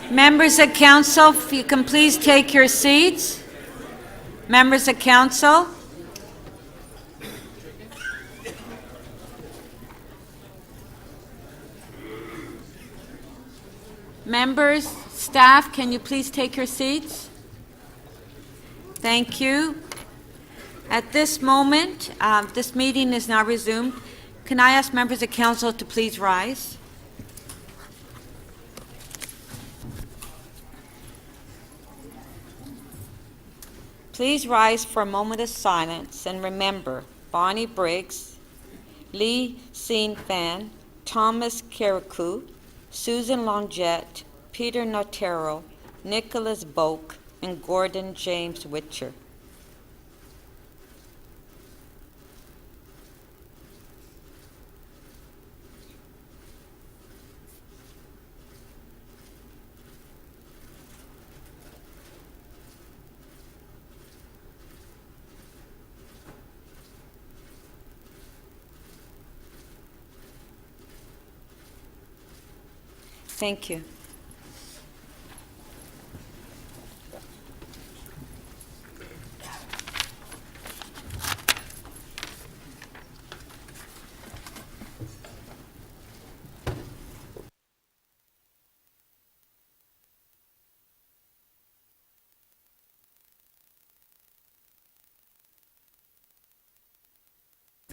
Members of council, if you can please take your seats. Members of council. Members, staff, can you please take your seats? Thank you. At this moment, this meeting is now resumed. Can I ask members of council to please rise? Please rise for a moment of silence and remember Bonnie Briggs, Lee Seen Fan, Thomas Kirikou, Susan Longette, Peter Notero, Nicholas Boak, and Gordon James Witcher. Thank you.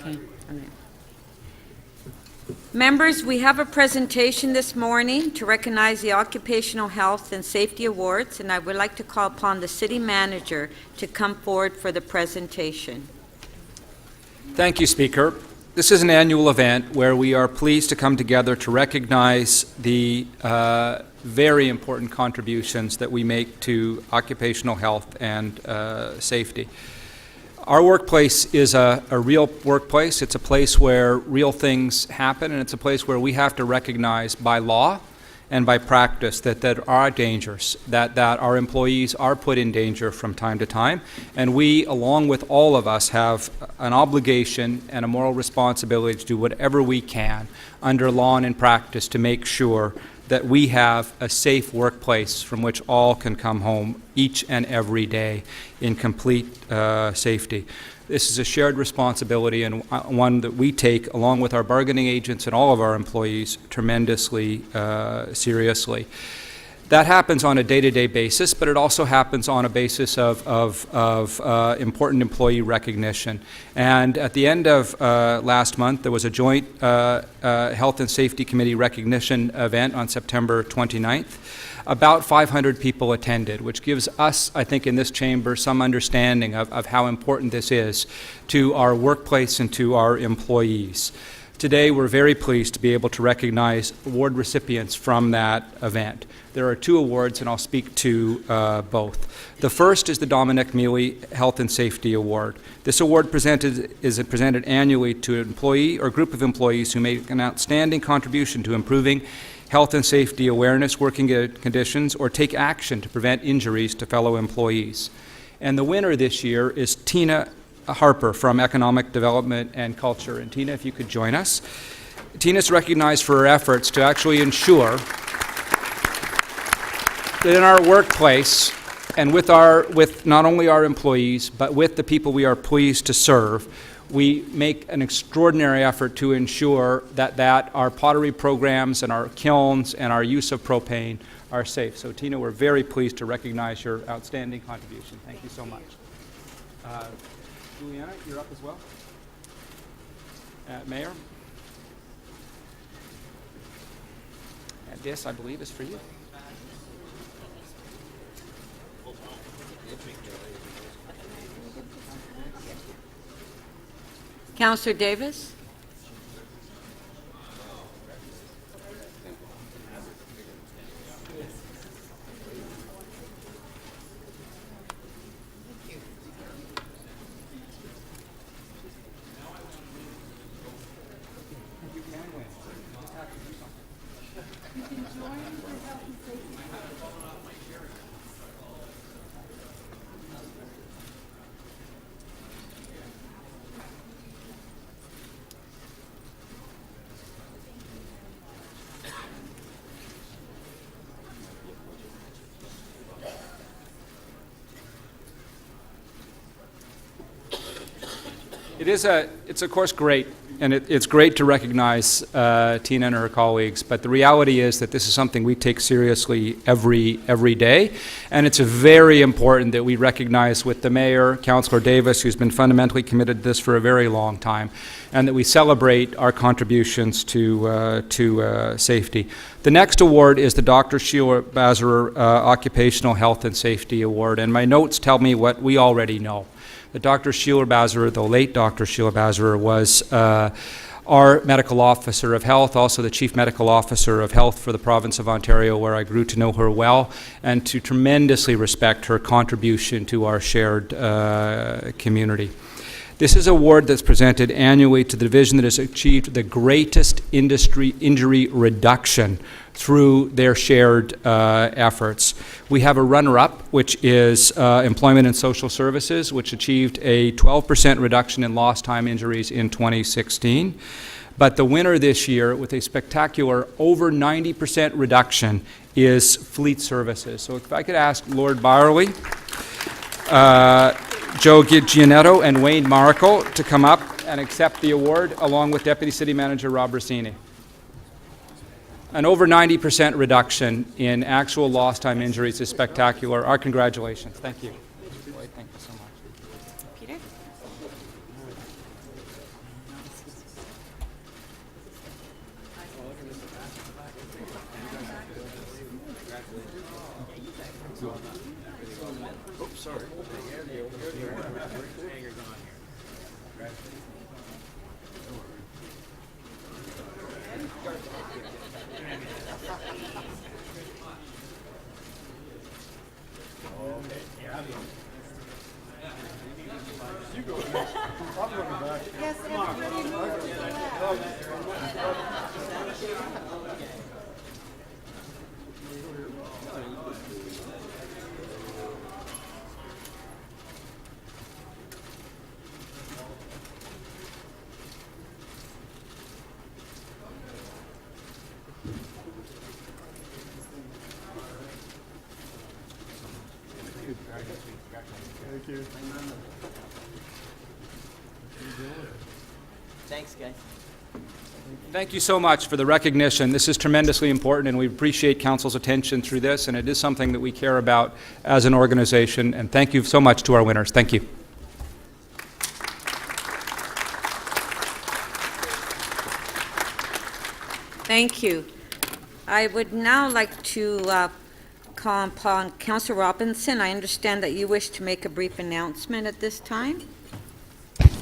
Okay. All right. Members, we have a presentation this morning to recognize the Occupational Health and Safety Awards, and I would like to call upon the City Manager to come forward for the presentation. Thank you, Speaker. This is an annual event where we are pleased to come together to recognize the very important contributions that we make to occupational health and safety. Our workplace is a real workplace. It's a place where real things happen, and it's a place where we have to recognize by law and by practice that there are dangers, that our employees are put in danger from time to time. And we, along with all of us, have an obligation and a moral responsibility to do whatever we can under law and in practice to make sure that we have a safe workplace from which all can come home each and every day in complete safety. This is a shared responsibility and one that we take, along with our bargaining agents and all of our employees, tremendously seriously. That happens on a day-to-day basis, but it also happens on a basis of important employee recognition. And at the end of last month, there was a joint Health and Safety Committee recognition event on September 29th. About 500 people attended, which gives us, I think, in this chamber some understanding of how important this is to our workplace and to our employees. Today, we're very pleased to be able to recognize award recipients from that event. There are two awards, and I'll speak to both. The first is the Dominic Mealy Health and Safety Award. This award is presented annually to an employee or group of employees who make an outstanding contribution to improving health and safety awareness, working conditions, or take action to prevent injuries to fellow employees. And the winner this year is Tina Harper from Economic Development and Culture. And Tina, if you could join us. Tina's recognized for her efforts to actually ensure that in our workplace and with not only our employees, but with the people we are pleased to serve, we make an extraordinary effort to ensure that our pottery programs and our kilns and our use of propane are safe. So Tina, we're very pleased to recognize your outstanding contribution. Thank you so much. Juliana, you're up as well. Mayor. And this, I believe, is for you. Councillor Davis. It's of course great, and it's great to recognize Tina and her colleagues, but the reality is that this is something we take seriously every day, and it's very important that we recognize with the Mayor, Councillor Davis, who's been fundamentally committed to this for a very long time, and that we celebrate our contributions to safety. The next award is the Dr. Sheila Bazarer Occupational Health and Safety Award, and my notes tell me what we already know. The Dr. Sheila Bazarer, the late Dr. Sheila Bazarer, was our medical officer of health, also the chief medical officer of health for the province of Ontario, where I grew to know her well and to tremendously respect her contribution to our shared community. This is an award that's presented annually to the division that has achieved the greatest industry injury reduction through their shared efforts. We have a runner-up, which is Employment and Social Services, which achieved a 12% reduction in lost time injuries in 2016. But the winner this year, with a spectacular over 90% reduction, is Fleet Services. So if I could ask Lord Byerly, Joe Gianetto and Wayne Marco to come up and accept the award, along with Deputy City Manager Rob Rossini. An over 90% reduction in actual lost time injuries is spectacular. Our congratulations. Thank you. Thank you so much. Peter? Oops, sorry. Thank you. Thanks, guys. Thank you so much for the recognition. This is tremendously important, and we appreciate Council's attention through this, and it is something that we care about as an organization. And thank you so much to our winners. Thank you. Thank you. I would now like to call upon Councillor Robinson. I understand that you wish to make a brief announcement at this time.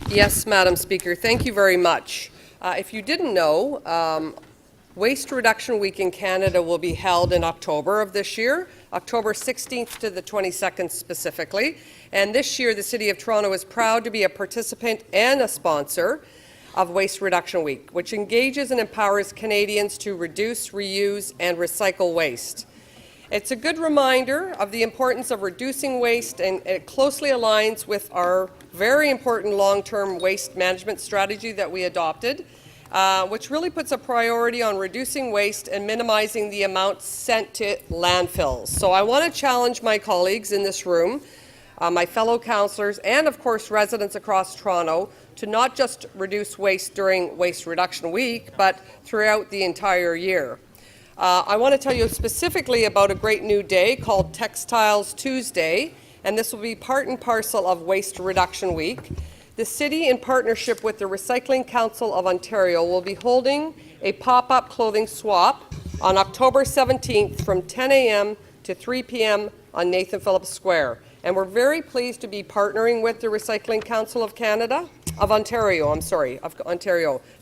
Yes, Madam Speaker. Thank you very much. If you didn't know, Waste Reduction Week in Canada will be held in October of this year, October 16th to the 22nd specifically. And this year, the City of Toronto is proud to be a participant and a sponsor of Waste Reduction Week, which engages and empowers Canadians to reduce, reuse, and recycle waste. It's a good reminder of the importance of reducing waste, and it closely aligns with our very important long-term waste management strategy that we adopted, which really puts a priority on reducing waste and minimizing the amount sent to landfills. So I want to challenge my colleagues in this room, my fellow councillors, and of course residents across Toronto, to not just reduce waste during Waste Reduction Week, but throughout the entire year. I want to tell you specifically about a great new day called Textiles Tuesday, and this will be part and parcel of Waste Reduction Week. The City, in partnership with the Recycling Council of Ontario, will be holding a pop-up clothing swap on October 17th from 10 a.m. to 3 p.m. on Nathan Phillips Square. And we're very pleased to be partnering with the Recycling Council of Ontario.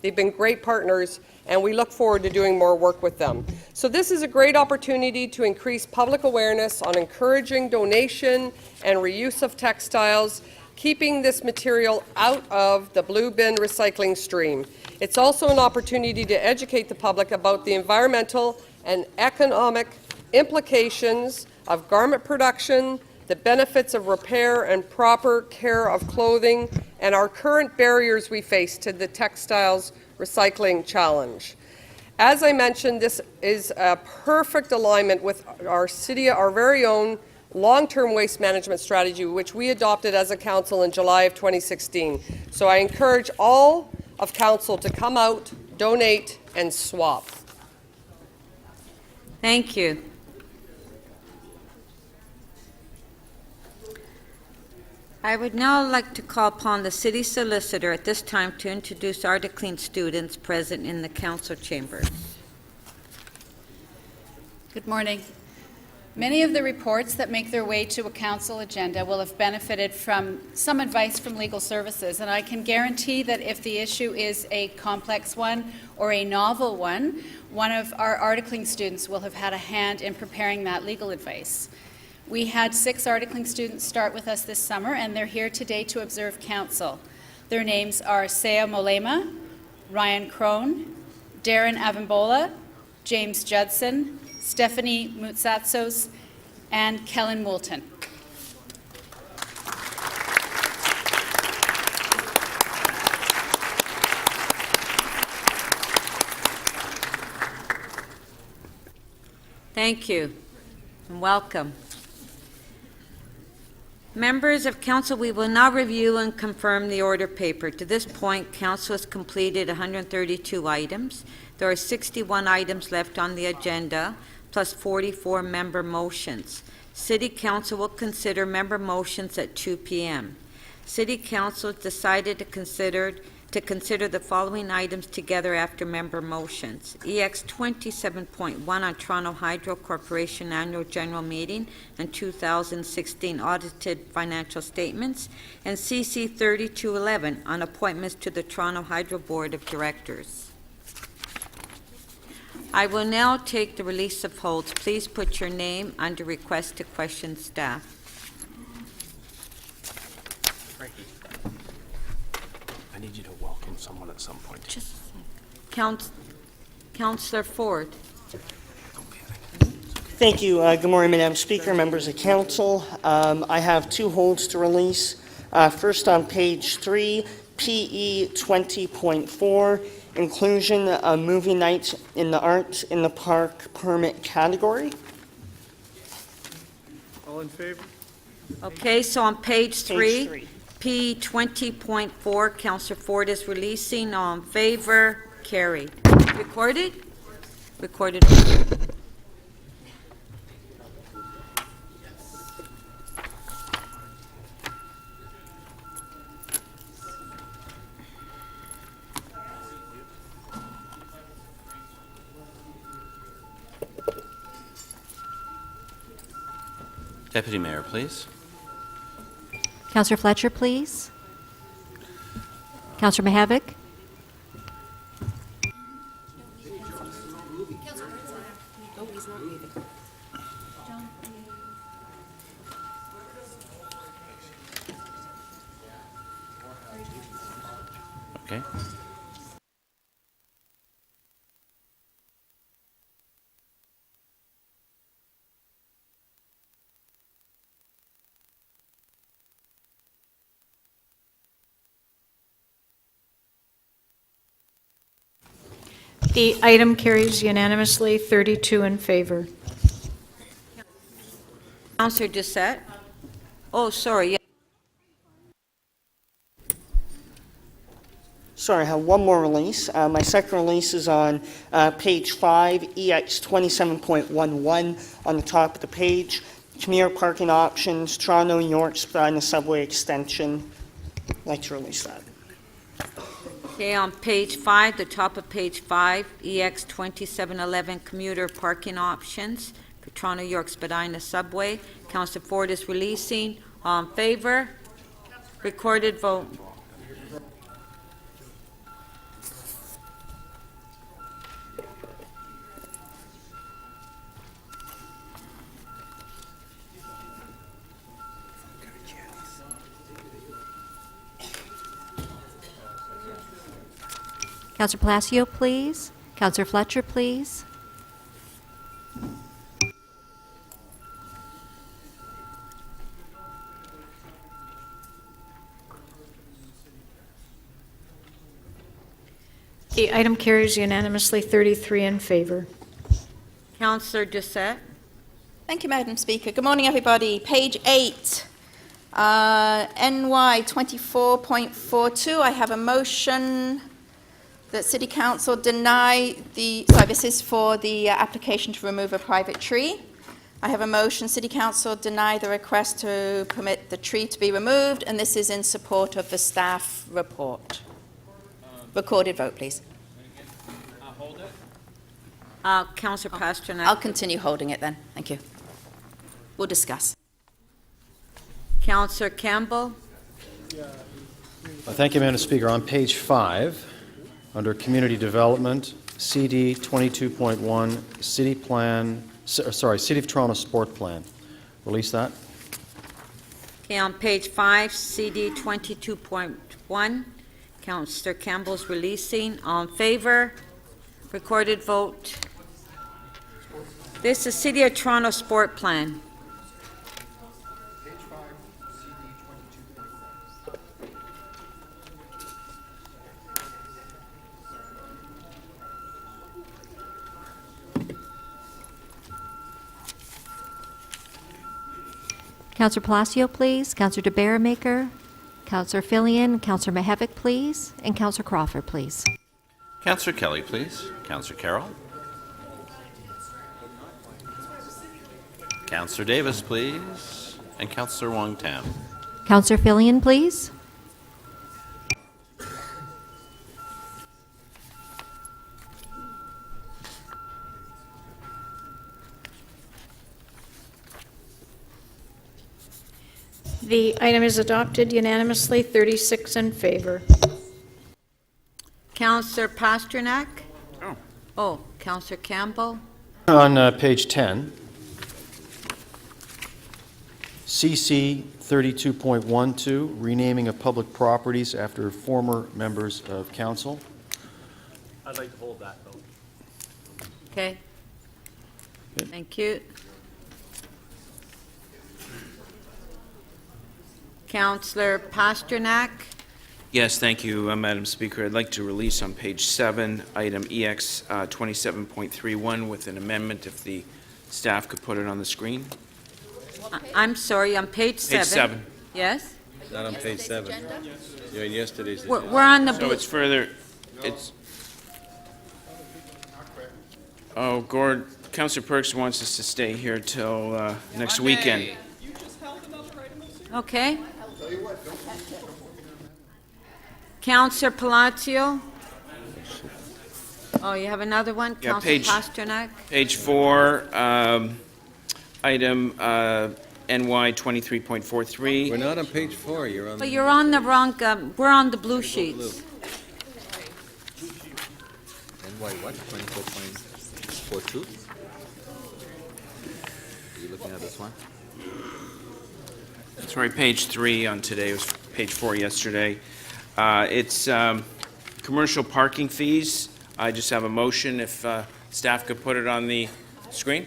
They've been great partners, and we look forward to doing more work with them. So this is a great opportunity to increase public awareness on encouraging donation and reuse of textiles, keeping this material out of the blue bin recycling stream. It's also an opportunity to educate the public about the environmental and economic implications of garment production, the benefits of repair and proper care of clothing, and our current barriers we face to the textiles recycling challenge. As I mentioned, this is a perfect alignment with our very own long-term waste management strategy, which we adopted as a council in July of 2016. So I encourage all of council to come out, donate, and swap. Thank you. I would now like to call upon the city solicitor at this time to introduce our Clean students present in the council chamber. Good morning. Many of the reports that make their way to a council agenda will have benefited from some advice from legal services, and I can guarantee that if the issue is a complex one or a novel one of our articling students will have had a hand in preparing that legal advice. We had 6 articling students start with us this summer, and they're here today to observe council. Their names are Saya Molema, Ryan Crone, Darren Avambola, James Judson, Stephanie Mutsatzos, and Kellen Moulton. Thank you and welcome. Members of council, we will now review and confirm the order paper. To this point, council has completed 132 items. There are 61 items left on the agenda, plus 44 member motions. City Council will consider member motions at 2 p.m. City Council decided to consider the following items together after member motions. EX 27.1 on Toronto Hydro Corporation Annual General Meeting and 2016 audited financial statements, and CC 3211 on appointments to the Toronto Hydro Board of Directors. I will now take the release of holds. Please put your name under request to question staff. Frankie, I need you to welcome someone at some point. Just Councillor Ford. Thank you. Good morning, Madam Speaker, members of council. I have 2 holds to release. First on page 3, PE 20.4, inclusion of movie night in the Arts in the Park permit category. All in favor? Okay, so on page 3, Page P 20.4, Councillor Ford is releasing. All in favor? Carried. Recorded? Recorded. Deputy Mayor, please. Councillor Fletcher, please. Councillor Mihevik. Okay. The item carries unanimously, 32 in favor. Councillor Doucette? Oh, sorry. Yeah. Sorry, I have one more release. My second release is on page 5, EX 27.11 on the top of the page. Commuter parking options, Toronto, York, Spadina subway extension. I'd like to release that. Okay, on page 5, the top of page 5, EX 2711 commuter parking options for Toronto, York, Spadina subway. Councillor Ford is releasing. All in favor? Recorded vote. Councillor Palacio, please. Councillor Fletcher, please. The item carries unanimously, 33 in favor. Councillor Doucette? Thank you, Madam Speaker. Good morning, everybody. Page 8, NY 24.42. I have a motion that City Council deny the, sorry, this is for the application to remove a private tree. I have a motion, City Council deny the request to permit the tree to be removed, and this is in support of the staff report. Recorded vote, please. Councillor Pasternak. I'll continue holding it then. Thank you. We'll discuss. Councillor Campbell. Thank you, Madam Speaker. On page 5, under Community Development, CD 22.1, City Plan, City of Toronto Sport Plan. Release that. Okay, on page 5, CD 22.1, Councillor Campbell's releasing. All in favor? Recorded vote. This is City of Toronto Sport Plan. Councillor Palacio, please. Councillor DeBaremaker, Councillor Fillion, Councillor Mihevik, please, and Councillor Crawford, please. Councillor Kelly, please. Councillor Carroll. Councillor Davis, please. And Councillor Wong Tam. Councillor Fillion, please. The item is adopted unanimously, 36 in favor. Councillor Pasternak. Oh, Councillor Campbell. On page 10, CC 32.12, renaming of public properties after former members of council. I'd like to hold that vote. Okay. Thank you. Councillor Pasternak. Yes, thank you, Madam Speaker. I'd like to release on page 7, item EX 27.31 with an amendment if the staff could put it on the screen. I'm sorry, on page 7. Page 7. Yes? Not on page 7. You're in yesterday's We're agenda. on the So blue. it's further, it's... Oh, Gord, Councillor Perks wants us to stay here till next weekend. Okay. Councillor Palacio. Oh, you have another one? Yeah, Councillor page- Pasternak. Page 4, item NY 23.43. We're not on page 4, you're on... But you're on the wrong, we're on the blue sheets. NY what, 24.42? Are you looking at this one? Sorry, page 3 on today, it was page 4 yesterday. It's commercial parking fees. I just have a motion if staff could put it on the screen.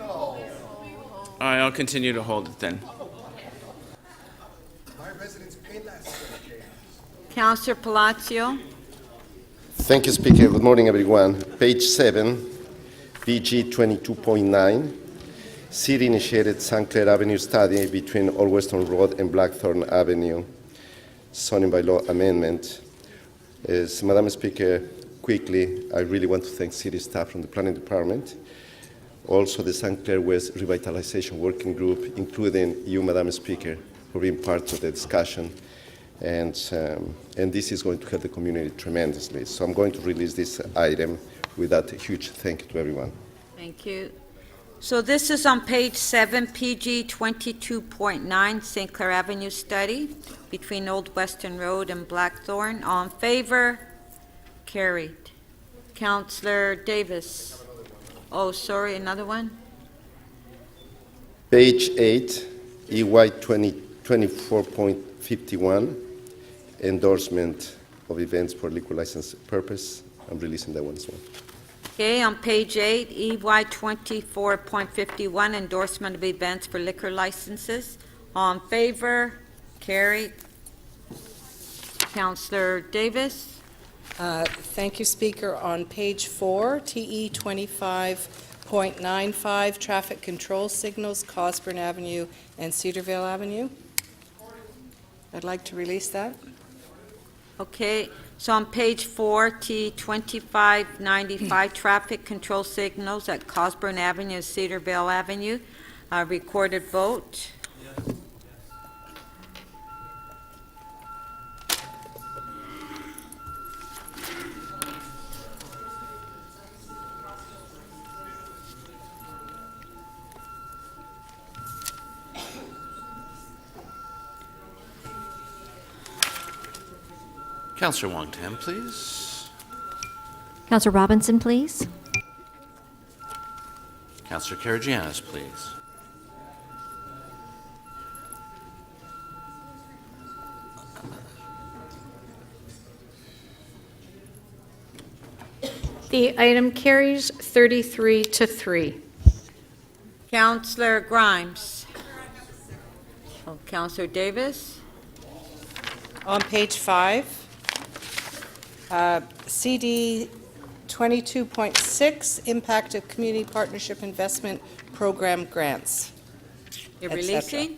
All right, I'll continue to hold it then. Councillor Palacio. Thank you, Speaker. Good morning, everyone. Page 7, BG 22.9, City-initiated St. Clair Avenue study between Old Western Road and Blackthorn Avenue, zoning bylaw amendment. Madam Speaker, quickly, I really want to thank city staff from the Planning Department, also the St. Clair West Revitalization Working Group, including you, Madam Speaker, for being part of the discussion. And this is going to help the community tremendously. So I'm going to release this item with that huge thank you to everyone. Thank you. So this is on page 7, PG 22.9, St. Clair Avenue study between Old Western Road and Blackthorn. All in favor? Carried. Councillor Davis. Oh, sorry, another one? Page 8, EY 24.51, endorsement of events for liquor license purpose. I'm releasing that one as well. Okay, on page 8, EY 24.51, endorsement of events for liquor licenses. All in favor? Carried. Councillor Davis. Thank you, Speaker. On page 4, TE 25.95, traffic control signals, Cosburn Avenue and Cedarvale Avenue. I'd like to release that. Okay, so on page 4, T 2595, traffic control signals at Cosburn Avenue and Cedarvale Avenue. Recorded vote. Councillor Wong Tam, please. Counselor Robinson, please. Councillor Karagianis, please. The item carries 33-3. Councillor Grimes. Oh, Councillor Davis. On page 5, CD 22.6, impact of community partnership investment program grants. You're et cetera. releasing?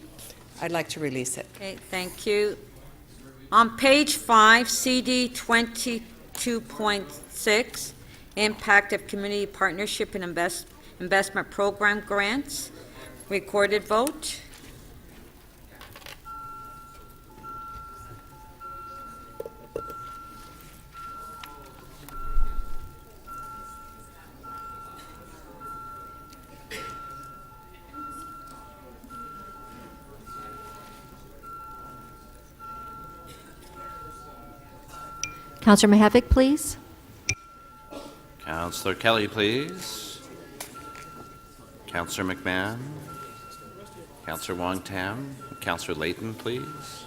I'd like to release it. Okay, thank you. On page 5, CD 22.6, impact of community partnership and investment program grants. Recorded vote. Counselor Mihevik, please. Councillor Kelly, please. Councillor McMahon. Councillor Wong Tam. Councillor Layton, please.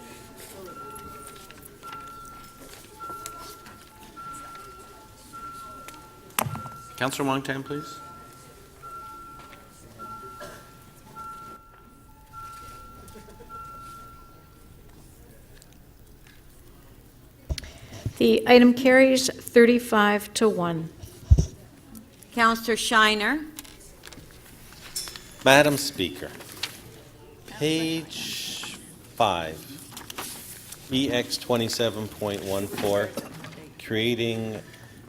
Councillor Wong Tam, please. The item carries 35-1. Councillor Shiner. Madam Speaker, page 5, EX 27.14, creating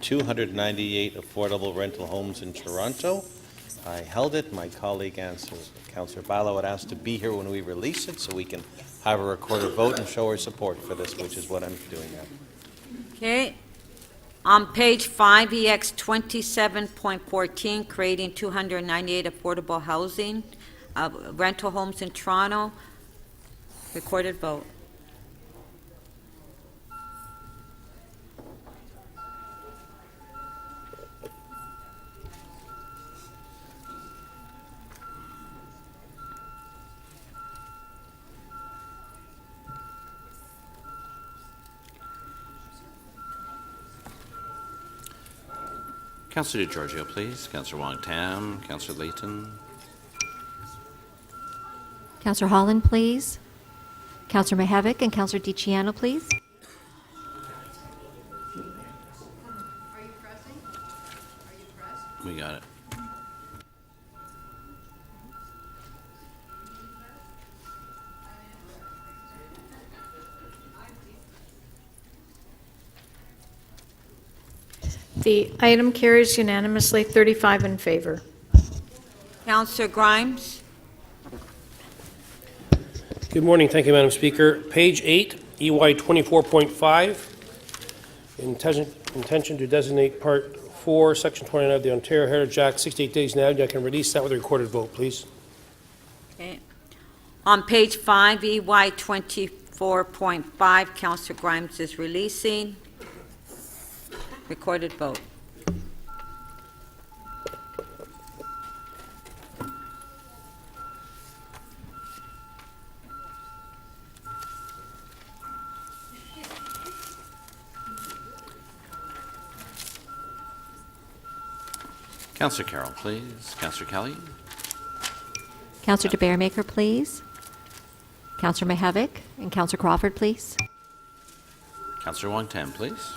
298 affordable rental homes in Toronto. I held it. My colleague, Councillor Barlow, had asked to be here when we release it so we can have a recorded vote and show our support for this, which is what I'm doing now. Okay. On page 5, EX 27.14, creating 298 affordable housing, rental homes in Toronto. Recorded vote. Councillor DeGiorgio, please. Councillor Wong Tam. Councillor Layton. Counselor Holland, please. Counselor Mihevik and Counselor DiCiano, please. We got it. The item carries unanimously, 35 in favor. Councillor Grimes. Good morning. Thank you, Madam Speaker. Page 8, EY 24.5, intention to designate Part 4, Section 29 of the Ontario Heritage Act, 68 days now. I can release that with a recorded vote, please. Okay. On page 5, EY 24.5, Councillor Grimes is releasing. Recorded vote. Councillor Carroll, please. Councillor Kelly. Counselor DeBaremaker, please. Counselor Mihevik and Counselor Crawford, please. Councillor Wong Tam, please.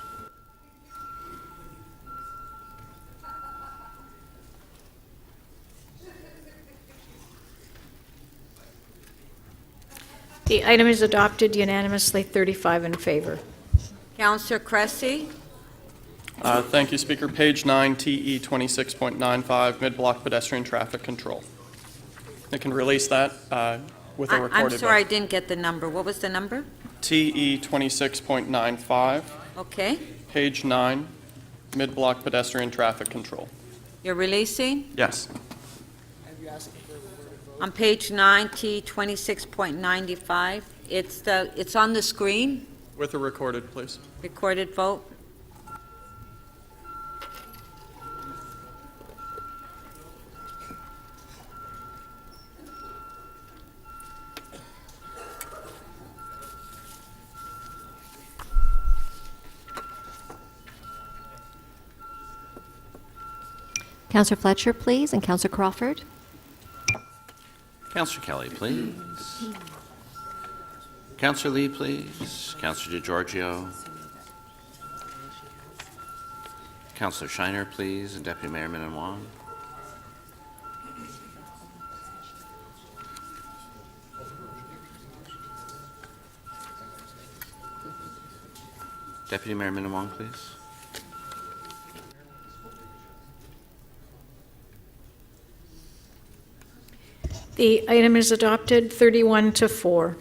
The item is adopted unanimously, 35 in favor. Councillor Cressy. Thank you, Speaker. Page 9, TE 26.95, mid-block pedestrian traffic control. I can release that with a recorded I'm sorry, I vote. didn't get the number. What was the number? TE 26.95, Okay. page 9, mid-block pedestrian traffic control. You're releasing? Yes. On page 9, T 26.95. It's on the screen. With a recorded, please. Recorded vote. Counselor Fletcher, please, and Counselor Crawford. Councillor Kelly, please. Councillor Lee, please. Councillor DeGiorgio. Councillor Shiner, please, and Deputy Mayor Min Wong. Deputy Mayor Min Wong, please. The item is adopted, 31 to 4.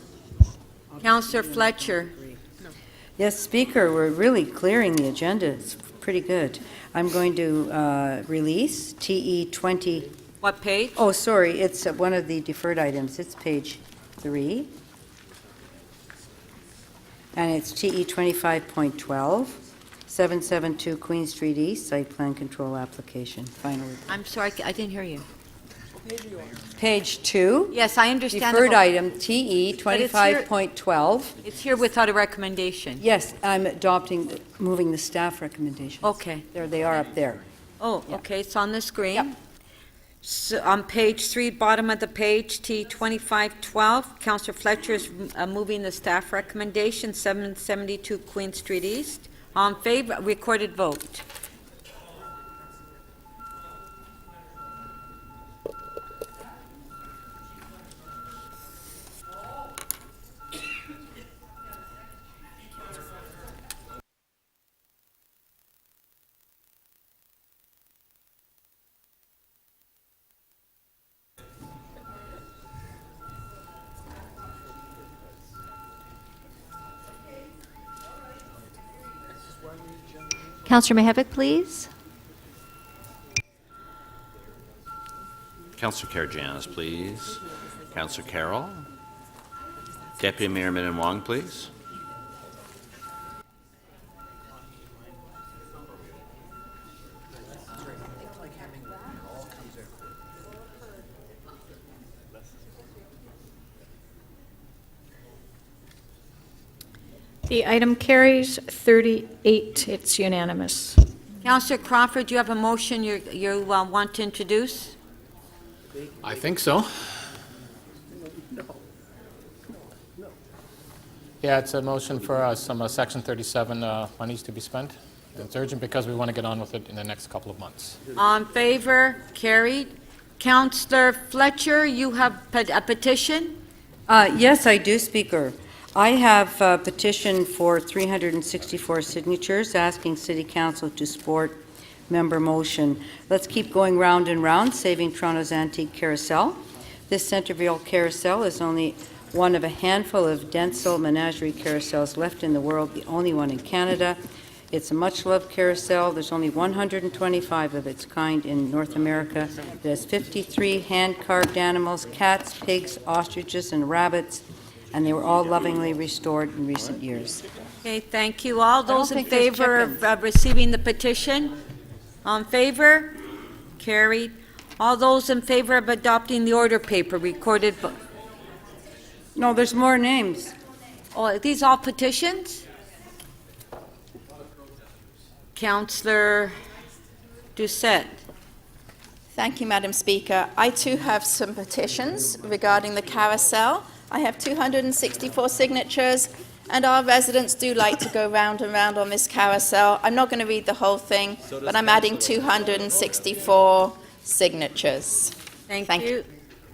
Councillor Fletcher. Yes, Speaker, we're really clearing the agenda. It's pretty good. I'm going to release TE 20. What page? Oh, sorry, it's one of the deferred items. It's page 3. And it's TE 25.12, 772 Queen Street East, site plan control application. Finally. I'm sorry, I didn't hear you. Page 2. Yes, I understand. Deferred item TE But it's here- 25.12. It's here without a recommendation. Yes, I'm moving the staff recommendations. Okay. There they are up there. Oh, okay, it's on the screen. So on page 3, bottom of the page, T 2512, Councillor Fletcher is moving the staff recommendation, 772 Queen Street East. On favor, recorded vote. Counselor Mihevik, please. Councillor Karygiannis, please. Councillor Carroll. Deputy Mayor Min Wong, please. The item carries 38. It's unanimous. Councillor Crawford, you have a motion you want to introduce? I think so. Yeah, it's a motion for some Section 37 monies to be spent. It's urgent because we want to get on with it in the next couple of months. On favor, carried. Councillor Fletcher, you have a petition? Yes, I do, Speaker. I have a petition for 364 signatures asking City Council to support member motion. Let's keep going round and round, saving Toronto's antique carousel. This Centerville carousel is only one of a handful of Denzel menagerie carousels left in the world, the only one in Canada. It's a much-loved carousel. There's only 125 of its kind in North America. It has 53 hand-carved animals, cats, pigs, ostriches, and rabbits, and they were all lovingly restored in recent years. Okay, thank you. All those in think there's favor of receiving the petition? On favor? Carried. All those in favor of adopting the order paper, recorded? No, there's more names. Oh, are these all petitions? Councillor Doucette. Thank you, Madam Speaker. I too have some petitions regarding the carousel. I have 264 signatures, and our residents do like to go round and round on this carousel. I'm not going to read the whole thing, but I'm adding 264 signatures. Thank you.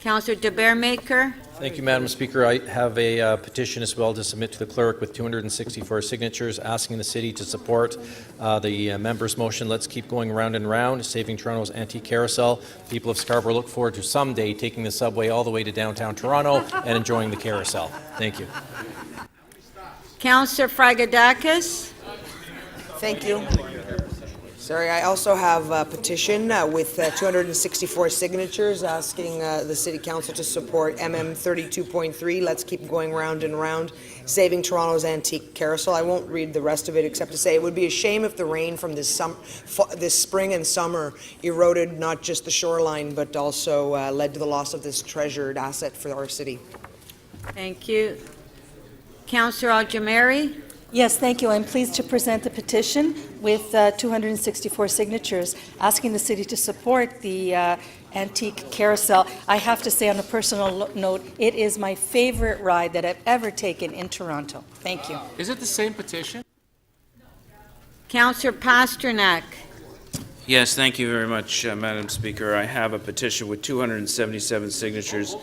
Councillor de Beermaker. Thank you, Madam Speaker. I have a petition as well to submit to the clerk with 264 signatures asking the city to support the member's motion. Let's keep going round and round, saving Toronto's antique carousel. People of Scarborough look forward to someday taking the subway all the way to downtown Toronto and enjoying the carousel. Thank you. Councillor Fragedakis. Thank you. Sorry, I also have a petition with 264 signatures asking the City Council to support MM 32.3. Let's keep going round and round, saving Toronto's antique carousel. I won't read the rest of it except to say it would be a shame if the rain from this spring and summer eroded not just the shoreline but also led to the loss of this treasured asset for our city. Thank you. Councillor Al-Jamari. Yes, thank you. I'm pleased to present a petition with 264 signatures asking the city to support the antique carousel. I have to say on a personal note, it is my favorite ride that I've ever taken in Toronto. Thank you. Is it the same petition? Councillor Pasternak. Yes, thank you very much, Madam Speaker. I have a petition with 277 signatures.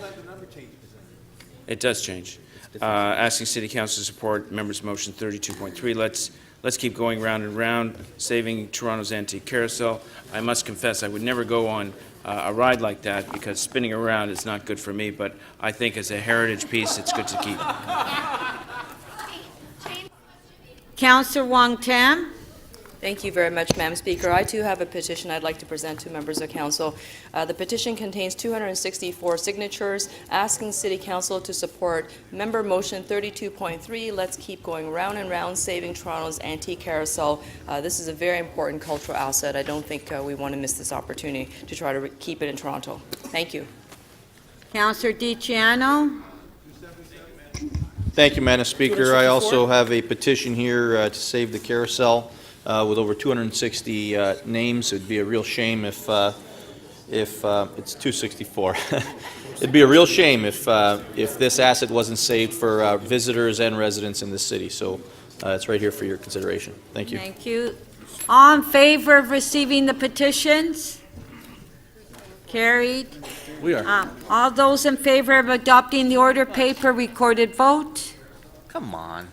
It does change. Asking City Council to support members' motion 32.3. Let's keep going round and round, saving Toronto's antique carousel. I must confess I would never go on a ride like that because spinning around is not good for me, but I think as a heritage piece it's good to keep. Councillor Wong Tam. Thank you very much, Madam Speaker. I too have a petition I'd like to present to members of council. The petition contains 264 signatures asking City Council to support member motion 32.3. Let's keep going round and round, saving Toronto's antique carousel. This is a very important cultural asset. I don't think we want to miss this opportunity to try to keep it in Toronto. Thank you. Councillor DiCiano. Thank you, Madam Speaker. I also have a petition here to save the carousel. With over 260 names, it would be a real shame if it's 264. It'd be a real shame if this asset wasn't saved for visitors and residents in the city. So it's right here for your consideration. Thank you. Thank you. All in favor of receiving the petitions? Carried. We are. All those in favor of adopting the order paper, recorded vote? Come on.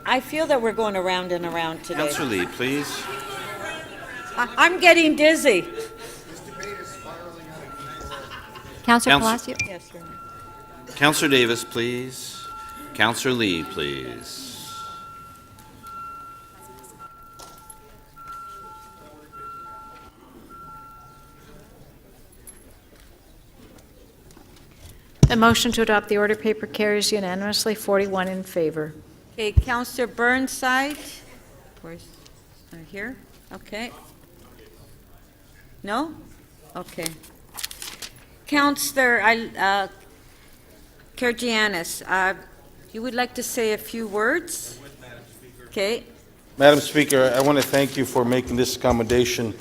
I feel that we're going around and around today. Councillor Lee, please. I'm getting dizzy. Councillor Council- Palacio? Yes, sir. Councillor Davis, please. Councillor Lee, please. The motion to adopt the order paper carries unanimously, 41 in favor. Okay, Councillor Burnside. Where's, here? Okay. No? Okay. Councillor Kergianis, you would like to say a few words? Okay. Madam Speaker, I want to thank you for making this accommodation.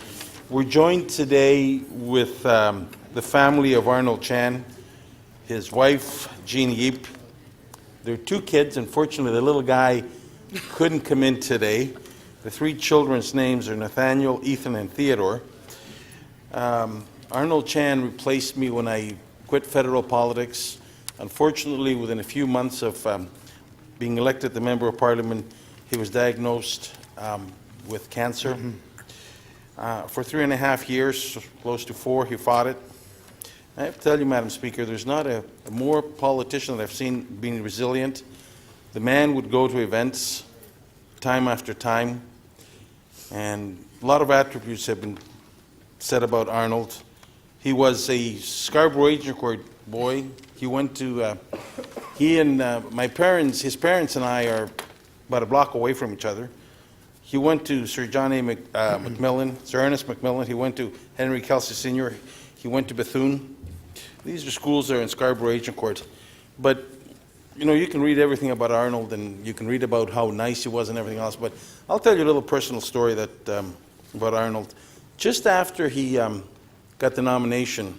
We're joined today with the family of Arnold Chan, his wife, Jean Yip. There are two kids. Unfortunately, the little guy couldn't come in today. The three children's names are Nathaniel, Ethan, and Theodore. Arnold Chan replaced me when I quit federal politics. Unfortunately, within a few months of being elected the Member of Parliament, he was diagnosed with cancer. For 3.5 years, close to 4, he fought it. I have to tell you, Madam Speaker, there's not a more politician that I've seen being resilient. The man would go to events time after time, and a lot of attributes have been said about Arnold. He was a Scarborough Agincourt boy. He went to, he and his parents and I are about a block away from each other. He went to Sir John A. Macmillan, Sir Ernest Macmillan. He went to Henry Kelsey Sr. He went to Bethune. These are schools that are in Scarborough Agincourt. But, you know, you can read everything about Arnold and you can read about how nice he was and everything else. But I'll tell you a little personal story about Arnold. Just after he got the nomination,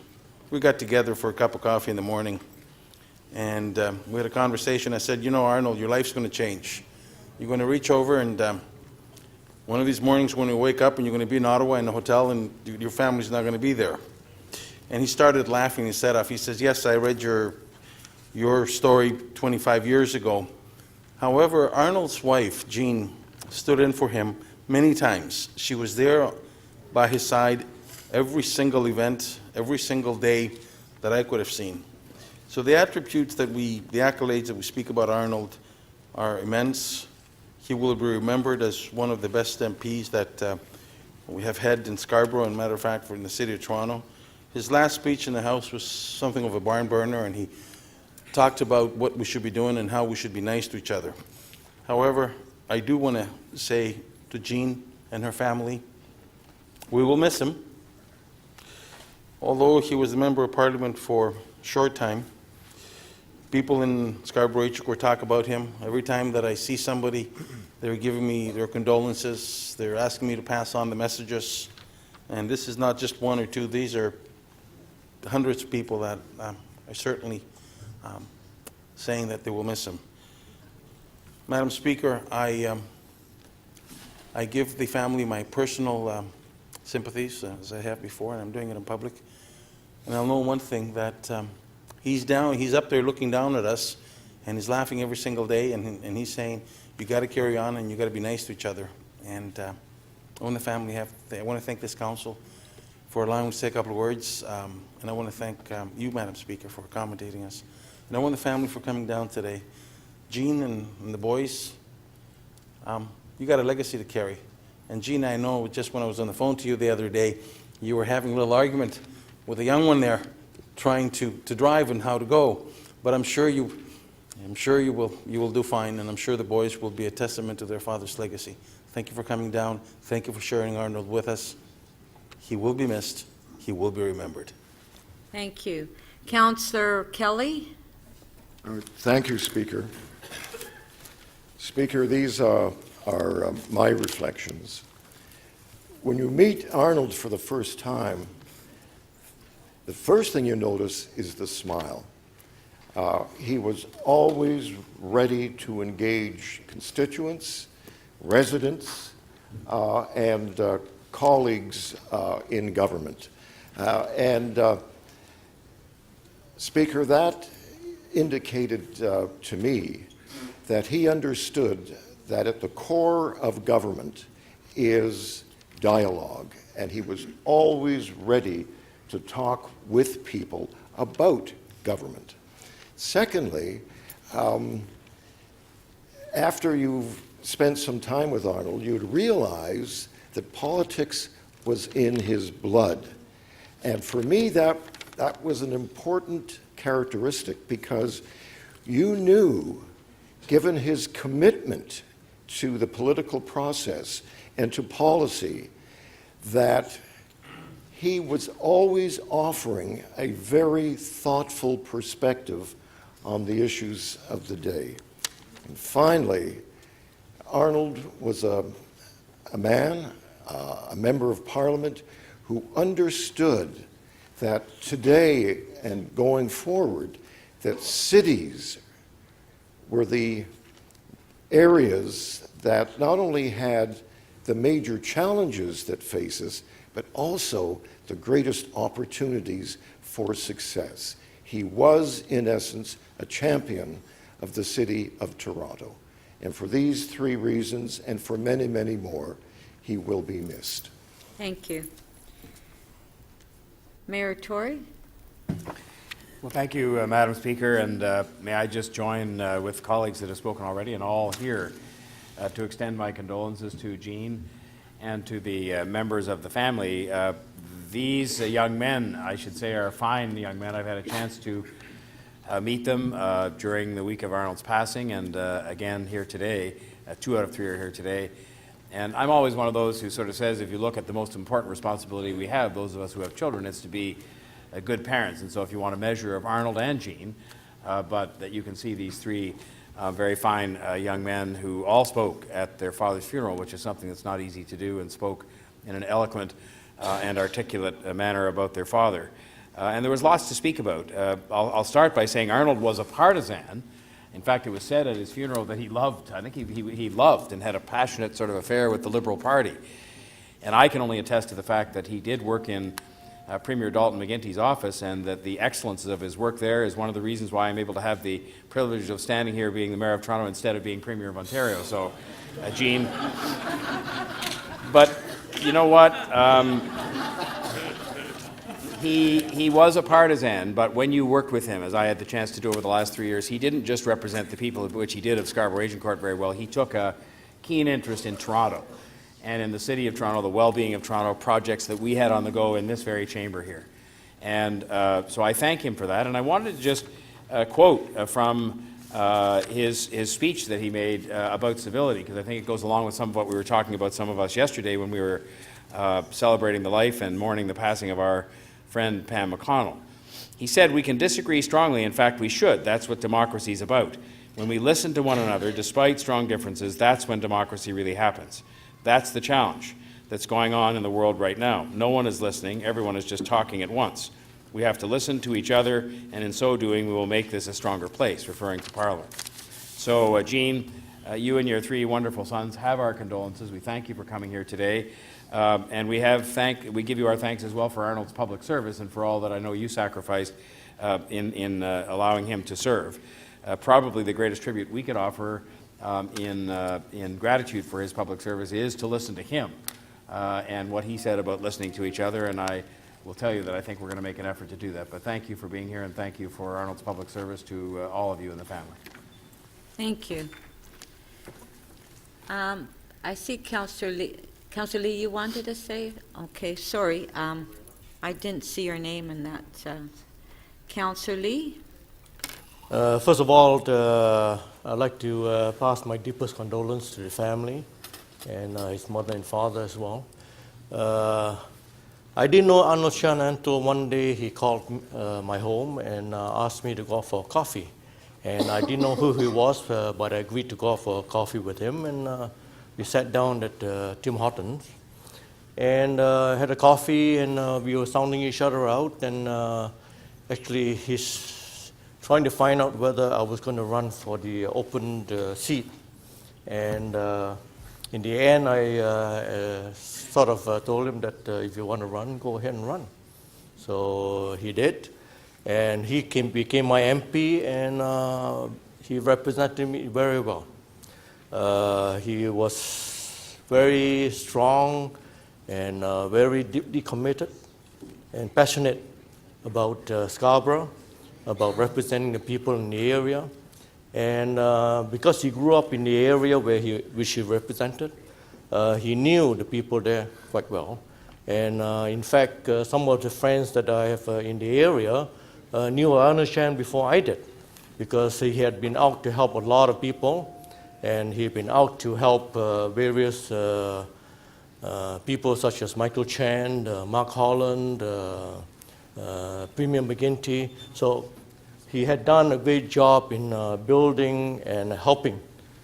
we got together for a cup of coffee in the morning. And we had a conversation. I said, you know, Arnold, your life's going to change. You're going to reach over and one of these mornings when you wake up and you're going to be in Ottawa in a hotel and your family's not going to be there. And he started laughing. He set off. He says, yes, I read your story 25 years ago. However, Arnold's wife, Jean, stood in for him many times. She was there by his side every single event, every single day that I could have seen. So the attributes the accolades that we speak about Arnold are immense. He will be remembered as one of the best MPs that we have had in Scarborough, and matter of fact, in the city of Toronto. His last speech in the House was something of a barn burner, and he talked about what we should be doing and how we should be nice to each other. However, I do want to say to Jean and her family, we will miss him. Although he was a member of Parliament for a short time, people in Scarborough were talk about him. Every time that I see somebody, they're giving me their condolences. They're asking me to pass on the messages. And this is not just one or two. These are hundreds of people that are certainly saying that they will miss him. Madam Speaker, I give the family my personal sympathies, as I have before, and I'm doing it in public. And I'll know one thing, that he's up there looking down at us, and he's laughing every single day, and he's saying, you got to carry on and you got to be nice to each other. And I want to thank this council for allowing me to say a couple of words, and I want to thank you, Madam Speaker, for accommodating us. And I want the family for coming down today. Jean and the boys, you got a legacy to carry. And Jean, I know just when I was on the phone to you the other day, you were having a little argument with a young one there, trying to drive and how to go. But I'm sure you will do fine, and I'm sure the boys will be a testament to their father's legacy. Thank you for coming down. Thank you for sharing Arnold with us. He will be missed. He will be remembered. Thank you. Councillor Kelly? Thank you, Speaker. Speaker, these are my reflections. When you meet Arnold for the first time, the first thing you notice is the smile. He was always ready to engage constituents, residents, and colleagues in government. Speaker, that indicated to me that he understood that at the core of government is dialogue, and he was always ready to talk with people about government. Secondly, after you've spent some time with Arnold, you'd realize that politics was in his blood. And for me, that was an important characteristic, because you knew, given his commitment to the political process and to policy, that he was always offering a very thoughtful perspective on the issues of the day. And finally, Arnold was a man, a member of Parliament, who understood that today and going forward, that cities were the areas that not only had the major challenges that face us, but also the greatest opportunities for success. He was, in essence, a champion of the city of Toronto. And for these three reasons, and for many, many more, he will be missed. Thank you. Mayor Tory? Well, thank you, Madam Speaker, and may I just join with colleagues that have spoken already and all here to extend my condolences to Jean and to the members of the family. These young men, I should say, are fine young men. I've had a chance to meet them during the week of Arnold's passing, and again here today. 2 out of 3 are here today. And I'm always one of those who sort of says, if you look at the most important responsibility we have, those of us who have children, it's to be good parents. And so if you want a measure of Arnold and Jean, but that you can see these 3 very fine young men who all spoke at their father's funeral, which is something that's not easy to do, and spoke in an eloquent and articulate manner about their father. And there was lots to speak about. I'll start by saying Arnold was a partisan. In fact, it was said at his funeral that he loved, I think he loved and had a passionate sort of affair with the Liberal Party. And I can only attest to the fact that he did work in Premier Dalton McGuinty's office, and that the excellence of his work there is one of the reasons why I'm able to have the privilege of standing here being the Mayor of Toronto instead of being Premier of Ontario. So, Jean. But you know what? He was a partisan, but when you worked with him, as I had the chance to do over the last 3 years, he didn't just represent the people, which he did of Scarborough Agincourt very well. He took a keen interest in Toronto and in the City of Toronto, the well-being of Toronto, projects that we had on the go in this very chamber here. And so I thank him for that. And I wanted to just quote from his speech that he made about civility, because I think it goes along with some of what we were talking about, some of us yesterday when we were celebrating the life and mourning the passing of our friend Pam McConnell. He said, "We can disagree strongly. In fact, we should. That's what democracy is about. When we listen to one another, despite strong differences, that's when democracy really happens. That's the challenge that's going on in the world right now. No one is listening. Everyone is just talking at once. We have to listen to each other, and in so doing, we will make this a stronger place," referring to Parliament. So, Jean, you and your 3 wonderful sons have our condolences. We thank you for coming here today. And we give you our thanks as well for Arnold's public service and for all that I know you sacrificed in allowing him to serve. Probably the greatest tribute we could offer in gratitude for his public service is to listen to him and what he said about listening to each other, and I will tell you that I think we're going to make an effort to do that. But thank you for being here, and thank you for Arnold's public service to all of you in the family. Thank you. I see Councillor Lee. Councillor Lee, you wanted to say? Okay, sorry. I didn't see your name in that. Councillor Lee? First of all, I'd like to pass my deepest condolence to the family and his mother and father as well. I didn't know Arnold Chan until one day he called my home and asked me to go for coffee. And I didn't know who he was, but I agreed to go for coffee with him. And we sat down at Tim Hortons and had a coffee, and we were sounding each other out. And actually, he's trying to find out whether I was going to run for the opened seat. And in the end, I sort of told him that if you want to run, go ahead and run. So he did. And he became my MP, and he represented me very well. He was very strong and very deeply committed and passionate about Scarborough, about representing the people in the area. And because he grew up in the area which he represented, he knew the people there quite well. And in fact, some of the friends that I have in the area knew Arnold Chan before I did, because he had been out to help a lot of people, and he'd been out to help various people such as Michael Chan, Mark Holland, Premier McGuinty. So he had done a great job in building and helping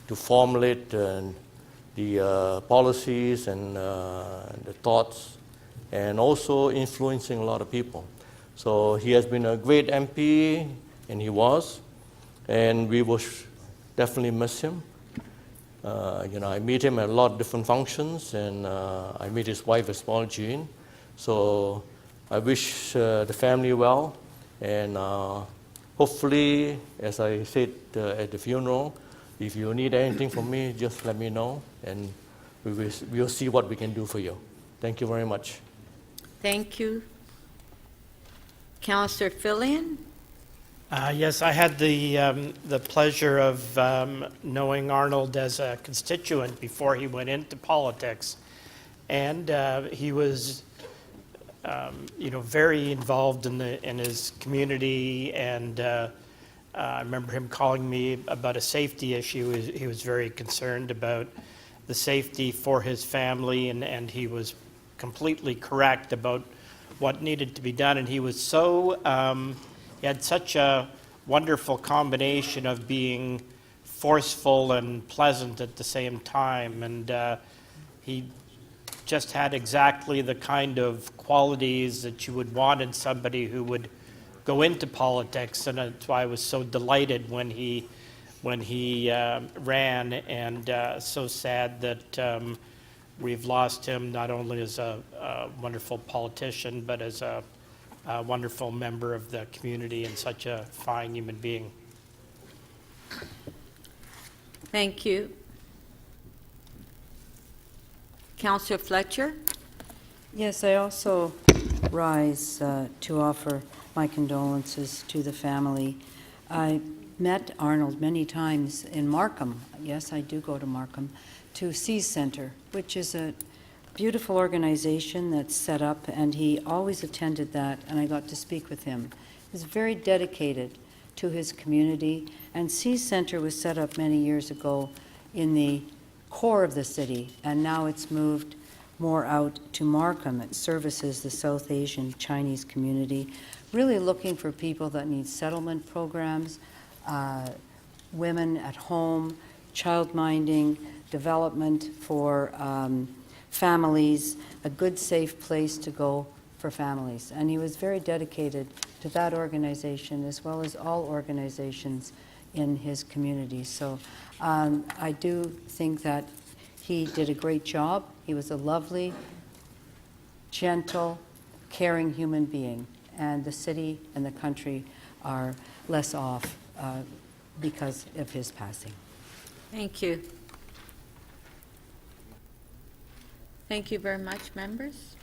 to formulate the policies and the thoughts, and also influencing a lot of people. So he has been a great MP, and he was, and we will definitely miss him. I meet him at a lot of different functions, and I meet his wife as well, Jean. So I wish the family well, and hopefully, as I said at the funeral, if you need anything from me, just let me know, and we'll see what we can do for you. Thank you very much. Thank you. Councillor Fillion? Yes, I had the pleasure of knowing Arnold as a constituent before he went into politics, and he was, very involved in his community. And I remember him calling me about a safety issue. He was very concerned about the safety for his family, and he was completely correct about what needed to be done. And he was so. He had such a wonderful combination of being forceful and pleasant at the same time, and he just had exactly the kind of qualities that you would want in somebody who would go into politics, and that's why I was so delighted when he ran, and so sad that we've lost him not only as a wonderful politician, but as a wonderful member of the community and such a fine human being. Thank you. Councillor Fletcher? Yes, I also rise to offer my condolences to the family. I met Arnold many times in Markham. Yes, I do go to Markham, to Seas Center, which is a beautiful organization that's set up, and he always attended that, and I got to speak with him. He's very dedicated to his community, and Seas Center was set up many years ago in the core of the city, and now it's moved more out to Markham. It services the South Asian Chinese community, really looking for people that need settlement programs, women at home, childminding, development for families, a good, safe place to go for families. And he was very dedicated to that organization as well as all organizations in his community. So I do think that he did a great job. He was a lovely, gentle, caring human being. And the city and the country are less off because of his passing. Thank you. Thank you very much, members.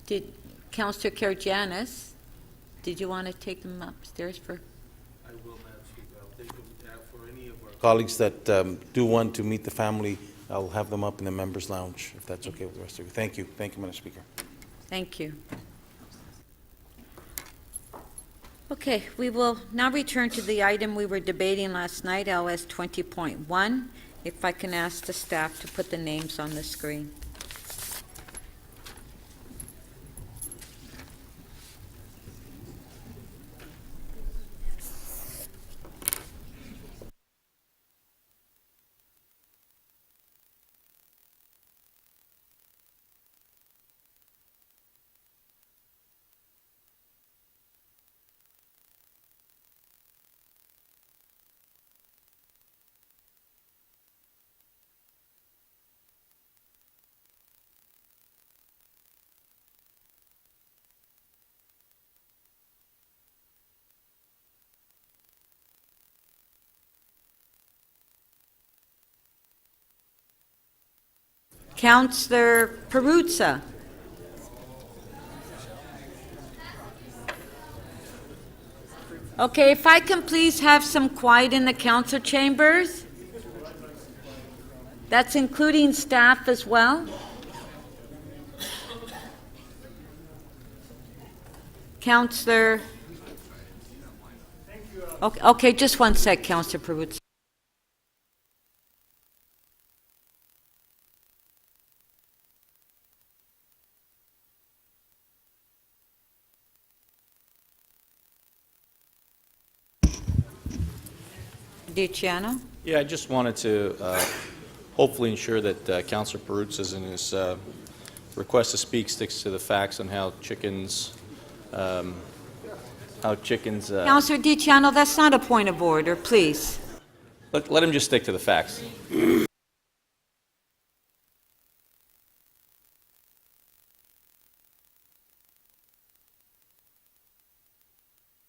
Did Councillor Karygiannis, did you want to take them upstairs for? I will, Madam Speaker. I'll take them for any of our colleagues that do want to meet the family. I'll have them up in the members' lounge, if that's okay with the rest of you. Thank you. Thank you, Madam Speaker. Thank you. Okay, we will now return to the item we were debating last night, LS 20.1. If I can ask the staff to put the names on the screen. Councillor Perruzza. Okay, if I can please have some quiet in the council chambers. That's including staff as well. Councillor. Okay, just one sec, Councillor Perruzza. DiCiano? Yeah, I just wanted to hopefully ensure that Councillor Perruzza in his request to speak sticks to the facts on how chickens. Councillor DiCiano, that's not a point of order, please. Let him just stick to the facts.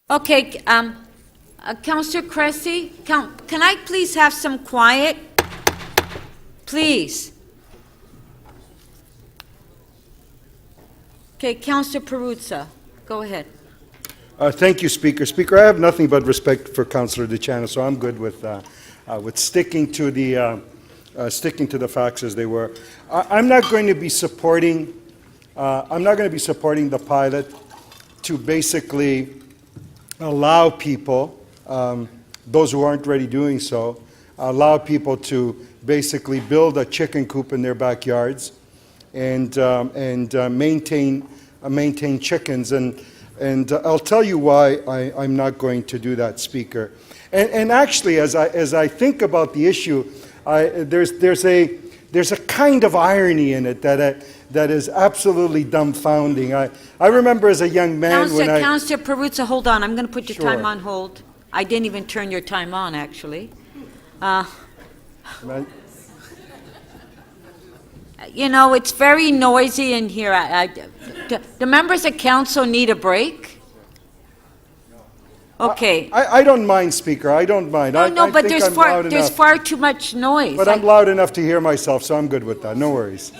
Okay, Councillor Cressy, can I please have some quiet? Please. Okay, Councillor Perruzza, go ahead. Thank you, Speaker. Speaker, I have nothing but respect for Councillor DiCiano, so I'm good with sticking to the facts as they were. I'm not going to be supporting. I'm not going to be supporting the pilot to basically allow people, those who aren't already doing so, allow people to basically build a chicken coop in their backyards and maintain chickens. And And I'll tell you why I'm not going to do that, Speaker. And actually, as I think about the issue, there's a kind of irony in it that is absolutely dumbfounding. I remember as a young man when I... Councillor Perruzza, hold on. I'm going to put your Sure. time on hold. I didn't even turn your time on, actually. You know, it's very noisy in here. The members of council need a break? Okay. I don't mind, Speaker. I don't mind. No, but think there's far too much noise. But I'm loud enough to hear myself, so I'm good with that. No worries.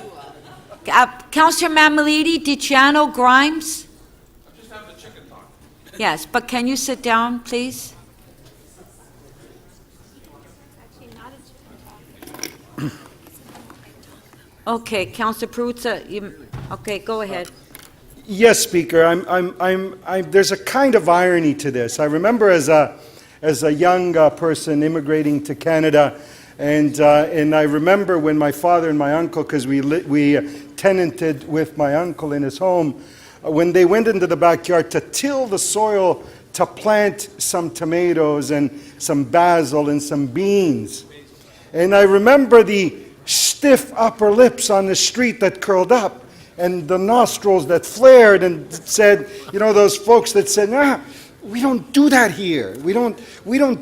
Councillor Mamalidi, DiCiano, Grimes? Just have the chicken talk. Yes, but can you sit down, please? Okay, Councillor Perruzza, okay, go ahead. Yes, Speaker. There's a kind of irony to this. I remember as a young person immigrating to Canada, and I remember when my father and my uncle, because we tenanted with my uncle in his home, when they went into the backyard to till the soil to plant some tomatoes and some basil and some beans. And I remember the stiff upper lips on the street that curled up, and the nostrils that flared and said, you know, those folks that said, we don't do that here. We don't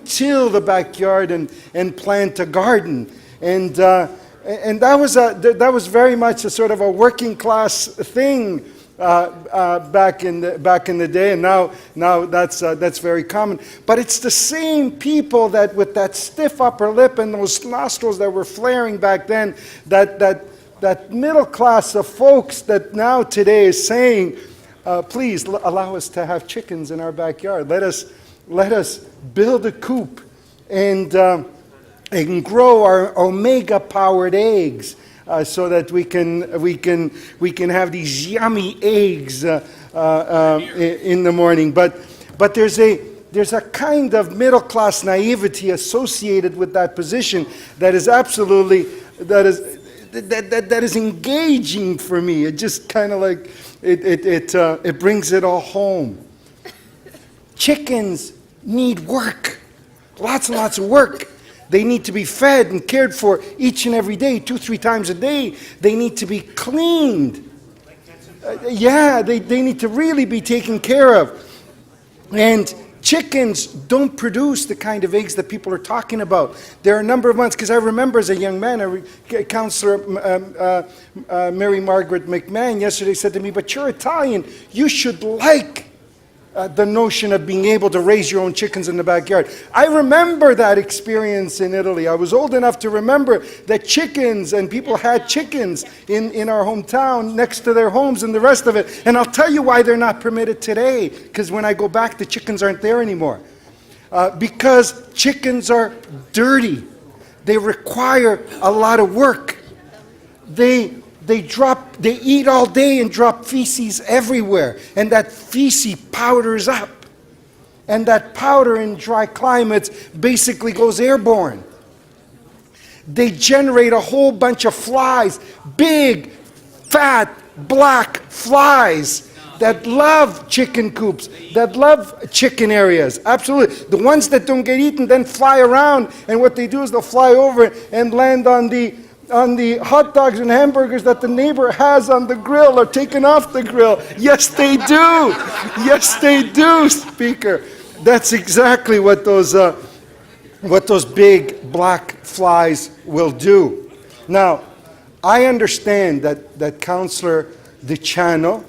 till the backyard and plant a garden. And that was very much a sort of a working class thing back in the day, and now that's very common. But it's the same people that, with that stiff upper lip and those nostrils that were flaring back then, that middle class of folks that now today is saying, please allow us to have chickens in our backyard. Let us build a coop and grow our omega-powered eggs so that we can have these yummy eggs in the morning. But there's a kind of middle-class naivety associated with that position that is absolutely that is engaging for me. It just kind of like it brings it all home. Chickens need work, lots and lots of work. They need to be fed and cared for each and every day, 2-3 times a day. They need to be cleaned. They need to really be taken care of. And chickens don't produce the kind of eggs that people are talking about. There are a number of months, because I remember as a young man, Councillor Mary Margaret McMahon yesterday said to me, but you're Italian, you should like the notion of being able to raise your own chickens in the backyard. I remember that experience in Italy. I was old enough to remember that chickens, and people had chickens in our hometown next to their homes and the rest of it. And I'll tell you why they're not permitted today, because when I go back, the chickens aren't there anymore. Because chickens are dirty. They require a lot of work. They eat all day and drop feces everywhere, and that feces powders up, and that powder in dry climates basically goes airborne. They generate a whole bunch of flies, big, fat, black flies that love chicken coops, that love chicken areas. Absolutely. The ones that don't get eaten then fly around, and what they do is they'll fly over and land on the hot dogs and hamburgers that the neighbor has on the grill or taken off the grill. Yes, they do. Yes, they do, Speaker. That's exactly what those big black flies will do. Now, I understand that Councillor DiCiano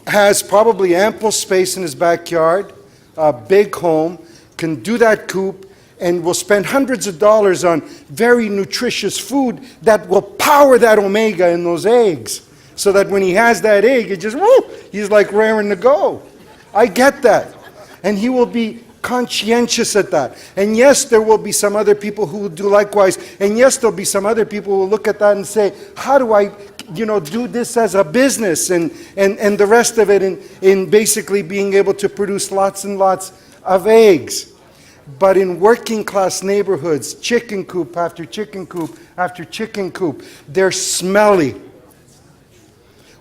has probably ample space in his backyard, a big home, can do that coop, and will spend hundreds of dollars on very nutritious food that will power that omega in those eggs, so that when he has that egg, it just, woo, he's like raring to go. I get that. And he will be conscientious at that. And yes, there will be some other people who will do likewise. And yes, there'll be some other people who will look at that and say, how do I do this as a business, and the rest of it in basically being able to produce lots and lots of eggs. But in working class neighborhoods, chicken coop after chicken coop after chicken coop, they're smelly.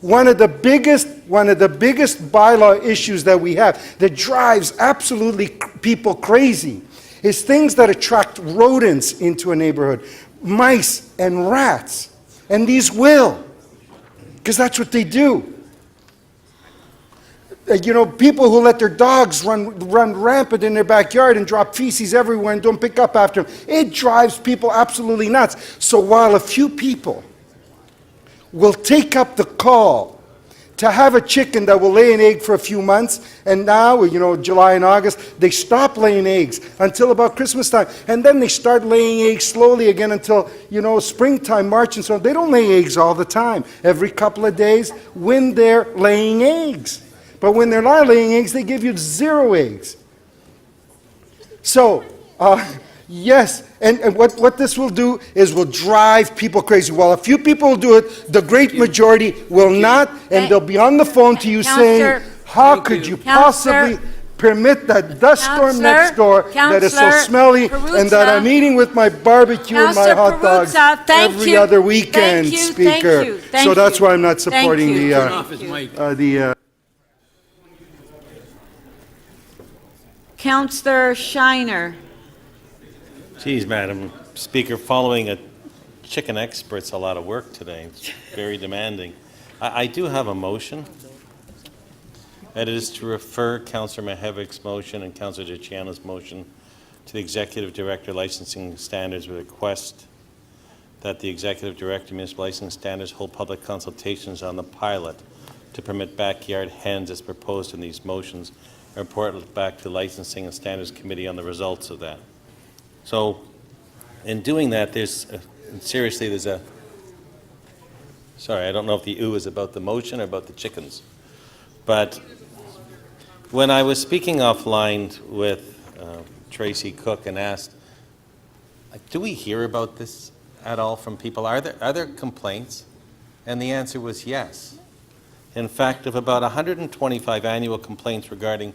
One of the biggest bylaw issues that we have that drives absolutely people crazy is things that attract rodents into a neighborhood, mice and rats. And these will, because that's what they do. You know, people who let their dogs run rampant in their backyard and drop feces everywhere and don't pick up after them, it drives people absolutely nuts. So while a few people will take up the call to have a chicken that will lay an egg for a few months, and now, you know, July and August, they stop laying eggs until about Christmas time, and then they start laying eggs slowly again until, you know, springtime, March and so on. They don't lay eggs all the time. Every couple of days when they're laying eggs. But when they're not laying eggs, they give you 0 eggs. So, yes, and what this will do is will drive people crazy. While a few people will do it, the great majority will not, and they'll be on the phone to you saying, how could you possibly permit that dust storm next door that is so smelly and that I'm eating with my barbecue and my hot dogs every other weekend, Speaker. So that's why I'm not supporting the Councillor Shiner. Geez, Madam Speaker, following a chicken expert's a lot of work today. It's very demanding. I do have a motion. That is to refer Councillor Mihevic's motion and Councillor DeCiano's motion to the Executive Director Licensing Standards with a request that the Executive Director Municipal Licensing Standards hold public consultations on the pilot to permit backyard hens as proposed in these motions and report back to the Licensing and Standards Committee on the results of that. So, in doing that, there's a, sorry, I don't know if the ooh is about the motion or about the chickens, but when I was speaking offline with Tracy Cook and asked, like, do we hear about this at all from people? Are there complaints? And the answer was yes. In fact, of about 125 annual complaints regarding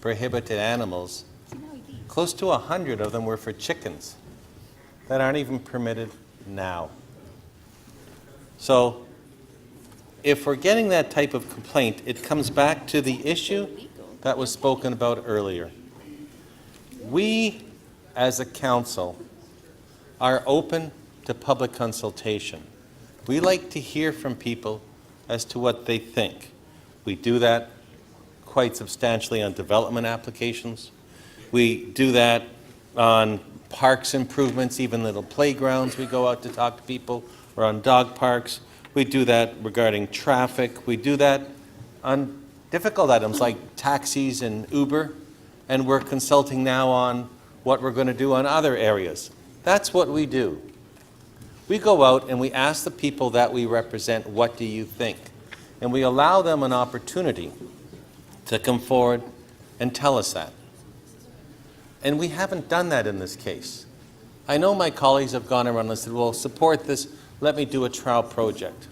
prohibited animals, close to 100 of them were for chickens that aren't even permitted now. So, if we're getting that type of complaint, it comes back to the issue that was spoken about earlier. We, as a council, are open to public consultation. We like to hear from people as to what they think. We do that quite substantially on development applications. We do that on parks improvements, even little playgrounds. We go out to talk to people, or on dog parks. We do that regarding traffic. We do that on difficult items like taxis and Uber, and we're consulting now on what we're going to do on other areas. That's what we do. We go out and we ask the people that we represent, what do you think? And we allow them an opportunity to come forward and tell us that. And we haven't done that in this case. I know my colleagues have gone around and said, well, support this, let me do a trial project.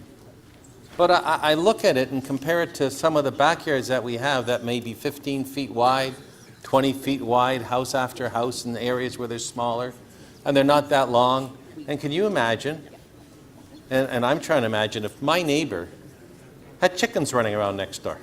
But I look at it and compare it to some of the backyards that we have that may be 15 feet wide, 20 feet wide, house after house in areas where they're smaller, and they're not that long. And can you imagine, and I'm trying to imagine, if my neighbor had chickens running around next door.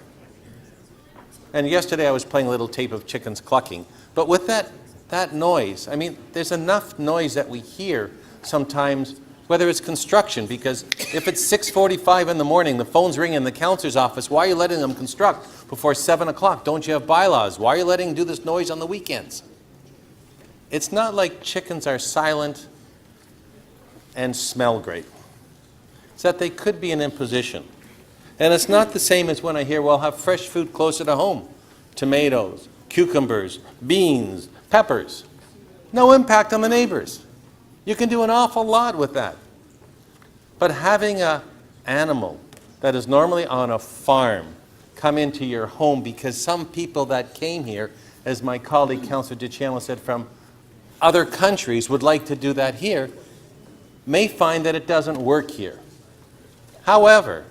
And yesterday I was playing a little tape of chickens clucking. But with that noise, I mean, there's enough noise that we hear sometimes, whether it's construction, because if it's 6:45 in the morning, the phone's ringing in the councilor's office, why are you letting them construct before 7 o'clock? Don't you have bylaws? Why are you letting them do this noise on the weekends? It's not like chickens are silent and smell great. It's that they could be an imposition. And it's not the same as when I hear, well, have fresh food closer to home. Tomatoes, cucumbers, beans, peppers. No impact on the neighbors. You can do an awful lot with that. But having an animal that is normally on a farm come into your home because some people that came here, as my colleague Councillor DeCiano said, from other countries would like to do that here, may find that it doesn't work here. However,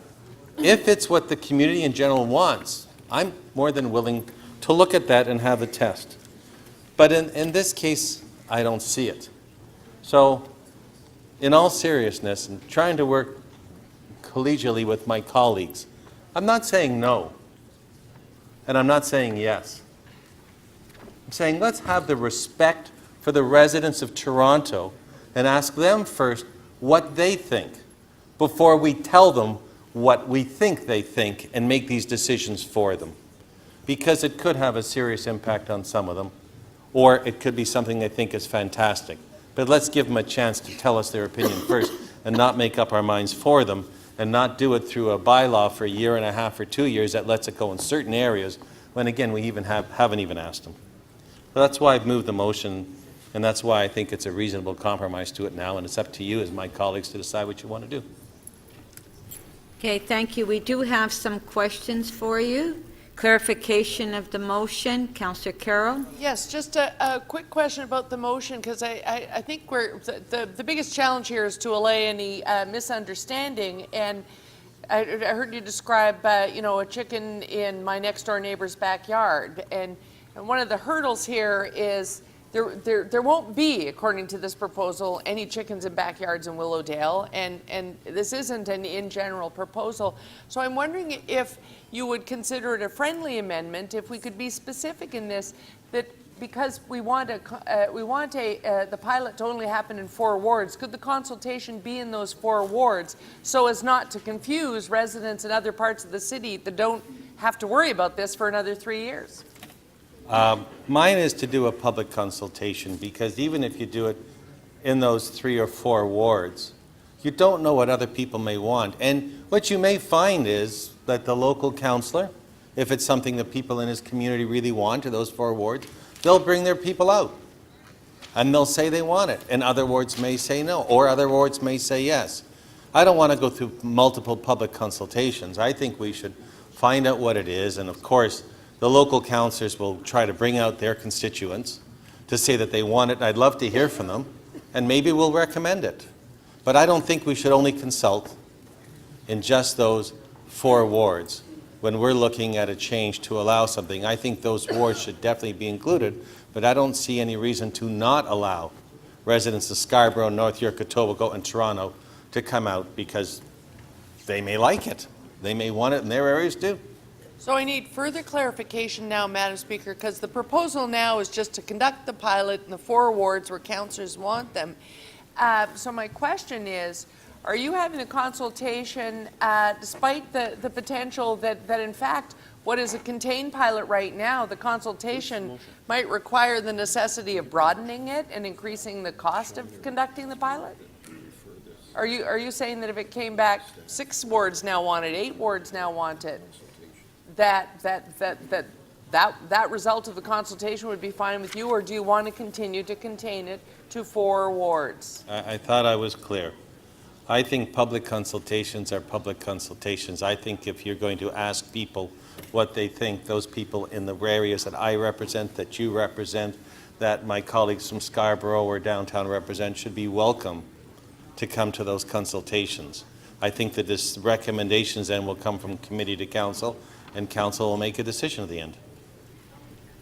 if it's what the community in general wants, I'm more than willing to look at that and have a test. But in this case, I don't see it. So, in all seriousness, and trying to work collegially with my colleagues, I'm not saying no, and I'm not saying yes. I'm saying let's have the respect for the residents of Toronto and ask them first what they think before we tell them what we think they think and make these decisions for them. Because it could have a serious impact on some of them, or it could be something they think is fantastic. But let's give them a chance to tell us their opinion first and not make up our minds for them and not do it through a bylaw for a year and a half or 2 years that lets it go in certain areas when, again, we even haven't even asked them. So that's why I've moved the motion, and that's why I think it's a reasonable compromise to it now, and it's up to you as my colleagues to decide what you want to do. Okay, thank you. We do have some questions for you. Clarification of the motion, Councillor Carroll. Yes, just a quick question about the motion, because I think the biggest challenge here is to allay any misunderstanding. And I heard you describe, a chicken in my next door neighbor's backyard. And one of the hurdles here is there won't be, according to this proposal, any chickens in backyards in Willowdale, and this isn't an in general proposal. So I'm wondering if you would consider it a friendly amendment, if we could be specific in this, that because we want the pilot to only happen in 4 wards, could the consultation be in those 4 wards so as not to confuse residents in other parts of the city that don't have to worry about this for another 3 years? Mine is to do a public consultation, because even if you do it in those 3 or 4 wards, you don't know what other people may want. And what you may find is that the local councillor, if it's something that people in his community really want to those 4 wards, they'll bring their people out. And they'll say they want it. And other wards may say no, or other wards may say yes. I don't want to go through multiple public consultations. I think we should find out what it is, and of course, the local councillors will try to bring out their constituents to say that they want it. I'd love to hear from them, and maybe we'll recommend it. But I don't think we should only consult in just those 4 wards when we're looking at a change to allow something. I think those wards should definitely be included, but I don't see any reason to not allow residents of Scarborough, North York, Etobicoke, and Toronto to come out, because they may like it. They may want it in their areas too. So I need further clarification now, Madam Speaker, because the proposal now is just to conduct the pilot in the 4 wards where councillors want them. So my question is, are you having a consultation despite the potential that in fact what is a contained pilot right now, the consultation might require the necessity of broadening it and increasing the cost of conducting the pilot? Are you saying that if it came back 6 wards now want it, 8 wards now want it, that result of the consultation would be fine with you, or do you want to continue to contain it to 4 wards? I thought I was clear. I think public consultations are public consultations. I think if you're going to ask people what they think, those people in the areas that I represent, that you represent, that my colleagues from Scarborough or downtown represent, should be welcome to come to those consultations. I think that this recommendations then will come from committee to council, and council will make a decision at the end.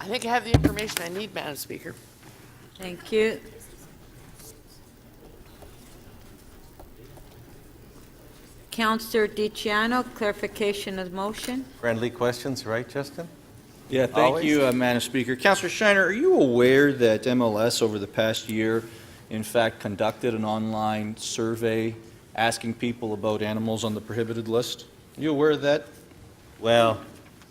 I think I have the information I need, Madam Speaker. Thank you. Councillor DiCiano, clarification of the motion. Friendly questions, right, Justin? Yeah, thank Always. you, Madam Speaker. Councillor Shiner, are you aware that MLS over the past year, in fact, conducted an online survey asking people about animals on the prohibited list? Are you aware of that? Well,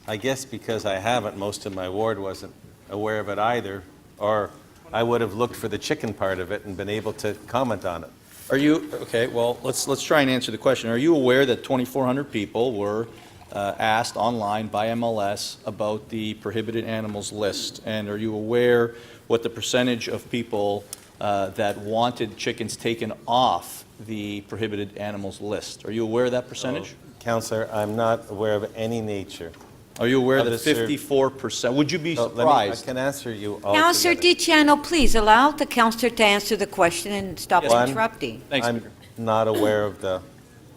I guess because I haven't, most of my ward wasn't aware of it either, or I would have looked for the chicken part of it and been able to comment on it. Are you, okay, well, let's try and answer the question. Are you aware that 2,400 people were asked online by MLS about the prohibited animals list? And are you aware what the percentage of people that wanted chickens taken off the prohibited animals list? Are you aware of that percentage? Councillor, I'm not aware of any nature. Are you aware of that the 54%, would you be I surprised? can answer you all Councillor together. DiCiano, please allow the councillor to answer the question and stop One, interrupting. Thanks, I'm not aware of the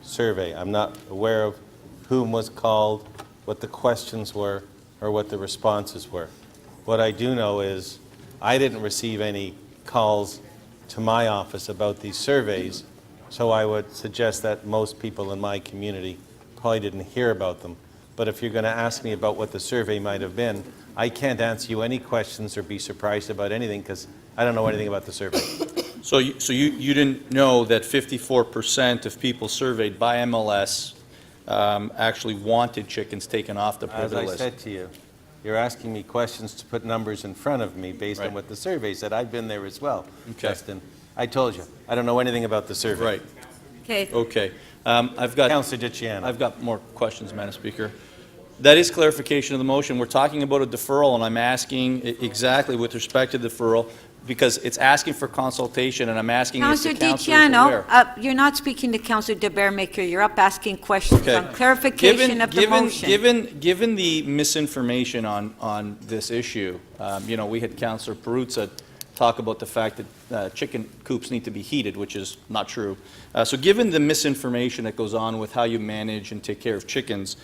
survey. I'm not aware of whom was called, what the questions were, or what the responses were. What I do know is I didn't receive any calls to my office about these surveys, so I would suggest that most people in my community probably didn't hear about them. But if you're going to ask me about what the survey might have been, I can't answer you any questions or be surprised about anything because I don't know anything about the survey. So you didn't know that 54% of people surveyed by MLS actually wanted chickens taken off the As prohibited I list? said to you, you're asking me questions to put numbers in front of me based on what the survey said. I've been there as well, Justin. I told you, I don't know anything about the survey. Right. Okay. Okay. I've got Councillor DiCiano. I've got more questions, Madam Speaker. That is clarification of the motion. We're talking about a deferral, and I'm asking exactly with respect to deferral because it's asking for consultation, and I'm asking if the Councillor council is aware. DiCiano, you're not speaking to Councillor De Bearmaker. You're up asking questions Okay. on clarification of the motion. Given the misinformation on this issue, we had Councillor Perruzza talk about the fact that chicken coops need to be heated, which is not true. So given the misinformation that goes on with how you manage and take care of chickens,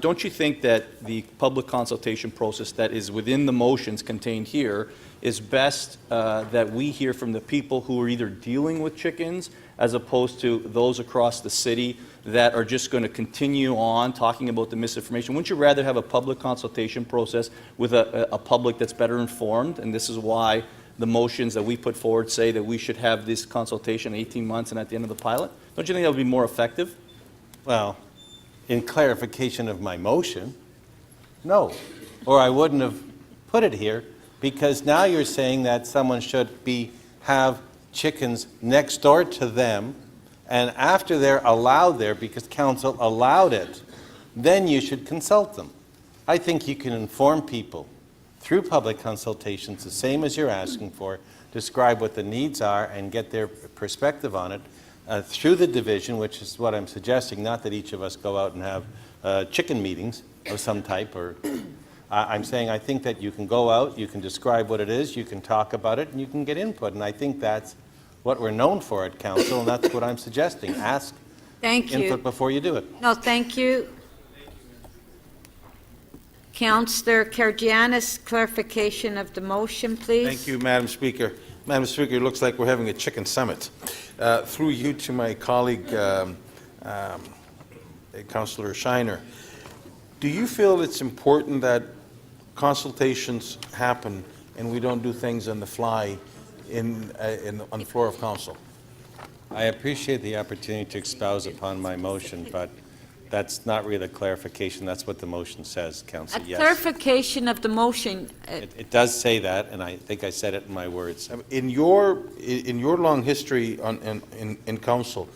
don't you think that the public consultation process that is within the motions contained here is best that we hear from the people who are either dealing with chickens as opposed to those across the city that are just going to continue on talking about the misinformation? Wouldn't you rather have a public consultation process with a public that's better informed? And this is why the motions that we put forward say that we should have this consultation 18 months and at the end of the pilot? Don't you think that would be more effective? Well, in clarification of my motion, no. Or I wouldn't have put it here because now you're saying that someone should have chickens next door to them, and after they're allowed there because council allowed it, then you should consult them. I think you can inform people through public consultations, the same as you're asking for, describe what the needs are and get their perspective on it through the division, which is what I'm suggesting, not that each of us go out and have chicken meetings of some type. Or I'm saying I think that you can go out, you can describe what it is, you can talk about it, and you can get input. And I think that's what we're known for at council, and that's what I'm suggesting. Ask input before you do it. No, thank you. Councillor Karygiannis, clarification of the motion, please. Thank you, Madam Speaker. Madam Speaker, it looks like we're having a chicken summit. Through you to my colleague, Councillor Shiner, do you feel it's important that consultations happen and we don't do things on the fly on the floor of council? I appreciate the opportunity to expound upon my motion, but that's not really a clarification. That's what the motion says, Councillor. Yes. Clarification of the motion. It does say that, and I think I said it in my words. In your long history in council,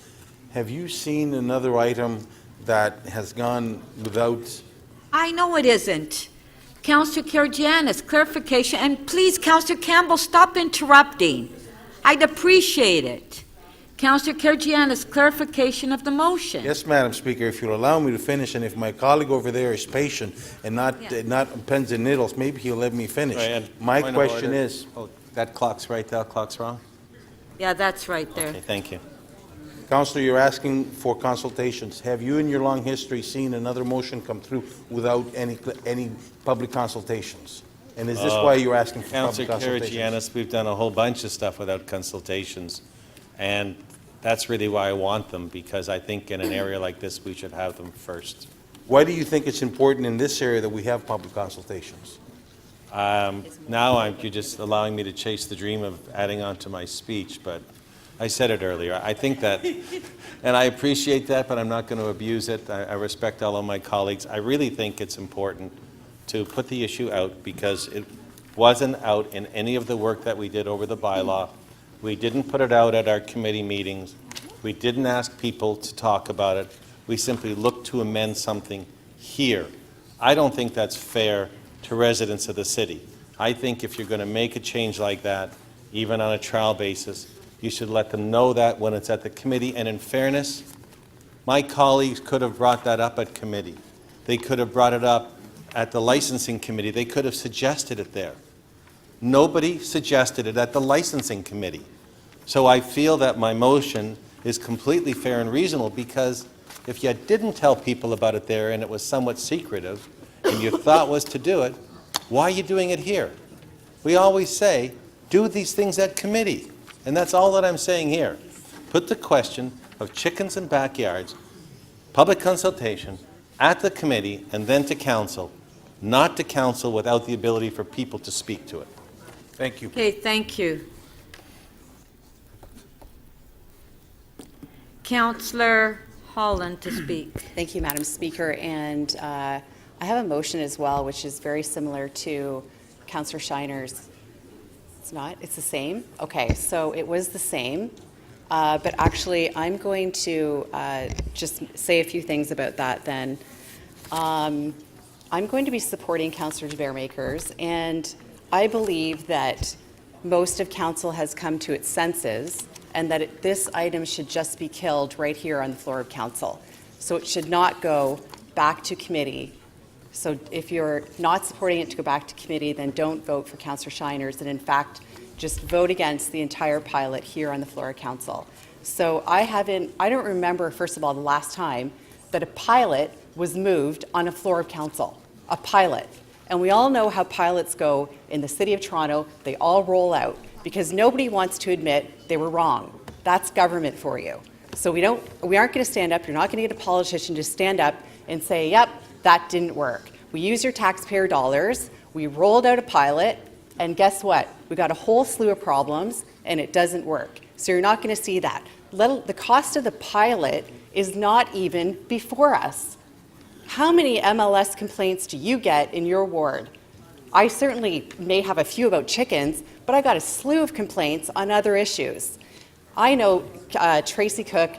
have you seen another item that has gone without? I know it isn't. Councillor Karygiannis, clarification, and please, Councillor Campbell, stop interrupting. I'd appreciate it. Councillor Karygiannis, clarification of the motion. Yes, Madam Speaker, if you'll allow me to finish, and if my colleague over there is patient and not pins and needles, maybe he'll let me finish. Right, my point of question order. is... Oh, that clock's right, that clock's wrong? Yeah, that's right there. Okay, thank you. Councillor, you're asking for consultations. Have you in your long history seen another motion come through without any public consultations? And is this why you're asking for public Councillor consultations? Karygiannis, we've done a whole bunch of stuff without consultations, and that's really why I want them, because I think in an area like this, we should have them first. Why do you think it's important in this area that we have public consultations? Now you're just allowing me to chase the dream of adding on to my speech, but I said it earlier. I think that, and I appreciate that, but I'm not going to abuse it. I respect all of my colleagues. I really think it's important to put the issue out because it wasn't out in any of the work that we did over the bylaw. We didn't put it out at our committee meetings. We didn't ask people to talk about it. We simply looked to amend something here. I don't think that's fair to residents of the city. I think if you're going to make a change like that, even on a trial basis, you should let them know that when it's at the committee. And in fairness, my colleagues could have brought that up at committee. They could have brought it up at the licensing committee. They could have suggested it there. Nobody suggested it at the licensing committee. So I feel that my motion is completely fair and reasonable because if you didn't tell people about it there and it was somewhat secretive and your thought was to do it, why are you doing it here? We always say, do these things at committee. And that's all that I'm saying here. Put the question of chickens in backyards, public consultation, at the committee and then to council, not to council without the ability for people to speak to it. Thank you. Okay, thank you. Councillor Holland to speak. Thank you, Madam Speaker. And I have a motion as well, which is very similar to Councillor Shiner's. It's not? It's the same? Okay, so it was the same. But actually, I'm going to just say a few things about that then. I'm going to be supporting Councillor de Beermaker's, and I believe that most of Council has come to its senses and that this item should just be killed right here on the floor of Council. So it should not go back to committee. So if you're not supporting it to go back to committee, then don't vote for Councillor Shiner's, and in fact, just vote against the entire pilot here on the floor of Council. So I don't remember, first of all, the last time that a pilot was moved on a floor of Council. A pilot. And we all know how pilots go in the City of Toronto. They all roll out because nobody wants to admit they were wrong. That's government for you. So we aren't going to stand up. You're not going to get a politician to stand up and say, yep, that didn't work. We used your taxpayer dollars. We rolled out a pilot. And guess what? We got a whole slew of problems and it doesn't work. So you're not going to see that. The cost of the pilot is not even before us. How many MLS complaints do you get in your ward? I certainly may have a few about chickens, but I got a slew of complaints on other issues. I know Tracy Cook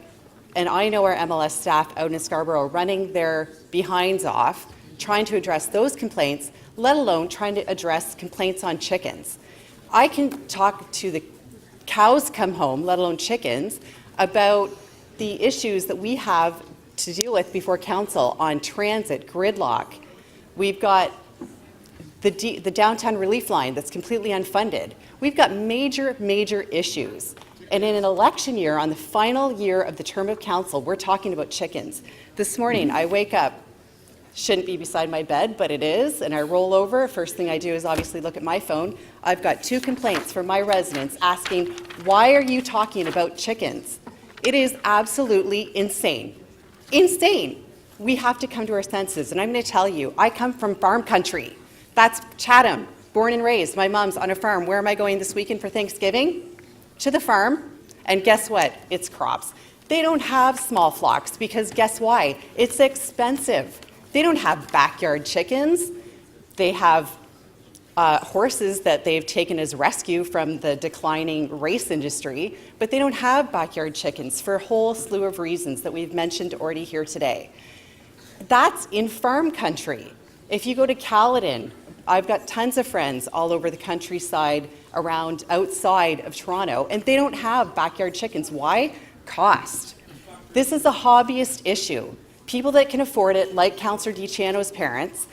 and I know our MLS staff out in Scarborough running their behinds off trying to address those complaints, let alone trying to address complaints on chickens. I can talk to the cows come home, let alone chickens, about the issues that we have to deal with before Council on transit, gridlock. We've got the downtown relief line that's completely unfunded. We've got major, major issues. And in an election year, on the final year of the term of Council, we're talking about chickens. This morning, I wake up, shouldn't be beside my bed, but it is, and I roll over. First thing I do is obviously look at my phone. I've got 2 complaints from my residents asking, why are you talking about chickens? It is absolutely insane. Insane. We have to come to our senses. And I'm going to tell you, I come from farm country. That's Chatham, born and raised. My mom's on a farm. Where am I going this weekend for Thanksgiving? To the farm. And guess what? It's crops. They don't have small flocks because guess why? It's expensive. They don't have backyard chickens. They have horses that they've taken as rescue from the declining race industry, but they don't have backyard chickens for a whole slew of reasons that we've mentioned already here today. That's in farm country. If you go to Caledon, I've got tons of friends all over the countryside around outside of Toronto, and they don't have backyard chickens. Why? Cost. This is a hobbyist issue. People that can afford it, like Councillor DiCiano's parents,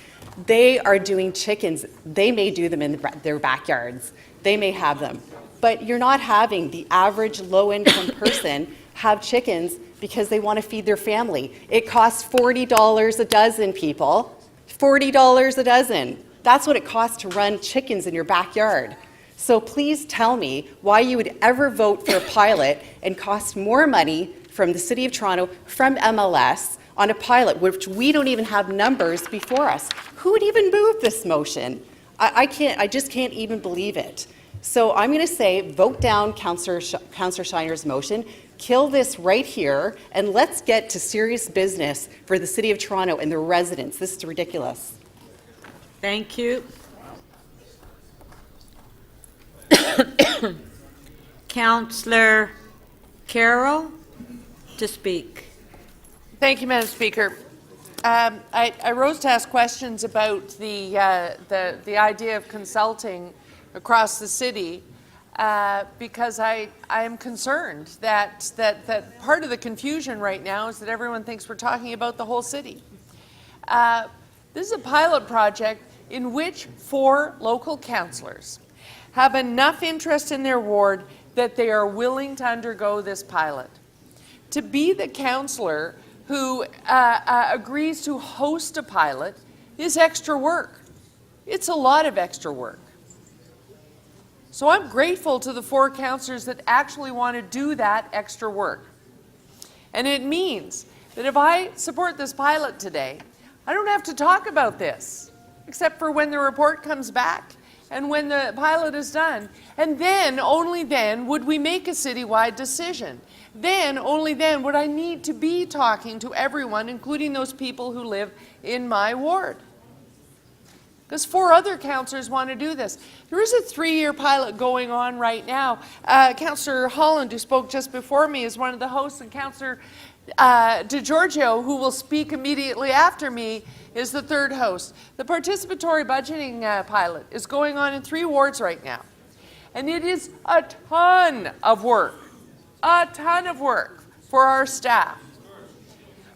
they are doing chickens. They may do them in their backyards. They may have them. But you're not having the average low-income person have chickens because they want to feed their family. It costs $40 a dozen, people. $40 a dozen. That's what it costs to run chickens in your backyard. So please tell me why you would ever vote for a pilot and cost more money from the City of Toronto, from MLS, on a pilot, which we don't even have numbers before us. Who would even move this motion? I just can't even believe it. So I'm going to say, vote down Councillor Shiner's motion, kill this right here, and let's get to serious business for the City of Toronto and their residents. This is ridiculous. Thank you. Councillor Carroll to speak. Thank you, Madam Speaker. I rose to ask questions about the idea of consulting across the city because I am concerned that part of the confusion right now is that everyone thinks we're talking about the whole city. This is a pilot project in which 4 local councillors have enough interest in their ward that they are willing to undergo this pilot. To be the councillor who agrees to host a pilot is extra work. It's a lot of extra work. So I'm grateful to the 4 councillors that actually want to do that extra work. And it means that if I support this pilot today, I don't have to talk about this, except for when the report comes back and when the pilot is done. And then, only then, would we make a citywide decision. Then, only then, would I need to be talking to everyone, including those people who live in my ward. Because 4 other councillors want to do this. There is a 3-year pilot going on right now. Councillor Holland, who spoke just before me, is one of the hosts, and Councillor DeGiorgio, who will speak immediately after me, is the 3rd host. The participatory budgeting pilot is going on in 3 wards right now. And it is a ton of work for our staff.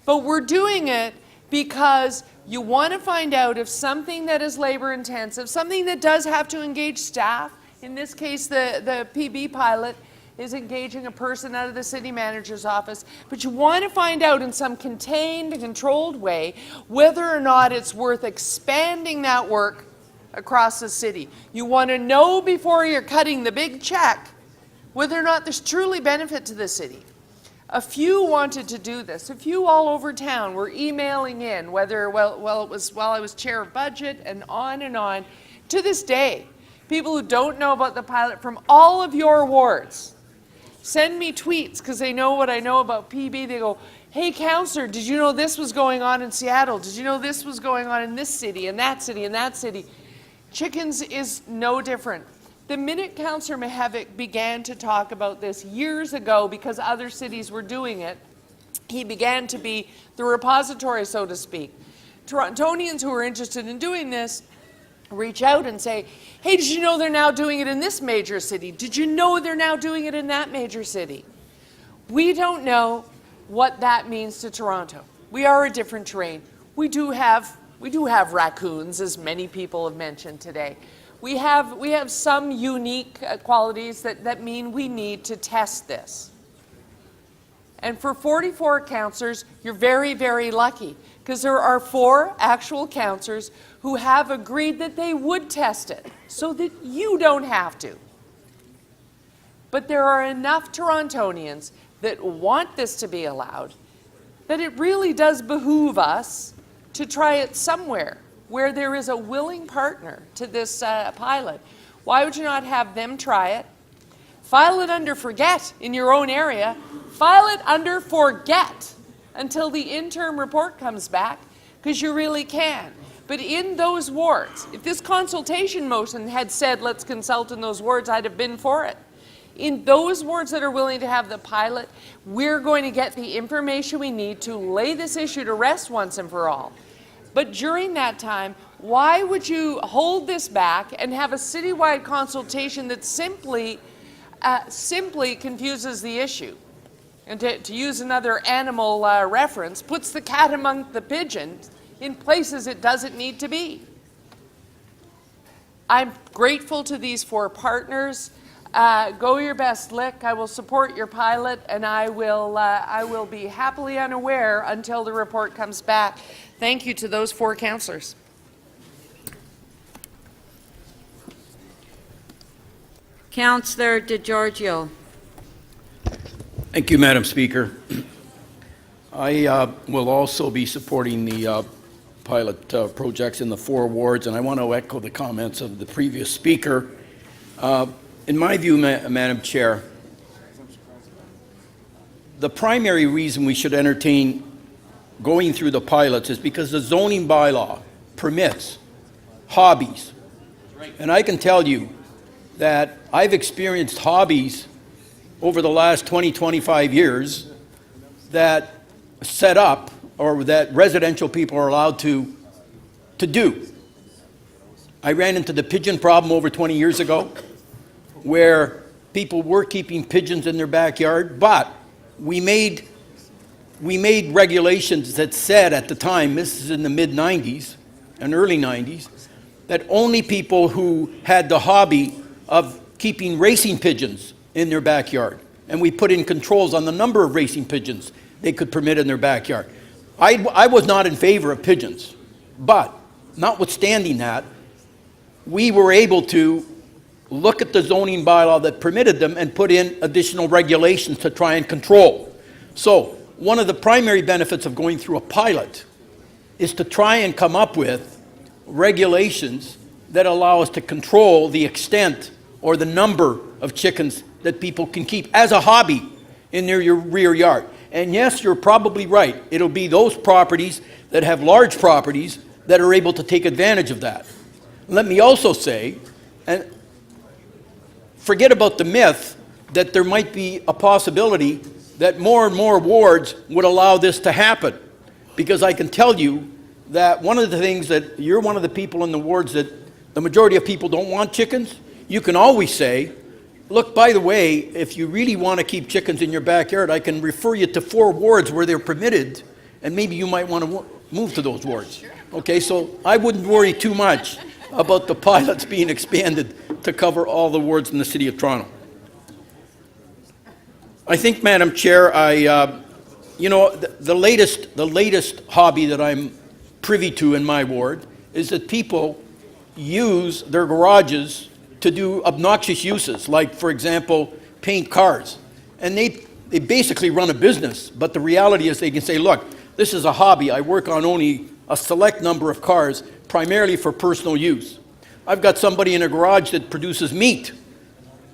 But we're doing it because you want to find out if something that is labor intensive, something that does have to engage staff, in this case the PB pilot is engaging a person out of the city manager's office, but you want to find out in some contained, controlled way whether or not it's worth expanding that work across the city. You want to know before you're cutting the big check whether or not there's truly benefit to the city. A few wanted to do this. A few all over town were emailing in, whether it was while I was chair of budget and on and on. To this day, people who don't know about the pilot from all of your wards send me tweets because they know what I know about PB. They go, hey, councillor, did you know this was going on in Seattle? Did you know this was going on in this city and that city and that city? Chickens is no different. The minute Councillor Mihevc began to talk about this years ago because other cities were doing it, he began to be the repository, so to speak. Torontonians who are interested in doing this reach out and say, hey, did you know they're now doing it in this major city? Did you know they're now doing it in that major city? We don't know what that means to Toronto. We are a different terrain. We do have raccoons, as many people have mentioned today. We have some unique qualities that mean we need to test this. And for 44 councillors, you're very, very lucky, because there are 4 actual councillors who have agreed that they would test it so that you don't have to. But there are enough Torontonians that want this to be allowed that it really does behoove us to try it somewhere where there is a willing partner to this pilot. Why would you not have them try it? File it under forget in your own area. File it under forget until the interim report comes back, because you really can. But in those wards, if this consultation motion had said let's consult in those wards, I'd have been for it. In those wards that are willing to have the pilot, we're going to get the information we need to lay this issue to rest once and for all. But during that time, why would you hold this back and have a citywide consultation that simply confuses the issue? And to use another animal reference, puts the cat among the pigeons in places it doesn't need to be. I'm grateful to these 4 partners. Go your best lick. I will support your pilot, and I will be happily unaware until the report comes back. Thank you to those 4 councillors. Councillor DeGiorgio. Thank you, Madam Speaker. I will also be supporting the pilot projects in the 4 wards, and I want to echo the comments of the previous speaker. In my view, Madam Chair, the primary reason we should entertain going through the pilots is because the zoning bylaw permits hobbies. And I can tell you that I've experienced hobbies over the last 20, 25 years that set up, or that residential people are allowed to do. I ran into the pigeon problem over 20 years ago, where people were keeping pigeons in their backyard, but we made regulations that said at the time, this is in the mid-90s and early 90s, that only people who had the hobby of keeping racing pigeons in their backyard, and we put in controls on the number of racing pigeons they could permit in their backyard. I was not in favor of pigeons, but notwithstanding that, we were able to look at the zoning bylaw that permitted them and put in additional regulations to try and control. So one of the primary benefits of going through a pilot is to try and come up with regulations that allow us to control the extent or the number of chickens that people can keep as a hobby in their rear yard. And yes, you're probably right. It'll be those properties that have large properties that are able to take advantage of that. Let me also say, and forget about the myth that there might be a possibility that more and more wards would allow this to happen. Because I can tell you that one of the things that you're one of the people in the wards that the majority of people don't want chickens, you can always say, look, by the way, if you really want to keep chickens in your backyard, I can refer you to 4 wards where they're permitted, and maybe you might want to move to those wards. Okay, so I wouldn't worry too much about the pilots being expanded to cover all the wards in the City of Toronto. I think, Madam Chair, you know, the latest hobby that I'm privy to in my ward is that people use their garages to do obnoxious uses, like, for example, paint cars. And they basically run a business, but the reality is they can say, look, this is a hobby. I work on only a select number of cars, primarily for personal use. I've got somebody in a garage that produces meat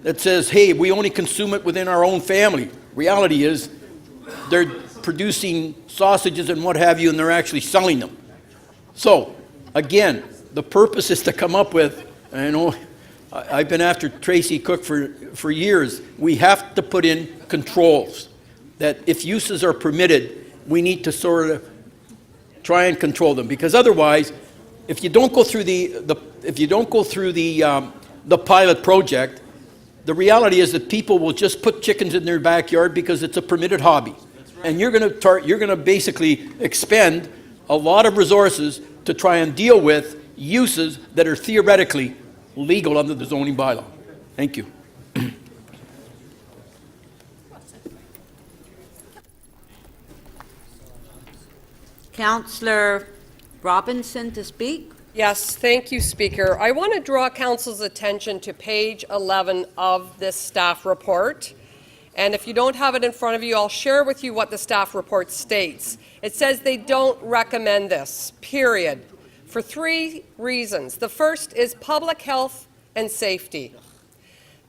that says, hey, we only consume it within our own family. Reality is they're producing sausages and what have you, and they're actually selling them. So, again, the purpose is to come up with, and I know I've been after Tracy Cook for years, we have to put in controls that if uses are permitted, we need to sort of try and control them, because otherwise, if you don't go through the pilot project, the reality is that people will just put chickens in their backyard because it's a permitted hobby. Right. And you're going to basically expend a lot of resources to try and deal with uses that are theoretically legal under the zoning bylaw. Thank you. Councillor Robinson to speak. Yes, thank you, Speaker. I want to draw Council's attention to page 11 of this staff report. And if you don't have it in front of you, I'll share with you what the staff report states. It says they don't recommend this, period, for 3 reasons. The first is public health and safety.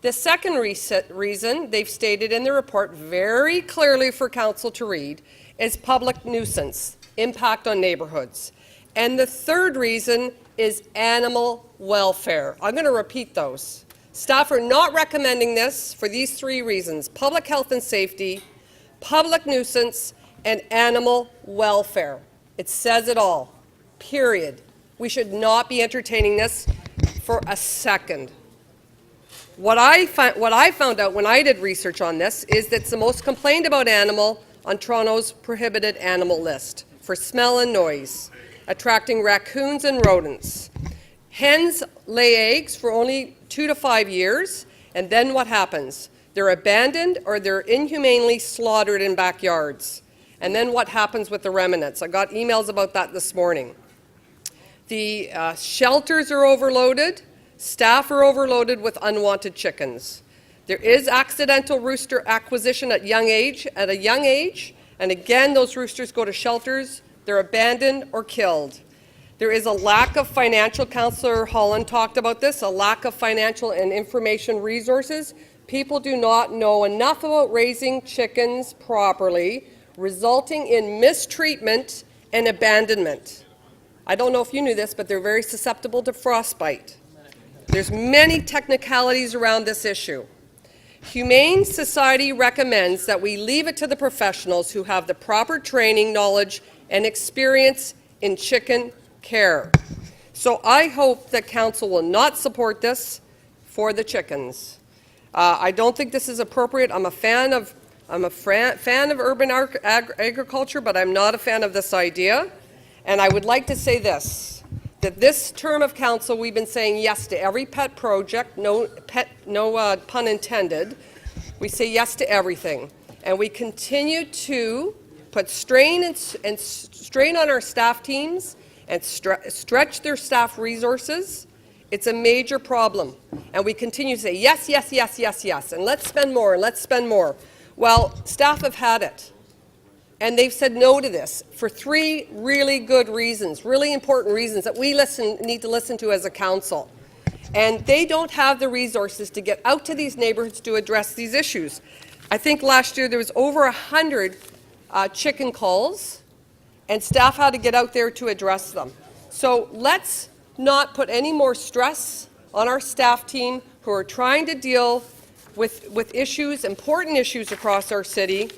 The second reason they've stated in the report very clearly for Council to read is public nuisance, impact on neighbourhoods. And the third reason is animal welfare. I'm going to repeat those. Staff are not recommending this for these 3 reasons: public health and safety, public nuisance, and animal welfare. It says it all, period. We should not be entertaining this for a second. What I found out when I did research on this is that it's the most complained about animal on Toronto's prohibited animal list for smell and noise, attracting raccoons and rodents. Hens lay eggs for only 2 to 5 years, and then what happens? They're abandoned or they're inhumanely slaughtered in backyards. And then what happens with the remnants? I got emails about that this morning. The shelters are overloaded. Staff are overloaded with unwanted chickens. There is accidental rooster acquisition at a young age, and again, those roosters go to shelters. They're abandoned or killed. There is a lack of financial, Councillor Holland talked about this, a lack of financial and information resources. People do not know enough about raising chickens properly, resulting in mistreatment and abandonment. I don't know if you knew this, but they're very susceptible to frostbite. There's many technicalities around this issue. Humane Society recommends that we leave it to the professionals who have the proper training, knowledge, and experience in chicken care. So I hope that Council will not support this for the chickens. I don't think this is appropriate. I'm a fan of urban agriculture, but I'm not a fan of this idea. And I would like to say this, that this term of Council we've been saying yes to every pet project, no pun intended. We say yes to everything. And we continue to put strain on our staff teams and stretch their staff resources. It's a major problem. And we continue to say yes, yes, yes, yes, yes, and let's spend more, and let's spend more. Well, staff have had it. and they've said no to this for 3 really good reasons, really important reasons that we need to listen to as a council. And they don't have the resources to get out to these neighborhoods to address these issues. I think last year there was over 100 chicken calls, and staff had to get out there to address them. So let's not put any more stress on our staff team who are trying to deal with issues, important issues across our city,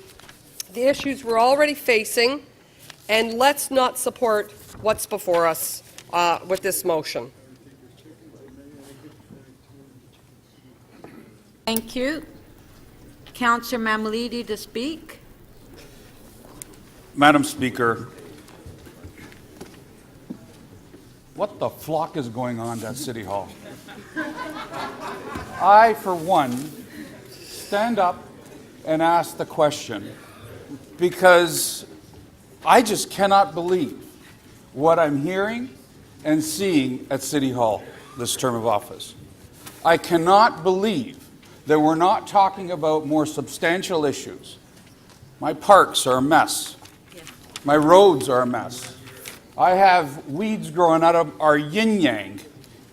the issues we're already facing, and let's not support what's before us with this motion. Thank you. Councillor Mammoliti to speak. Madam Speaker, what the flock is going on at City Hall? I, for one, stand up and ask the question because I just cannot believe what I'm hearing and seeing at City Hall this term of office. I cannot believe that we're not talking about more substantial issues. My parks are a mess. My roads are a mess. I have weeds growing out of our yin-yang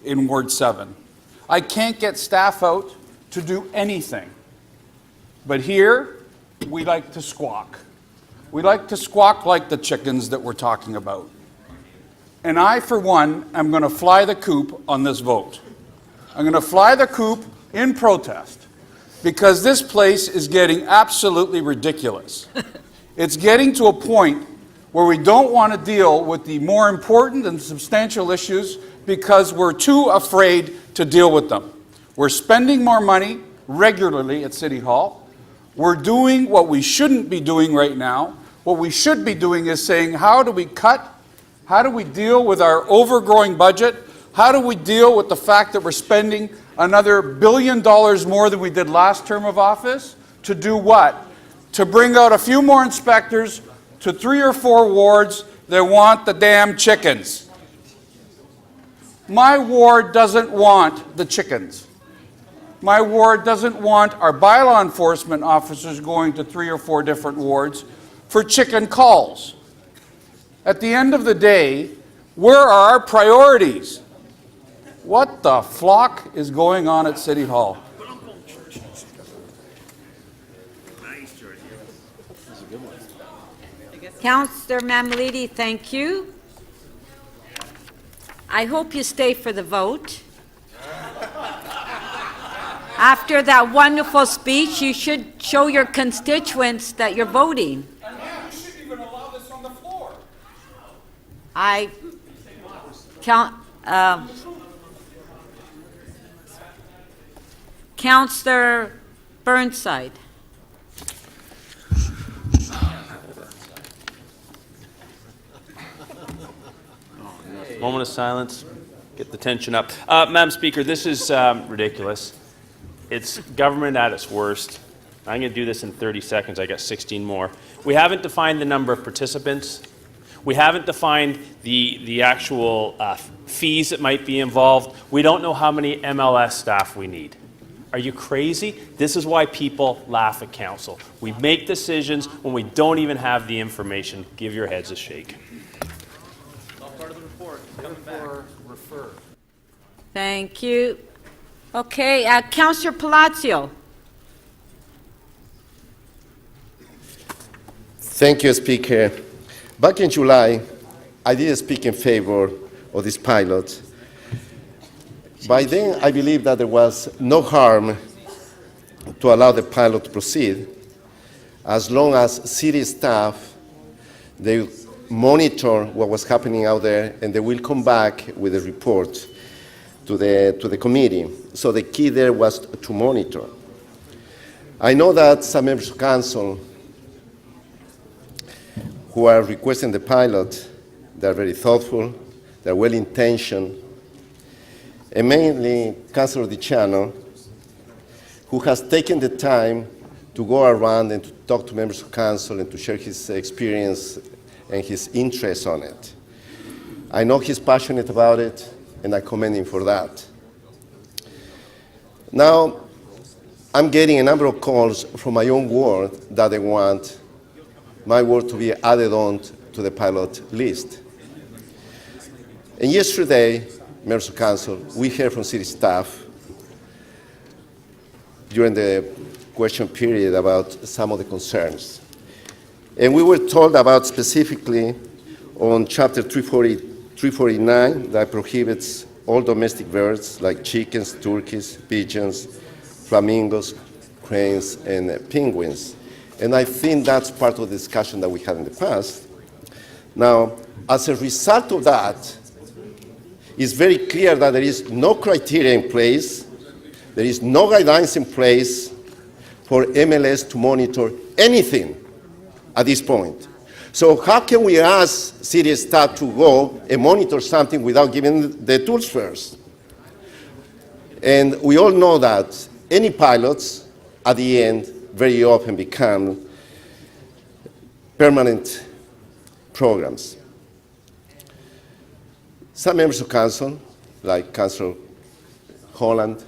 in Ward 7. I can't get staff out to do anything. But here, we like to squawk. We like to squawk like the chickens that we're talking about. And I, for one, am going to fly the coop on this vote. I'm going to fly the coop in protest because this place is getting absolutely ridiculous. It's getting to a point where we don't want to deal with the more important and substantial issues because we're too afraid to deal with them. We're spending more money regularly at City Hall. We're doing what we shouldn't be doing right now. What we should be doing is saying, how do we cut? How do we deal with our overgrowing budget? How do we deal with the fact that we're spending another $1 billion more than we did last term of office? To do what? To bring out a few more inspectors to 3 or 4 wards that want the damn chickens. My ward doesn't want the chickens. My ward doesn't want our bylaw enforcement officers going to 3 or 4 different wards for chicken calls. At the end of the day, where are our priorities? What the flock is going on at City Hall? Councillor Mammoliti, thank you. I hope you stay for the vote. After that wonderful speech, you should show your constituents that you're voting. And you shouldn't even allow this on the floor. Councillor Burnside. Moment of silence. Get the tension up. Madam Speaker, this is ridiculous. It's government at its worst. I'm going to do this in 30 seconds. I got 16 more. We haven't defined the number of participants. We haven't defined the actual fees that might be involved. We don't know how many MLS staff we need. Are you crazy? This is why people laugh at council. We make decisions when we don't even have the information. Give your heads a shake. Not part of the report. Coming back. Refer. Thank you. Okay, Councillor Palacio. Thank you, Speaker. Back in July, I did speak in favor of this pilot. By then, I believe that there was no harm to allow the pilot to proceed as long as city staff, they monitor what was happening out there and they will come back with a report to the committee. So the key there was to monitor. I know that some members of council who are requesting the pilot, they're very thoughtful, they're well-intentioned, and mainly Councillor DiCiano, who has taken the time to go around and to talk to members of council and to share his experience and his interest on it. I know he's passionate about it, and I commend him for that. Now, I'm getting a number of calls from my own ward that they want my work to be added on to the pilot list. And yesterday, members of council, we heard from city staff during the question period about some of the concerns. And we were told about specifically on chapter 349 that prohibits all domestic birds like chickens, turkeys, pigeons, flamingos, cranes, and penguins. And I think that's part of the discussion that we had in the past. Now, as a result of that, it's very clear that there is no criteria in place, there is no guidelines in place for MLS to monitor anything at this point. So how can we ask city staff to go and monitor something without giving the tools first? And we all know that any pilots, at the end, very often become permanent programs. Some members of council, like Councillor Holland,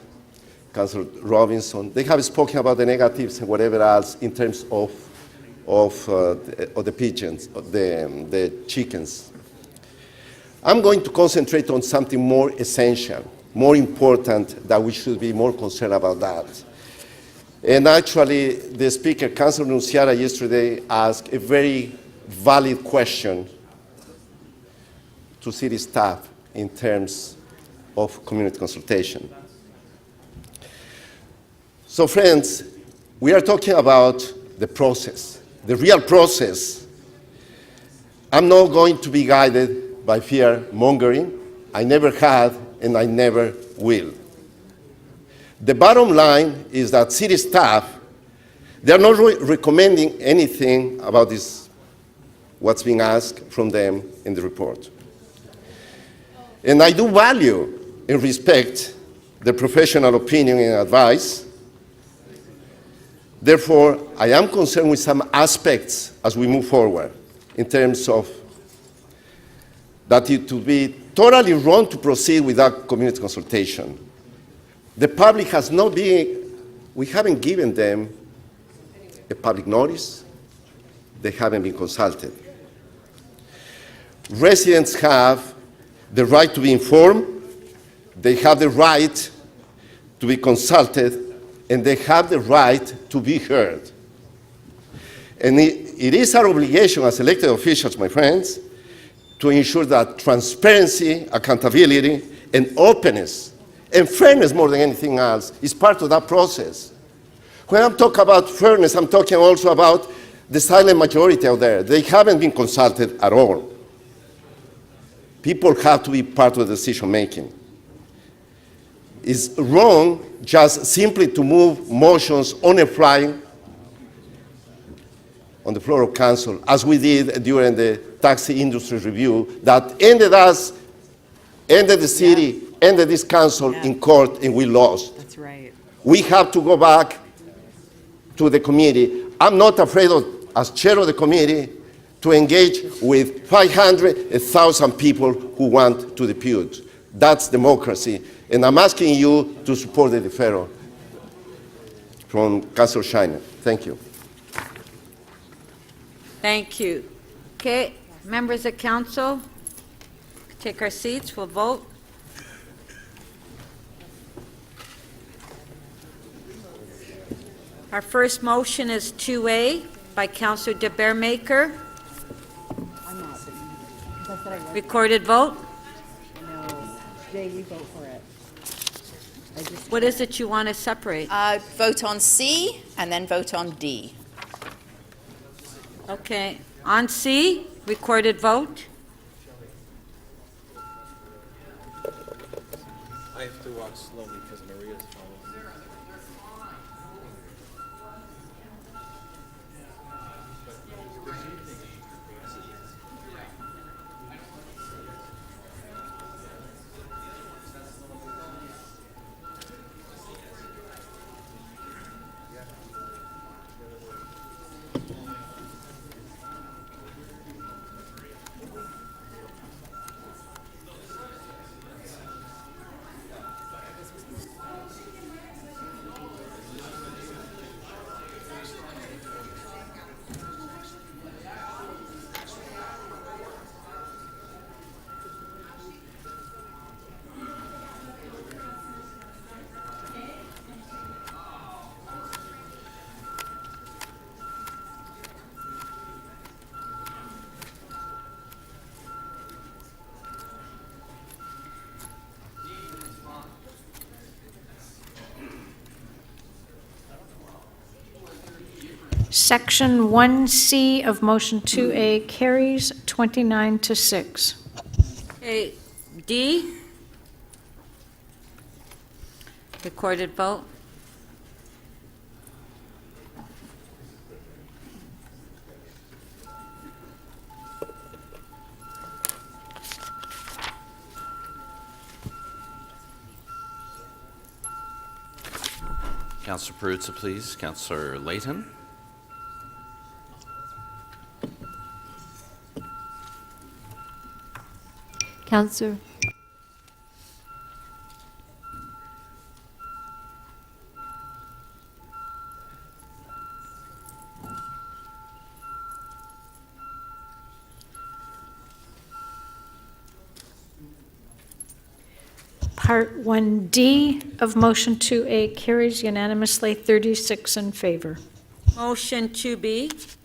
Councillor Robinson, they have spoken about the negatives and whatever else in terms of the pigeons, the chickens. I'm going to concentrate on something more essential, more important, that we should be more concerned about that. And actually, the speaker, Councillor Nunciara, yesterday asked a very valid question to city staff in terms of community consultation. So friends, we are talking about the process, the real process. I'm not going to be guided by fear-mongering. I never have, and I never will. The bottom line is that city staff, they're not recommending anything about this, what's being asked from them in the report. And I do value and respect the professional opinion and advice. Therefore, I am concerned with some aspects as we move forward in terms of that it would be totally wrong to proceed without community consultation. The public has not been, we haven't given them a public notice. They haven't been consulted. Residents have the right to be informed. They have the right to be consulted, and they have the right to be heard. And it is our obligation as elected officials, my friends, to ensure that transparency, accountability, and openness, and fairness more than anything else, is part of that process. When I'm talking about fairness, I'm talking also about the silent majority out there. They haven't been consulted at all. People have to be part of the decision-making. It's wrong just simply to move motions on a fly on the floor of council, as we did during the taxi industry review, that ended the city, ended this council in court, and we lost. That's right. We have to go back to the committee. I'm not afraid of, as chair of the committee, to engage with 500,000 people who want to depute. That's democracy. And I'm asking you to support the deferral from Councillor Shiner. Thank you. Thank you. Okay, members of council, take our seats, we'll vote. Our first motion is 2A by Councillor De Bearmaker. Recorded vote. No, Jay, you vote for it. What is it you want to separate? Vote on C and then vote on D. Okay, on C, recorded vote. I have to walk slowly because Maria's following. Section 1C of motion 2A carries 29 to 6. Okay, D. Recorded vote. Councillor Perruzza, please. Councillor Layton. Councillor. Part 1D of motion 2A carries unanimously, 36 in favor. Motion 2B.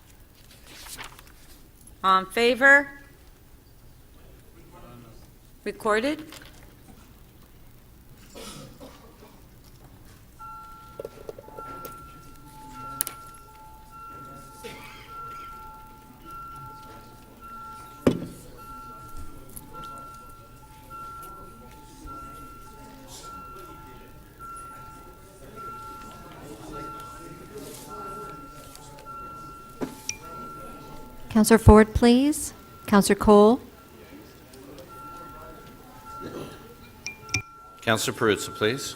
On favor? Recorded? Councillor Ford, please. Councillor Cole. Councillor Perruzza, please.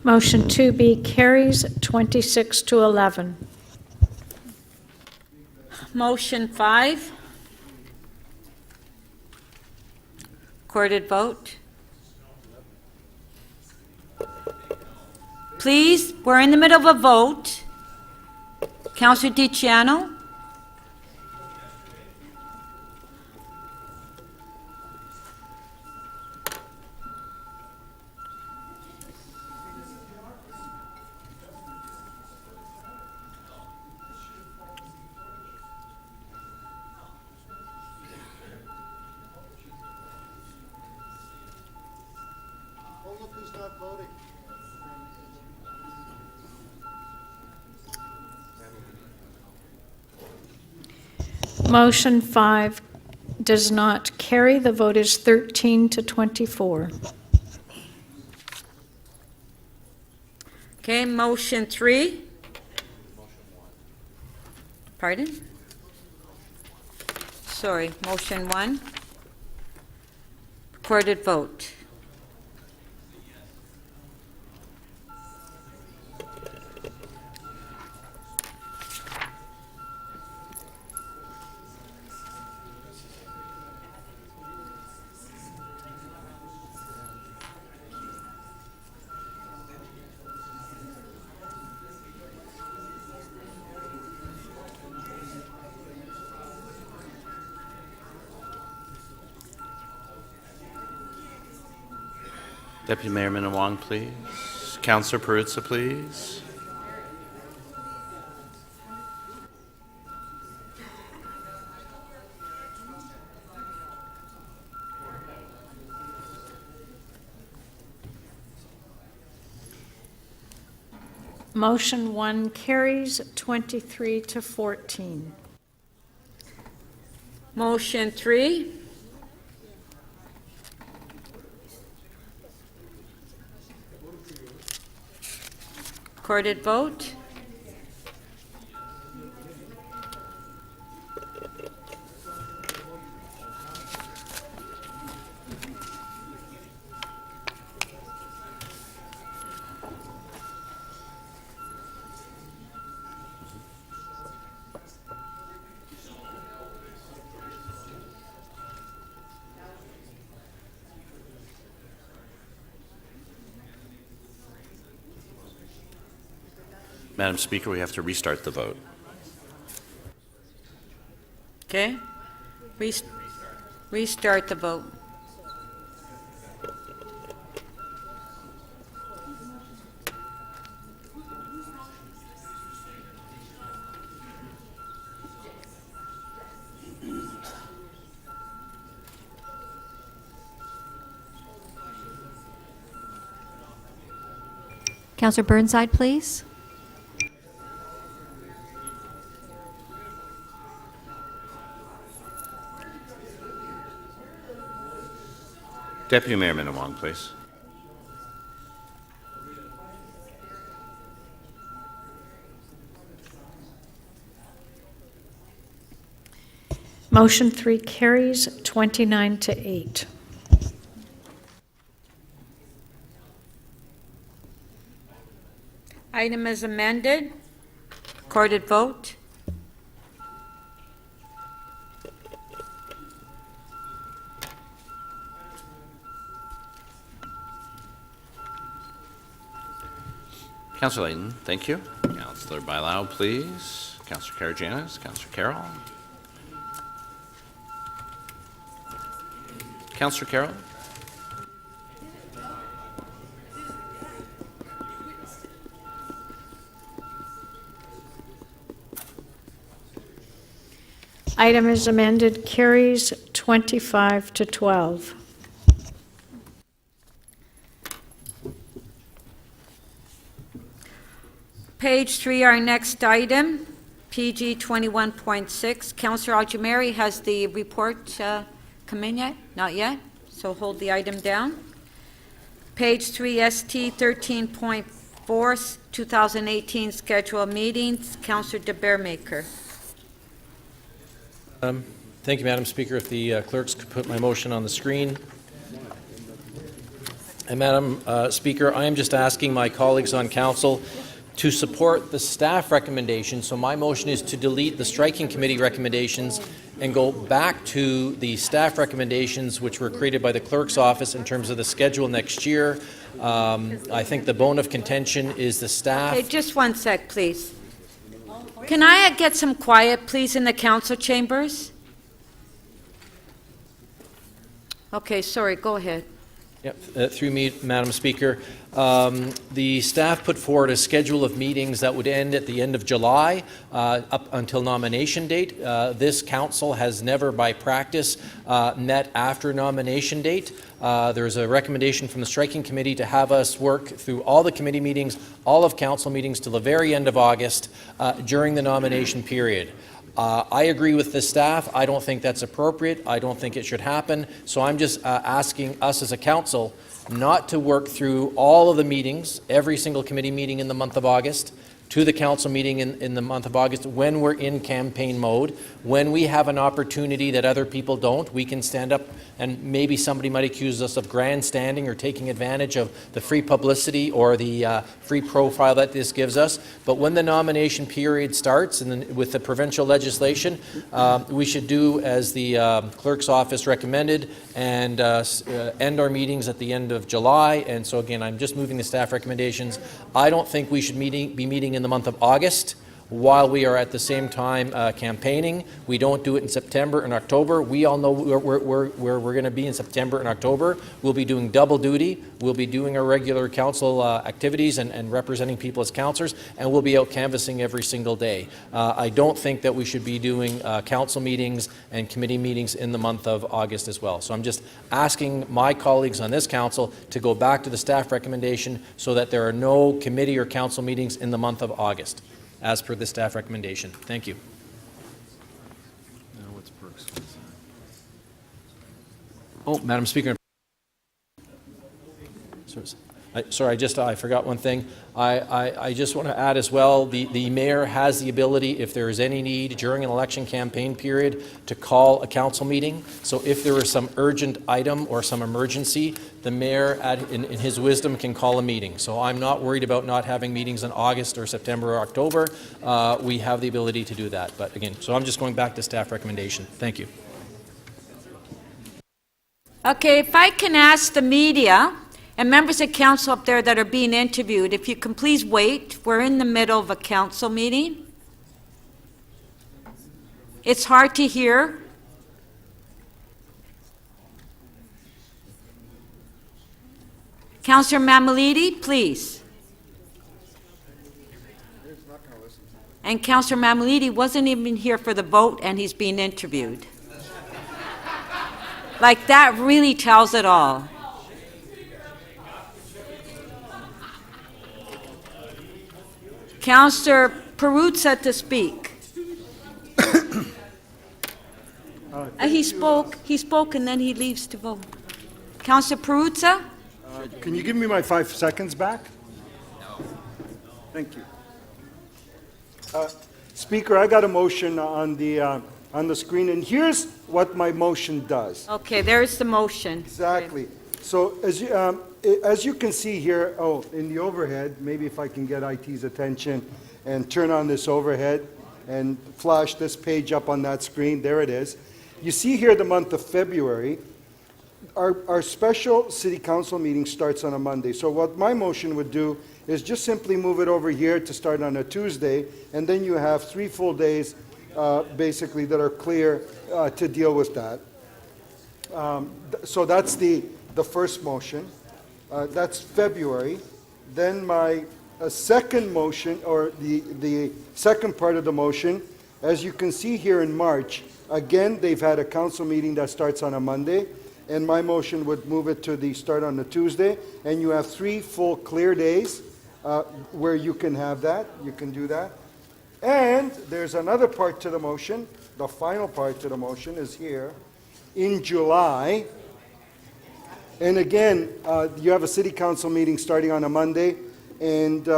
Motion 2B carries 26 to 11. Motion 5. Recorded vote. Please, we're in the middle of a vote. Councillor DiCiano? Motion 5 does not carry. The vote is 13 to 24. Okay, motion 3. Pardon? Sorry, motion 1. Recorded vote. Deputy Mayor Minnan-Wong, please. Councillor Perruzza, please. Motion 1 carries 23 to 14. Motion 3. Recorded vote. Madam Speaker, we have to restart the vote. Okay? Restart the vote. Counselor Burnside, please. Deputy Mayor Minnan-Wong, please. Motion 3 carries 29 to 8. Item is amended. Recorded vote. Councillor Layton, thank you. Councillor Bailao, please. Councillor Karygiannis, Councillor Carroll. Councillor Carroll. Item is amended, carries 25 to 12. Page 3, our next item, PG 21.6. Councillor Aljamari, has the report come in yet? Not yet, so hold the item down. Page 3, ST 13.4, 2018 scheduled meetings. Councillor de Beermaker. Thank you, Madam Speaker. If the clerks could put my motion on the screen. And Madam Speaker, I am just asking my colleagues on council to support the staff recommendation. So my motion is to delete the striking committee recommendations and go back to the staff recommendations which were created by the clerk's office in terms of the schedule next year. I think the bone of contention is the staff. Okay, just one sec, please. Can I get some quiet, please, in the council chambers? Okay, sorry, go ahead. Yep, through me, Madam Speaker. The staff put forward a schedule of meetings that would end at the end of July up until nomination date. This council has never by practice met after nomination date. There's a recommendation from the striking committee to have us work through all the committee meetings, all of council meetings till the very end of August during the nomination period. I agree with the staff. I don't think that's appropriate. I don't think it should happen. So I'm just asking us as a council not to work through all of the meetings, every single committee meeting in the month of August, to the council meeting in the month of August when we're in campaign mode. When we have an opportunity that other people don't, we can stand up, and maybe somebody might accuse us of grandstanding or taking advantage of the free publicity or the free profile that this gives us. But when the nomination period starts and then with the provincial legislation, we should do as the clerk's office recommended and end our meetings at the end of July. And so again, I'm just moving the staff recommendations. I don't think we should be meeting in the month of August while we are at the same time campaigning. We don't do it in September and October. We all know where we're going to be in September and October. We'll be doing double duty. We'll be doing our regular council activities and representing people as councillors, and we'll be out canvassing every single day. I don't think that we should be doing council meetings and committee meetings in the month of August as well. So I'm just asking my colleagues on this council to go back to the staff recommendation so that there are no committee or council meetings in the month of August, as per the staff recommendation. Thank you. Oh, Madam Speaker. Sorry, I forgot one thing. I just want to add as well, the mayor has the ability, if there is any need during an election campaign period, to call a council meeting. So if there is some urgent item or some emergency, the mayor, in his wisdom, can call a meeting. So I'm not worried about not having meetings in August or September or October. We have the ability to do that. But again, so I'm just going back to staff recommendation. Thank you. Okay, if I can ask the media and members of council up there that are being interviewed, if you can please wait. We're in the middle of a council meeting. It's hard to hear. Councillor Mamalidi, please. And Councillor Mamalidi wasn't even here for the vote, and he's being interviewed. Like, that really tells it all. Councillor Perruzza to speak. He spoke, and then he leaves to vote. Councillor Perruzza? Can you give me my 5 seconds back? No. Thank you. Speaker, I got a motion on the screen, and here's what my motion does. Okay, there's the motion. Exactly. So as you can see here, in the overhead, maybe if I can get IT's attention and turn on this overhead and flash this page up on that screen, there it is. You see here the month of February. Our special city council meeting starts on a Monday. So what my motion would do is just simply move it over here to start on a Tuesday, and then you have 3 full days basically that are clear to deal with that. So that's the first motion. That's February. Then my second motion, or the second part of the motion, as you can see here in March, again, they've had a council meeting that starts on a Monday, and my motion would move it to the start on the Tuesday, and you have 3 full clear days where you can have that, you can do that. And there's another part to the motion, the final part to the motion is here, in July. And again, you have a city council meeting starting on a Monday, and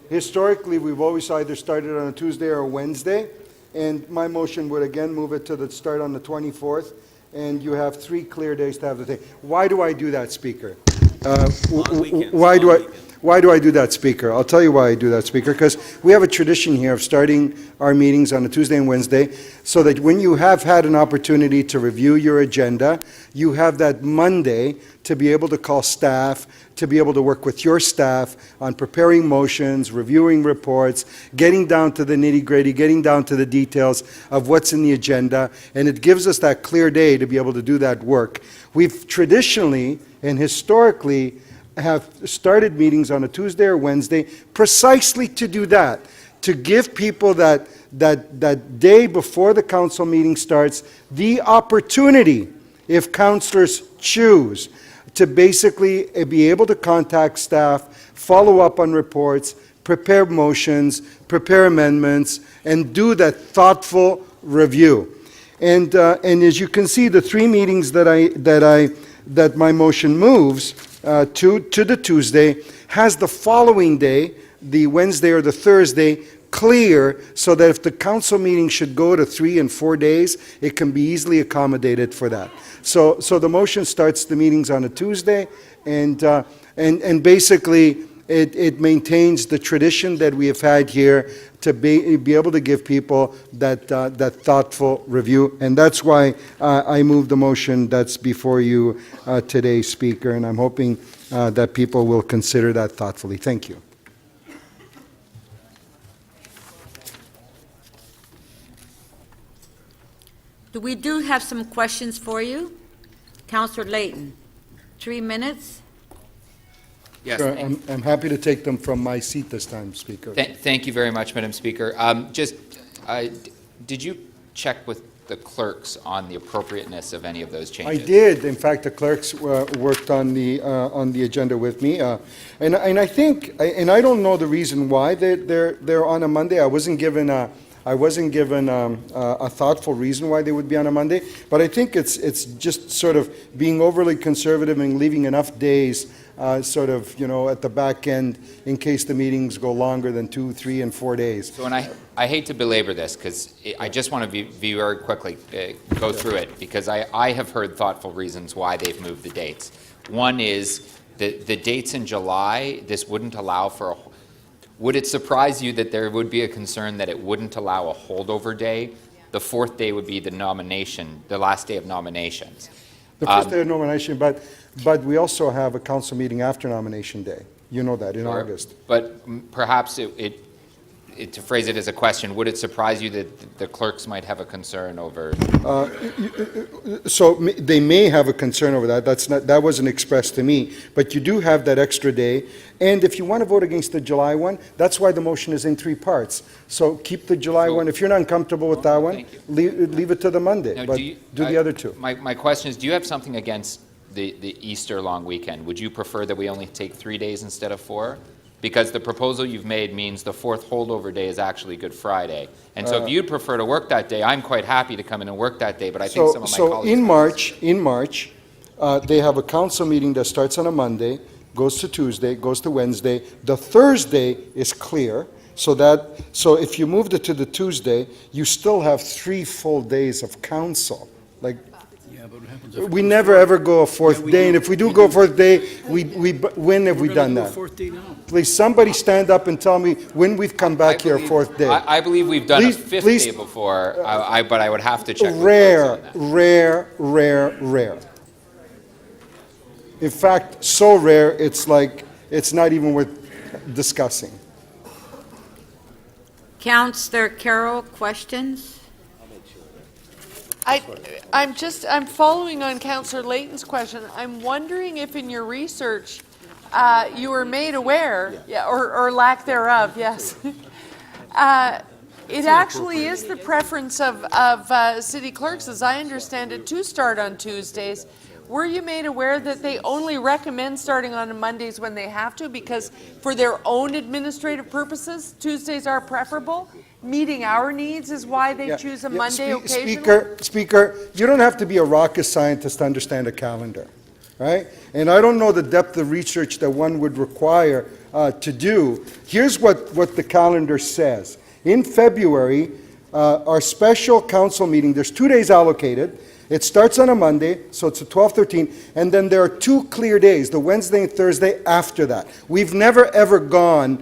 historically we've always either started on a Tuesday or a Wednesday, and my motion would again move it to the start on the 24th, and you have 3 clear days to have the thing. Why do I do that, Speaker? Why do I do that, Speaker? I'll tell you why I do that, Speaker, because we have a tradition here of starting our meetings on a Tuesday and Wednesday, so that when you have had an opportunity to review your agenda, you have that Monday to be able to call staff, to be able to work with your staff on preparing motions, reviewing reports, getting down to the nitty-gritty, getting down to the details of what's in the agenda, and it gives us that clear day to be able to do that work. We've traditionally and historically have started meetings on a Tuesday or Wednesday precisely to do that, to give people that day before the council meeting starts the opportunity, if councillors choose, to basically be able to contact staff, follow up on reports, prepare motions, prepare amendments, and do that thoughtful review. And as you can see, the 3 meetings that my motion moves to the Tuesday has the following day, the Wednesday or the Thursday, clear, so that if the council meeting should go to 3 and 4 days, it can be easily accommodated for that. So the motion starts the meetings on a Tuesday, and basically it maintains the tradition that we have had here to be able to give people that thoughtful review. And that's why I move the motion that's before you today, Speaker, and I'm hoping that people will consider that thoughtfully. Thank you. We do have some questions for you. Councillor Layton, 3 minutes. Yes. Sure, I'm happy to take them from my seat this time, Speaker. Thank you very much, Madam Speaker. Did you check with the clerks on the appropriateness of any of those changes? I did. In fact, the clerks worked on the agenda with me, and I think, and I don't know the reason why they're on a Monday. I wasn't given a thoughtful reason why they would be on a Monday, but I think it's just sort of being overly conservative and leaving enough days sort of, at the back end in case the meetings go longer than 2, 3, and 4 days. So, and I hate to belabor this, because I just want to be very quickly go through it, because I have heard thoughtful reasons why they've moved the dates. One is the dates in July, this wouldn't allow for a... Would it surprise you that there would be a concern that it wouldn't allow a holdover day? The 4th day would be the nomination, the last day of nominations. The first day of nomination, but we also have a council meeting after nomination day. You know that, in August. But perhaps to phrase it as a question, would it surprise you that the clerks might have a concern over? So they may have a concern over that. That wasn't expressed to me. But you do have that extra day. And if you want to vote against the July one, that's why the motion is in 3 parts. So keep the July one. If you're not comfortable with that one, leave it to the Monday. Now, but do the other 2. My question is, do you have something against the Easter long weekend? Would you prefer that we only take 3 days instead of 4? because the proposal you've made means the fourth holdover day is actually Good Friday. And so if you'd prefer to work that day, I'm quite happy to come in and work that day, but I think some of my colleagues... So in March, they have a council meeting that starts on a Monday, goes to Tuesday, goes to Wednesday. The Thursday is clear, so if you moved it to the Tuesday, you still have 3 full days of council. Like, we never ever go a fourth day, and if we do go a fourth day, when have we done that? Please, somebody stand up and tell me when we've come back here a fourth day. I believe we've done a fifth day before, but I would have to check. Rare. In fact, so rare, it's like, it's not even worth discussing. Councillor Carroll, questions? I'm following on Councillor Layton's question. I'm wondering if in your research you were made aware, or lack thereof, yes. It actually is the preference of city clerks, as I understand it, to start on Tuesdays. Were you made aware that they only recommend starting on Mondays when they have to, because for their own administrative purposes, Tuesdays are preferable? Meeting our needs is why they choose a Monday occasionally? Speaker, you don't have to be a rocket scientist to understand a calendar, right? And I don't know the depth of research that one would require to do. Here's what the calendar says. In February, our special council meeting, there's 2 days allocated. It starts on a Monday, so it's a 12-13, and then there are 2 clear days, the Wednesday and Thursday after that. We've never ever gone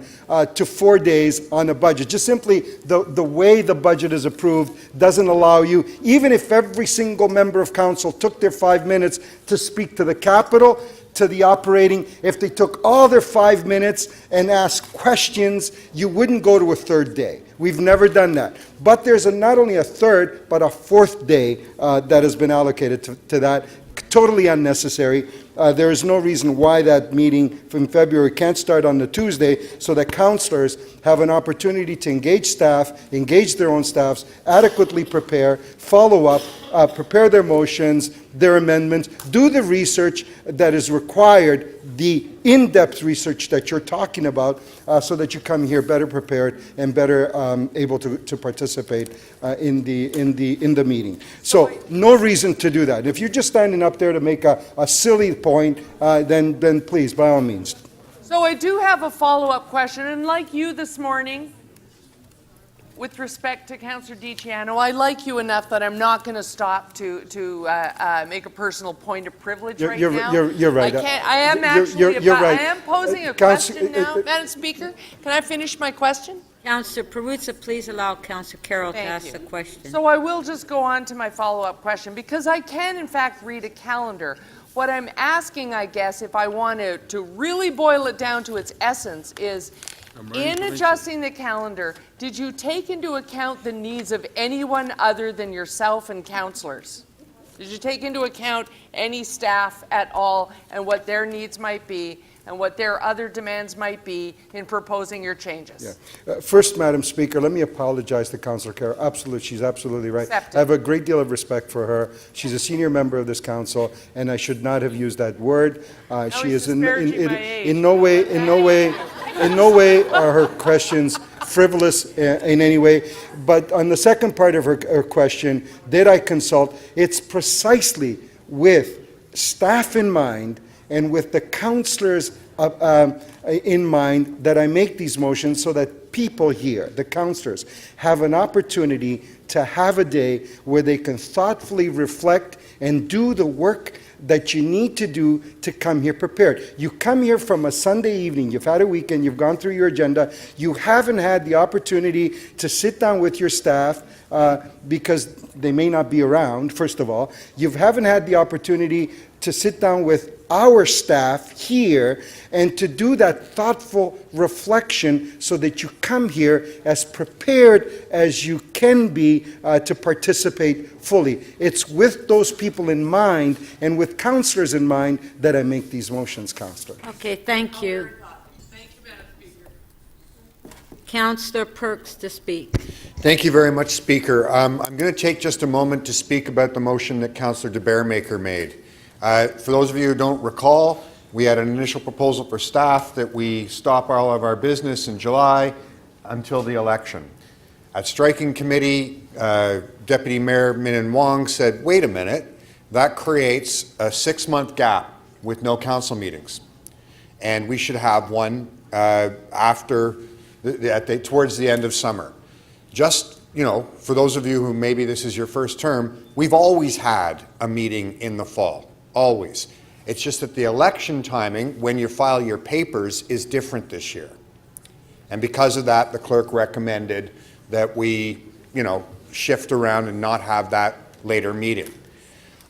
to 4 days on a budget. Just simply the way the budget is approved doesn't allow you, even if every single member of council took their 5 minutes to speak to the capital, to the operating, if they took all their 5 minutes and asked questions, you wouldn't go to a 3rd day. We've never done that. But there's not only a 3rd, but a 4th day that has been allocated to that. Totally unnecessary. There is no reason why that meeting from February can't start on the Tuesday, so that councillors have an opportunity to engage staff, engage their own staffs, adequately prepare, follow up, prepare their motions, their amendments, do the research that is required, the in-depth research that you're talking about, so that you come here better prepared and better able to participate in the meeting. So no reason to do that. If you're just standing up there to make a silly point, then please, by all means. So I do have a follow-up question, and like you this morning, with respect to Councillor DiCiano, I like you enough that I'm not going to stop to make a personal point of privilege right now. You're right. I am actually. You're right. I am posing a question now, Madam Speaker. Can I finish my question? Councillor Perruzza, please allow Councillor Carroll to ask the question. So I will just go on to my follow-up question, because I can, in fact, read a calendar. What I'm asking, I guess, if I want to really boil it down to its essence, is in adjusting the calendar, did you take into account the needs of anyone other than yourself and councillors? Did you take into account any staff at all and what their needs might be and what their other demands might be in proposing your changes? First, Madam Speaker, let me apologize to Councillor Carroll. Absolutely, she's absolutely right. I have a great deal of respect for her. She's a senior member of this council, and I should not have used that word. She is in no way are her questions frivolous in any way. But on the second part of her question, did I consult? It's precisely with staff in mind and with the councillors in mind that I make these motions, so that people here, the councillors, have an opportunity to have a day where they can thoughtfully reflect and do the work that you need to do to come here prepared. You come here from a Sunday evening, you've had a weekend, you've gone through your agenda, you haven't had the opportunity to sit down with your staff because they may not be around, first of all. You haven't had the opportunity to sit down with our staff here and to do that thoughtful reflection, so that you come here as prepared as you can be to participate fully. It's with those people in mind and with councillors in mind that I make these motions, Councillor. Okay, thank you. Thank you, Madam Speaker. Councillor Perks to speak. Thank you very much, Speaker. I'm going to take just a moment to speak about the motion that Councillor de Beermaker made. For those of you who don't recall, We had an initial proposal for staff that we stop all of our business in July until the election. At striking committee, Deputy Mayor Min Wong said, wait a minute, that creates a 6-month gap with no council meetings. And we should have one towards the end of summer. Just, for those of you who maybe this is your first term, we've always had a meeting in the fall, always. It's just that the election timing, when you file your papers, is different this year. And because of that, the clerk recommended that we, shift around and not have that later meeting.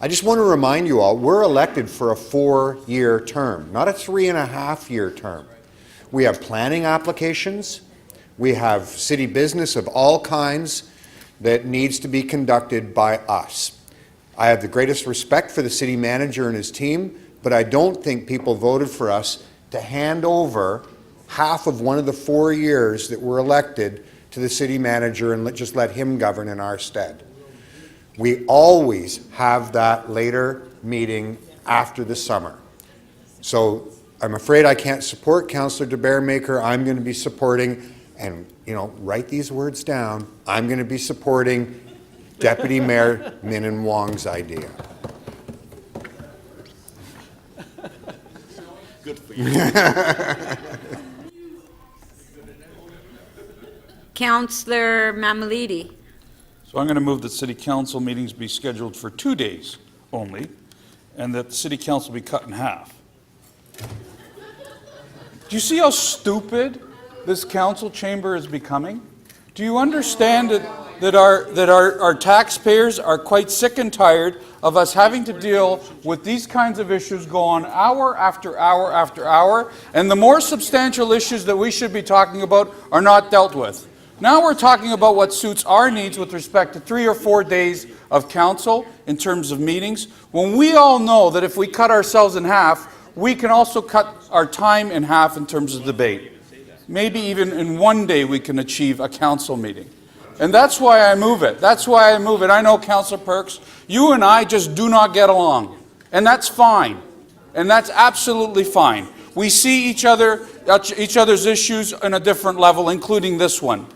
I just want to remind you all, we're elected for a 4-year term, not a 3.5-year term. We have planning applications. We have city business of all kinds that needs to be conducted by us. I have the greatest respect for the city manager and his team, but I don't think people voted for us to hand over half of one of the 4 years that we're elected to the city manager and just let him govern in our stead. We always have that later meeting after the summer. So I'm afraid I can't support Councillor de Bearmaker. I'm going to be supporting, and write these words down, I'm going to be supporting Deputy Mayor Min Wong's idea. Good for you. Councillor Mammoliti. So I'm going to move that city council meetings be scheduled for 2 days only, and that the city council be cut in half. Do you see how stupid this council chamber is becoming? Do you understand that our taxpayers are quite sick and tired of us having to deal with these kinds of issues go on hour after hour after hour, and the more substantial issues that we should be talking about are not dealt with? Now we're talking about what suits our needs with respect to 3 or 4 days of council in terms of meetings, when we all know that if we cut ourselves in half, we can also cut our time in half in terms of debate. Maybe even in 1 day we can achieve a council meeting. And that's why I move it. That's why I move it. I know, Councillor Perks, you and I just do not get along. And that's fine. And that's absolutely fine. We see each other's issues on a different level, including this one.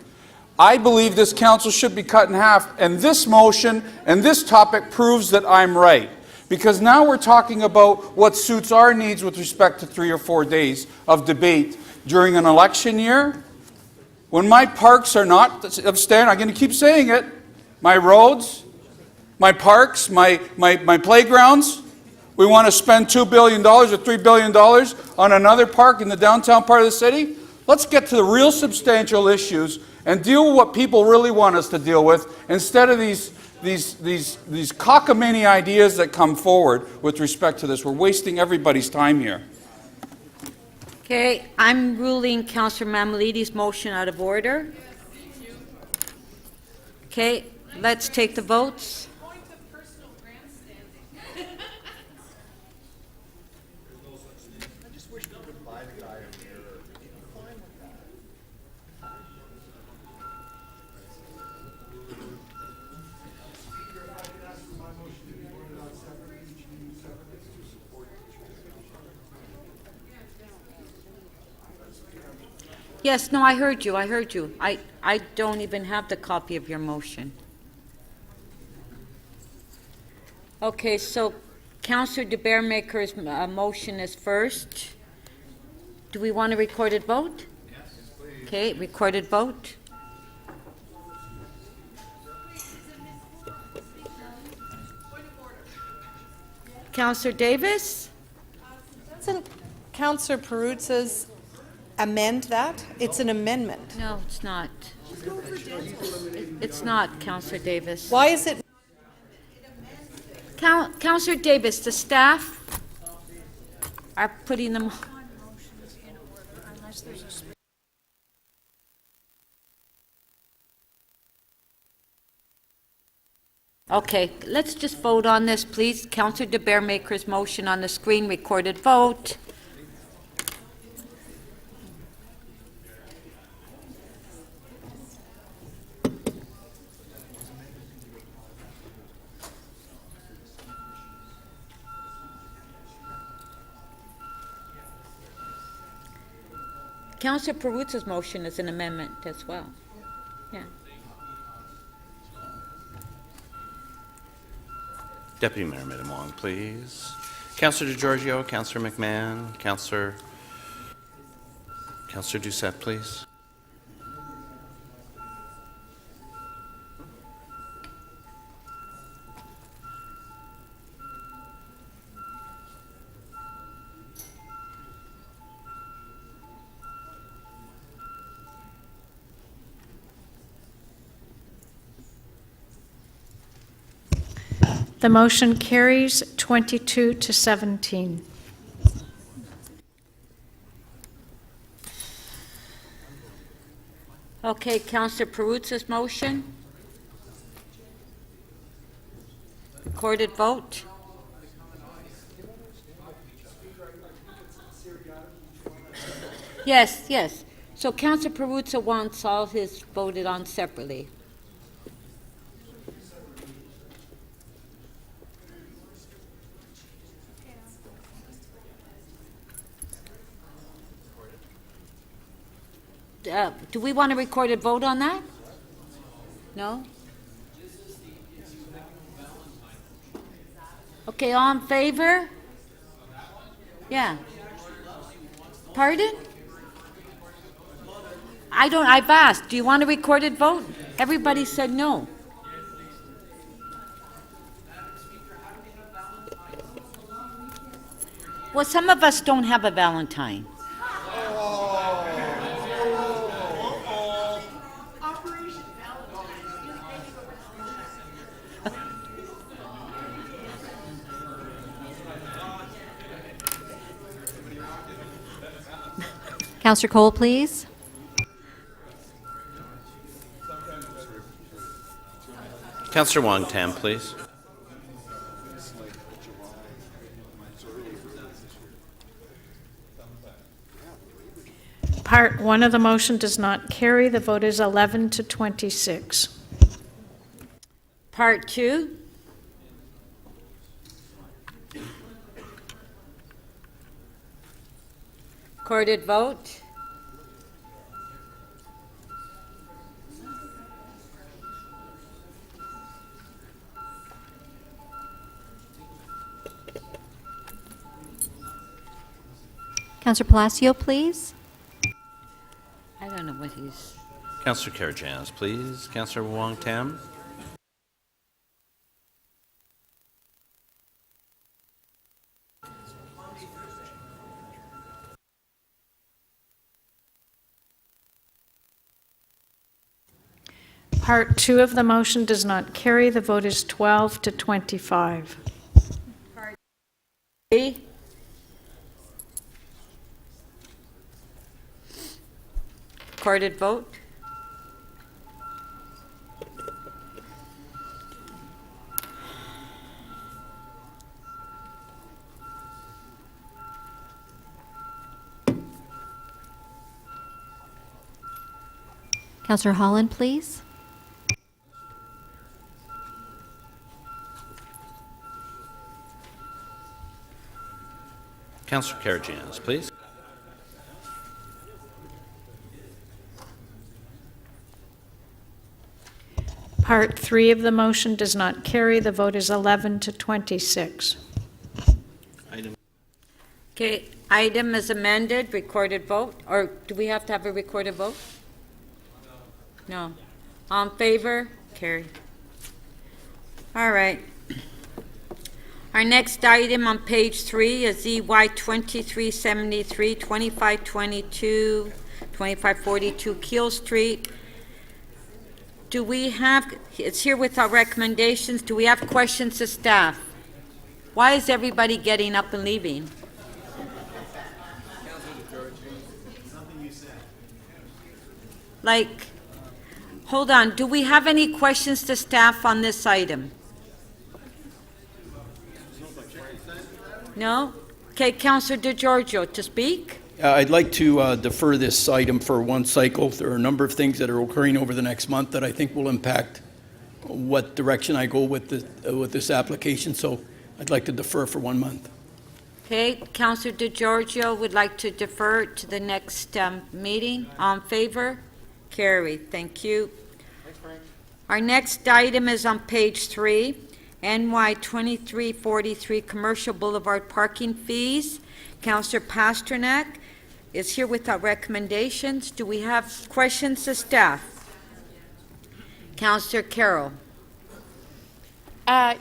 I believe this council should be cut in half, and this motion and this topic proves that I'm right. Because now we're talking about what suits our needs with respect to 3 or 4 days of debate during an election year. When my parks are not upstanding, I'm going to keep saying it, my roads, my parks, my playgrounds, we want to spend $2 billion or $3 billion on another park in the downtown part of the city. Let's get to the real substantial issues and deal with what people really want us to deal with, instead of these cockamamie ideas that come forward with respect to this. We're wasting everybody's time here. Okay, I'm ruling Councillor Mammoliti's motion out of order. Okay, let's take the votes. Yes, no, I heard you. I don't even have the copy of your motion. Okay, so Councillor de Bearmaker's motion is first. Do we want a recorded vote? Yes, please. Okay, recorded vote. Councillor Davis? Doesn't Councillor Peruzza's amend that? It's an amendment. No, it's not. It's not, Councillor Davis. Why is it? Councillor Davis, the staff are putting them. Okay, let's just vote on this, please. Councillor de Bearmaker's motion on the screen, recorded vote. Councillor Perruzza's motion is an amendment as well. Yeah. Deputy Mayor Midamong, please. Councillor DeGiorgio, Councillor McMahon, Councillor Doucette, please. The motion carries 22 to 17. Okay, Councillor Perruzza's motion. Recorded vote. Yes, yes. So Councillor Perruzza wants all his voted on separately. Do we want a recorded vote on that? No? Okay, all in favor? Yeah. Pardon? I've asked, do you want a recorded vote? Everybody said no. Well, some of us don't have a Valentine. Councillor Cole, please. Councillor Wong Tam, please. Part 1 of the motion does not carry. The vote is 11 to 26. Part 2. Recorded vote. Councillor Palacio, please. I don't know what he's... Councillor Karygiannis, please. Councillor Wong Tam. Part 2 of the motion does not carry. The vote is 12 to 25. Part 3. Recorded vote. Councillor Holland, please. Councillor Karygiannis, please. Part 3 of the motion does not carry. The vote is 11 to 26. Okay, item is amended, recorded vote, or do we have to have a recorded vote? No. All in favor? Carry. All right. Our next item on page 3 is EY 2373, 2522, 2542 Keel Street. Do we have, it's here with our recommendations, do we have questions to staff? Why is everybody getting up and leaving? Like, hold on, do we have any questions to staff on this item? No? Okay, Councillor DeGiorgio to speak. I'd like to defer this item for one cycle. There are a number of things that are occurring over the next month that I think will impact what direction I go with this application, so I'd like to defer for 1 month. Okay, Councillor DeGiorgio would like to defer to the next meeting. All in favor? Carried. Thank you. Our next item is on page 3, NY 2343 Commercial Boulevard parking fees. Councillor Pasternak is here with our recommendations. Do we have questions to staff? Councillor Carroll.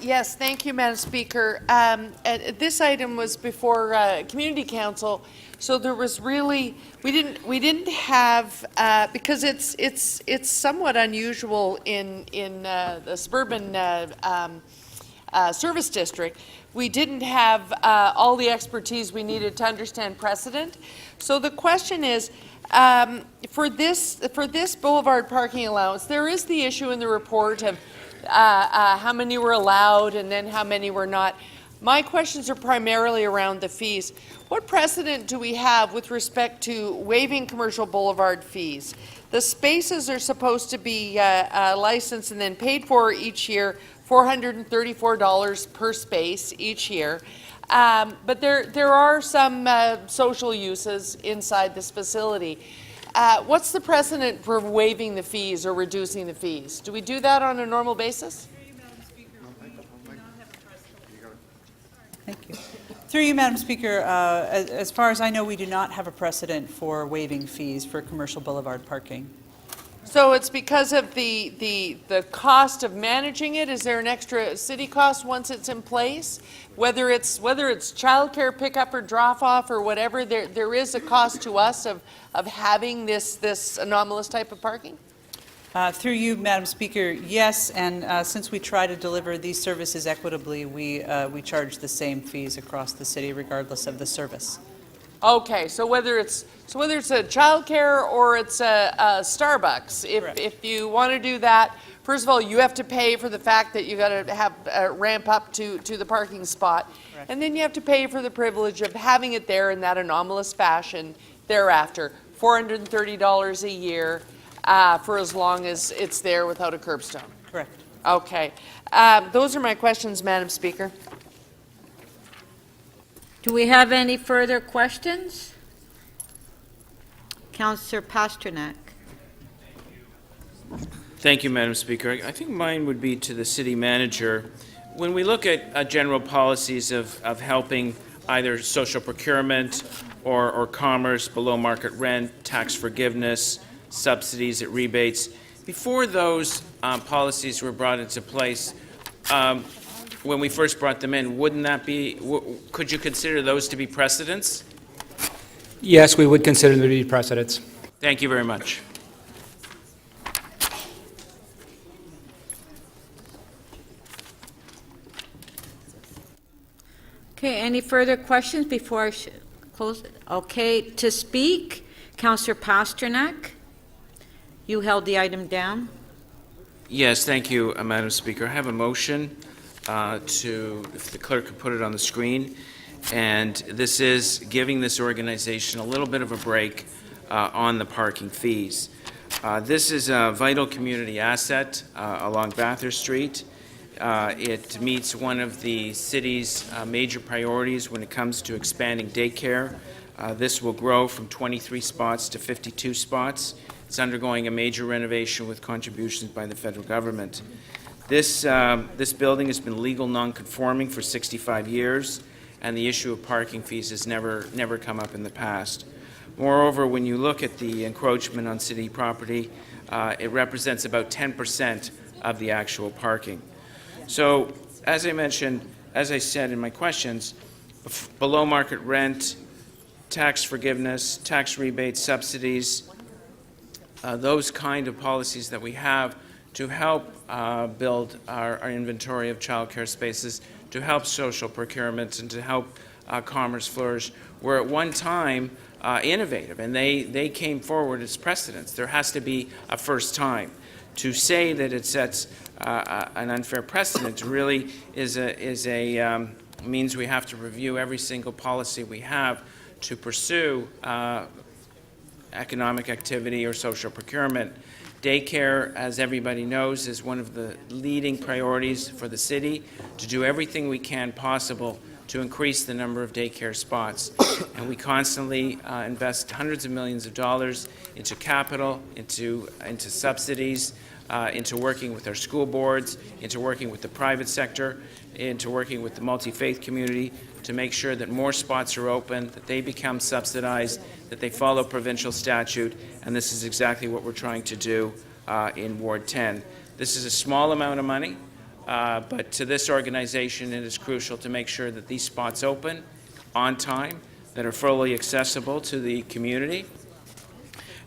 Yes, thank you, Madam Speaker. This item was before Community Council, so there was really we didn't have because it's somewhat unusual in the suburban service district. We didn't have all the expertise we needed to understand precedent. So the question is, for this boulevard parking allowance, there is the issue in the report of how many were allowed and then how many were not. My questions are primarily around the fees. What precedent do we have with respect to waiving commercial boulevard fees? The spaces are supposed to be licensed and then paid for each year, $434 per space each year. But there are some social uses inside this facility. What's the precedent for waiving the fees or reducing the fees? Do we do that on a normal basis? Thank you. Through you, Madam Speaker, as far as I know, we do not have a precedent for waiving fees for commercial boulevard parking. So it's because of the cost of managing it? Is there an extra city cost once it's in place? Whether it's childcare pickup or drop off or whatever, there is a cost to us of having this anomalous type of parking? Through you, Madam Speaker, yes, and since we try to deliver these services equitably, we charge the same fees across the city regardless of the service. Okay, so whether it's a childcare or it's a Starbucks, if you want to do that, first of all, you have to pay for the fact that you got to have ramp up to the parking spot, correct. And then you have to pay for the privilege of having it there in that anomalous fashion thereafter. $430 a year for as long as it's there without a curbstone. Correct. Okay, those are my questions, Madam Speaker. Do we have any further questions? Councillor Pasternak. Thank you, Madam Speaker. I think mine would be to the city manager. When we look at general policies of helping either social procurement or commerce, below market rent, tax forgiveness, subsidies at rebates, before those policies were brought into place, when we first brought them in, wouldn't that be, could you consider those to be precedents? Yes, we would consider them to be precedents. Thank you very much. Okay, any further questions before I close it? Okay, to speak, Councillor Pasternak. You held the item down. Yes, thank you, Madam Speaker. I have a motion if the clerk could put it on the screen, and this is giving this organization a little bit of a break on the parking fees. This is a vital community asset along Bathurst Street. It meets one of the city's major priorities when it comes to expanding daycare. This will grow from 23 spots to 52 spots. It's undergoing a major renovation with contributions by the federal government. This building has been legal non-conforming for 65 years, and the issue of parking fees has never come up in the past. Moreover, when you look at the encroachment on city property, it represents about 10% of the actual parking. So, as I mentioned, as I said in my questions, below market rent, tax forgiveness, tax rebates, subsidies, those kind of policies that we have to help build our inventory of childcare spaces, to help social procurement, and to help commerce flourish, were at one time innovative, and they came forward as precedents. There has to be a first time. To say that it sets an unfair precedent really means we have to review every single policy we have to pursue economic activity or social procurement. Daycare, as everybody knows, is one of the leading priorities for the city, to do everything we can possible to increase the number of daycare spots. And we constantly invest hundreds of millions of dollars into capital, into subsidies, into working with our school boards, into working with the private sector, into working with the multi-faith community to make sure that more spots are open, that they become subsidized, that they follow provincial statute, and this is exactly what we're trying to do in Ward 10. This is a small amount of money, but to this organization it is crucial to make sure that these spots open on time, that are fully accessible to the community,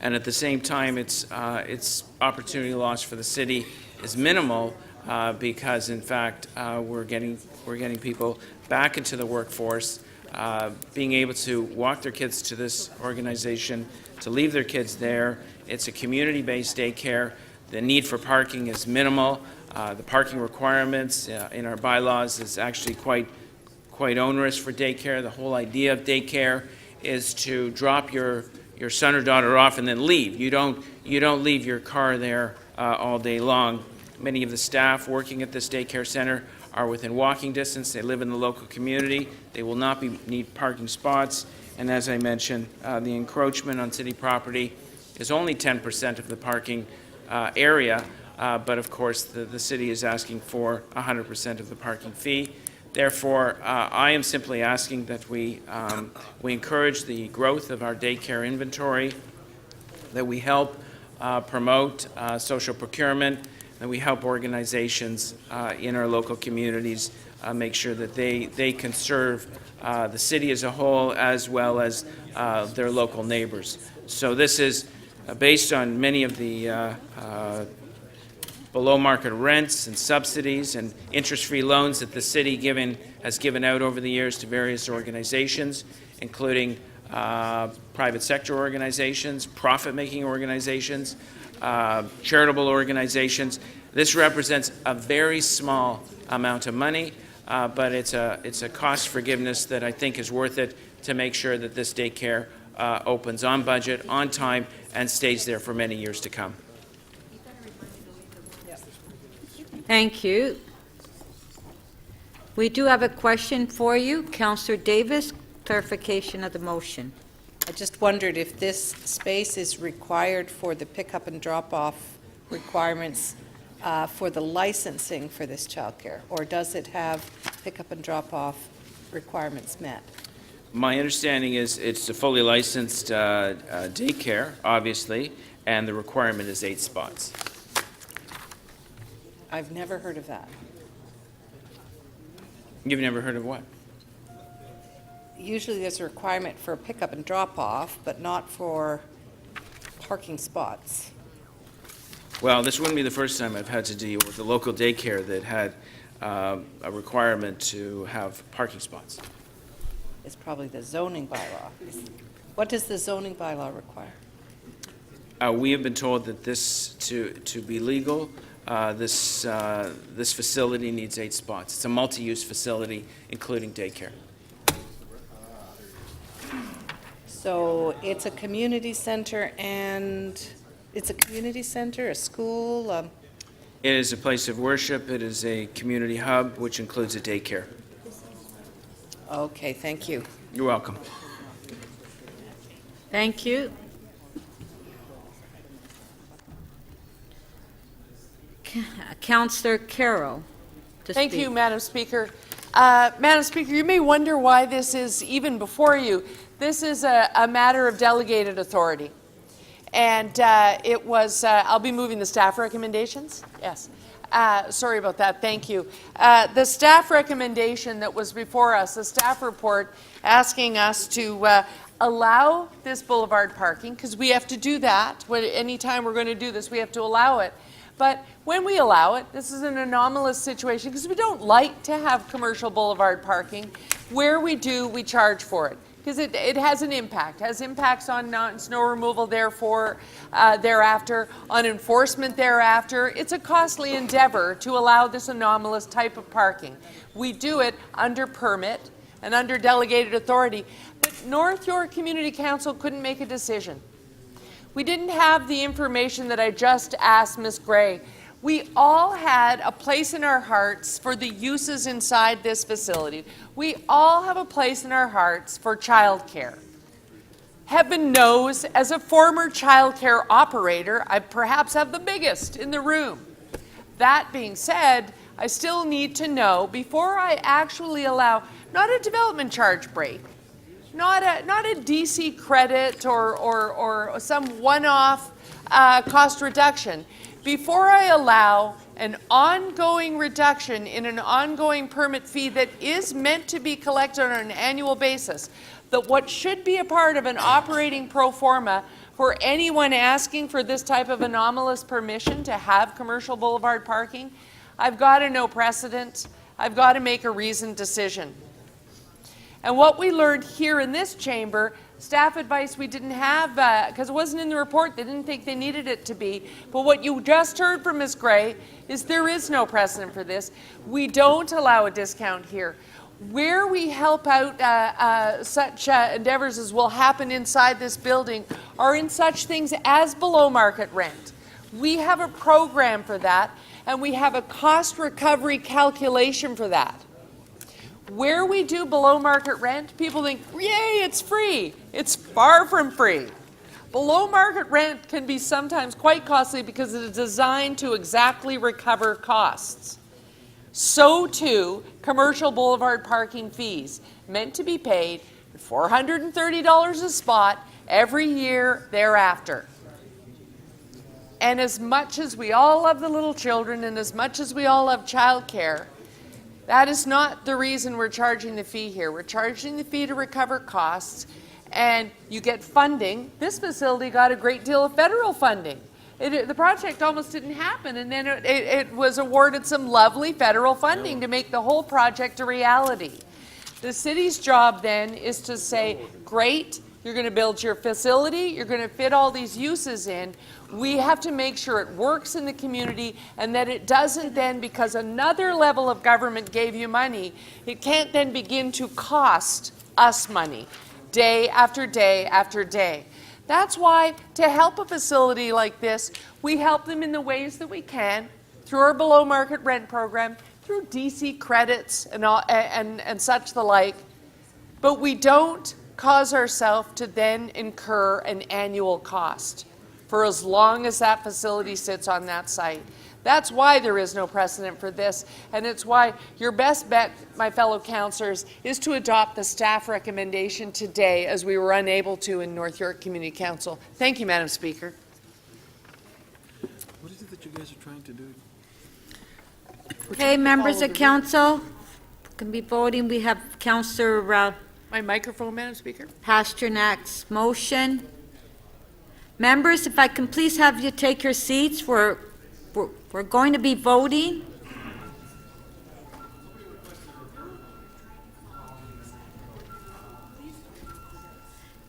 and at the same time its opportunity loss for the city is minimal because in fact we're getting people back into the workforce, being able to walk their kids to this organization, to leave their kids there. It's a community-based daycare. The need for parking is minimal. The parking requirements in our bylaws is actually quite onerous for daycare. The whole idea of daycare is to drop your son or daughter off and then leave. You don't leave your car there all day long. Many of the staff working at this daycare center are within walking distance. They live in the local community. They will not need parking spots. And as I mentioned, the encroachment on city property is only 10% of the parking area, but of course the city is asking for 100% of the parking fee. Therefore, I am simply asking that we encourage the growth of our daycare inventory, that we help promote social procurement, that we help organizations in our local communities make sure that they can serve the city as a whole as well as their local neighbors. So this is based on many of the below market rents and subsidies and interest-free loans that the city has given out over the years to various organizations, including private sector organizations, profit-making organizations, charitable organizations. This represents a very small amount of money, but it's a cost forgiveness that I think is worth it to make sure that this daycare opens on budget, on time, and stays there for many years to come. Thank you. We do have a question for you. Councillor Davis, clarification of the motion. I just wondered if this space is required for the pickup and drop-off requirements for the licensing for this childcare, or does it have pickup and drop-off requirements met? My understanding is it's a fully licensed daycare, obviously, and the requirement is 8 spots. I've never heard of that. You've never heard of what? Usually there's a requirement for pickup and drop-off, but not for parking spots. Well, this wouldn't be the first time I've had to deal with a local daycare that had a requirement to have parking spots. It's probably the zoning bylaw. What does the zoning bylaw require? We have been told that this, to be legal, this facility needs 8 spots. It's a multi-use facility, including daycare. So it's a community center, and it's a community center, a school? It is a place of worship. It is a community hub, which includes a daycare. Okay, thank you. You're welcome. Thank you. Councillor Carroll. Thank you, Madam Speaker. Madam Speaker, you may wonder why this is even before you. This is a matter of delegated authority. And it was, I'll be moving the staff recommendations. Yes. Sorry about that. Thank you. The staff recommendation that was before us, the staff report asking us to allow this boulevard parking, because we have to do that. Anytime we're going to do this, we have to allow it. But when we allow it, this is an anomalous situation because we don't like to have commercial boulevard parking. Where we do, we charge for it because it has an impact. It has impacts on snow removal thereafter, on enforcement thereafter. It's a costly endeavor to allow this anomalous type of parking. We do it under permit and under delegated authority, but North York Community Council couldn't make a decision. We didn't have the information that I just asked Ms. Gray. We all had a place in our hearts for the uses inside this facility. We all have a place in our hearts for childcare. Heaven knows, as a former childcare operator, I perhaps have the biggest in the room. That being said, I still need to know, before I actually allow, not a development charge break, not a DC credit or some one-off cost reduction, before I allow an ongoing reduction in an ongoing permit fee that is meant to be collected on an annual basis, that what should be a part of an operating pro forma for anyone asking for this type of anomalous permission to have commercial boulevard parking, I've got to know precedent. I've got to make a reasoned decision. And what we learned here in this chamber, staff advice we didn't have, because it wasn't in the report, they didn't think they needed it to be, but what you just heard from Ms. Gray is there is no precedent for this. We don't allow a discount here. Where we help out such endeavors as will happen inside this building are in such things as below market rent. We have a program for that, and we have a cost recovery calculation for that. Where we do below market rent, people think, yay, it's free. It's far from free. Below market rent can be sometimes quite costly because it is designed to exactly recover costs. So too, commercial boulevard parking fees, meant to be paid $430 a spot every year thereafter. And as much as we all love the little children and as much as we all love childcare, that is not the reason we're charging the fee here. We're charging the fee to recover costs, and you get funding. This facility got a great deal of federal funding. The project almost didn't happen, and then it was awarded some lovely federal funding to make the whole project a reality. The city's job then is to say, great, you're going to build your facility, you're going to fit all these uses in. We have to make sure it works in the community and that it doesn't then, because another level of government gave you money, it can't then begin to cost us money day after day after day. That's why, to help a facility like this, we help them in the ways that we can, through our below market rent program, through DC credits and such the like, but we don't cause ourselves to then incur an annual cost for as long as that facility sits on that site. That's why there is no precedent for this, and it's why your best bet, my fellow councillors, is to adopt the staff recommendation today, as we were unable to in North York Community Council. Thank you, Madam Speaker. What is it that you guys are trying to do? Okay, members of council, can be voting. We have Councillor My microphone, Madam Speaker. Pasternak's motion. Members, if I can please have you take your seats. We're going to be voting.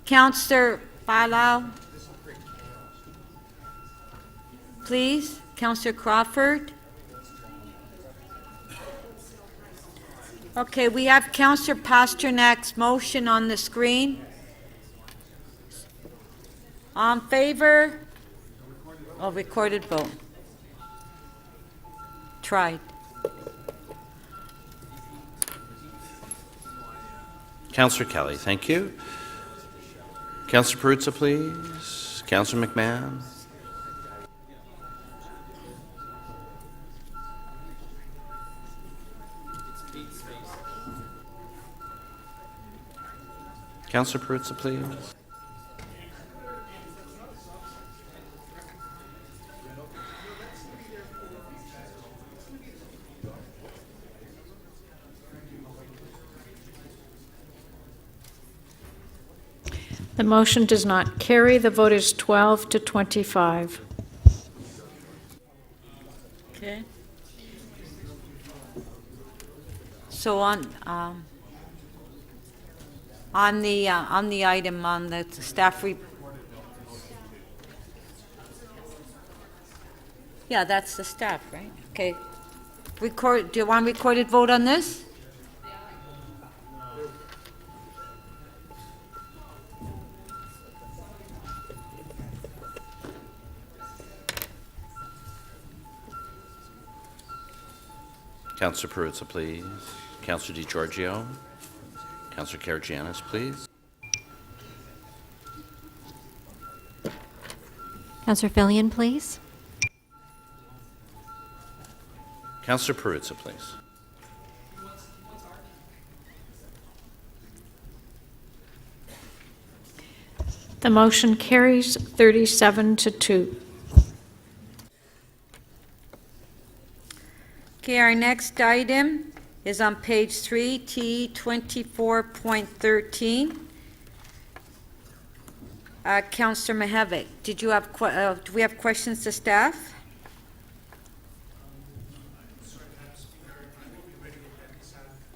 Councillor Bailao, please. Councillor Crawford. Okay, we have Councillor Pasternak's motion on the screen. On favor? Oh, recorded vote. Tried. Councillor Kelly, thank you. Councillor Perruzza, please. Councillor McMahon. Councillor Perruzza, please. The motion does not carry. The vote is 12 to 25. Okay. So on the item on the staff yeah, that's the staff, right? Okay. Do you want recorded vote on this? Councillor Perruzza, please. Councillor DiGiorgio. Councillor Karygiannis, please. Councillor Fillion, please. Councillor Perruzza, please. The motion carries 37-2. Okay, our next item is on page 3, T 24.13. Councillor Mihevik, do we have questions to staff?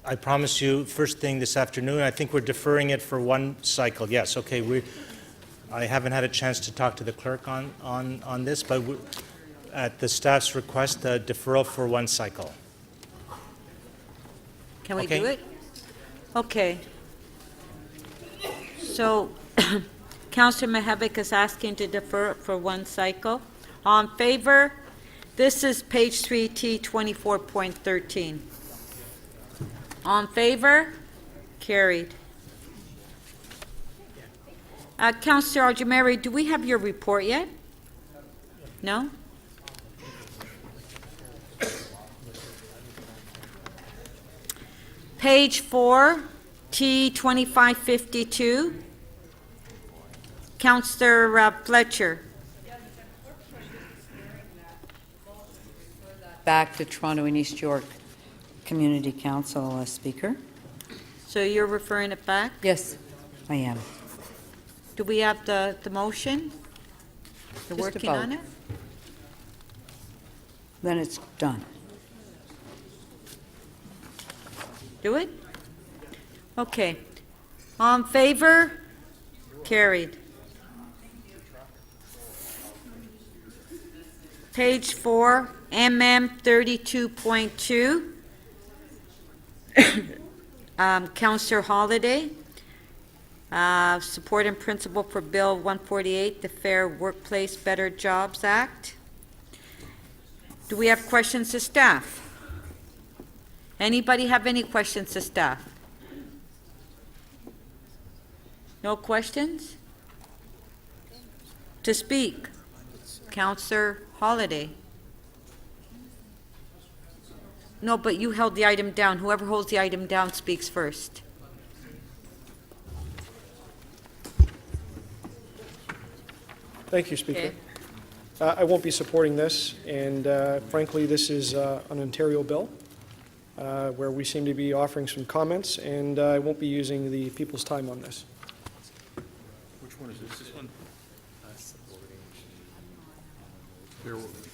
I promise you, first thing this afternoon. I think we're deferring it for one cycle. Yes, okay. I haven't had a chance to talk to the clerk on this, but at the staff's request, deferral for one cycle. Can we Okay. do it? Okay. So, Councillor Mihevik is asking to defer it for one cycle. All in favor? This is page 3, T 24.13. All in favor? Carried. Councillor Aljamari, do we have your report yet? No? Page 4, T 2552. Councillor Fletcher. Back to Toronto and East York Community Council, Speaker. So you're referring it back? Yes, I am. Do we have the motion? You're Just a working on vote. it? Then it's done. Do it? Okay. All in favor? Carried. Page 4, MM 32.2. Councillor Holliday. Support and principle for Bill 148, the Fair Workplace Better Jobs Act. Do we have questions to staff? Anybody have any questions to staff? No questions? To speak, Councillor Holliday. No, but you held the item down. Whoever holds the item down speaks first. Thank you, Speaker. Okay. I won't be supporting this, and frankly, this is an Ontario bill where we seem to be offering some comments, and I won't be using the people's time on this. Which one is this? This one?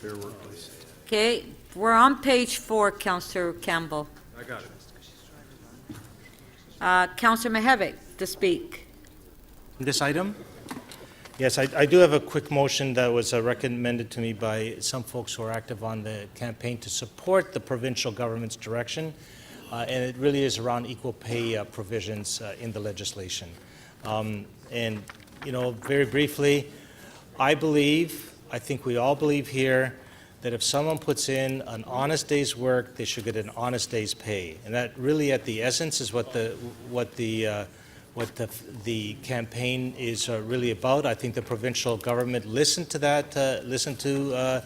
Fair workplace. Okay, we're on page 4, Councillor Campbell. I got it. Councillor Mihevik to speak. This item? Yes, I do have a quick motion that was recommended to me by some folks who are active on the campaign to support the provincial government's direction, and it really is around equal pay provisions in the legislation. And, you know, very briefly, I think we all believe here that if someone puts in an honest day's work, they should get an honest day's pay. And that really, at the essence, is what the campaign is really about. I think the provincial government listened to that, listened to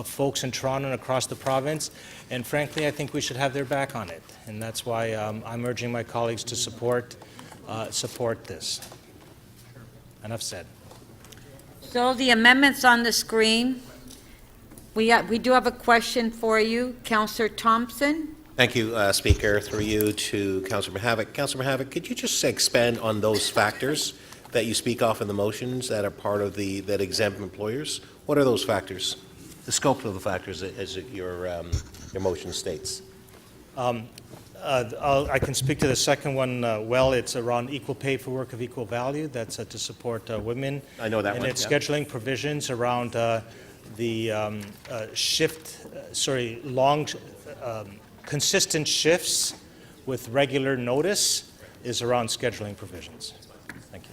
folks in Toronto and across the province, and frankly, I think we should have their back on it. And that's why I'm urging my colleagues to support this. Enough said. So the amendments on the screen. We do have a question for you, Councillor Thompson. Thank you, Speaker. Through you to Councillor Mihevik. Councillor Mihevik, could you just expand on those factors that you speak of in the motions that are part of that exempt employers? What are those factors? The scope of the factors, as your motion states. I can speak to the second one well. It's around equal pay for work of equal value. That's to support women. I know that and one, it's yeah. scheduling provisions around long, consistent shifts with regular notice is around scheduling provisions. Thank you.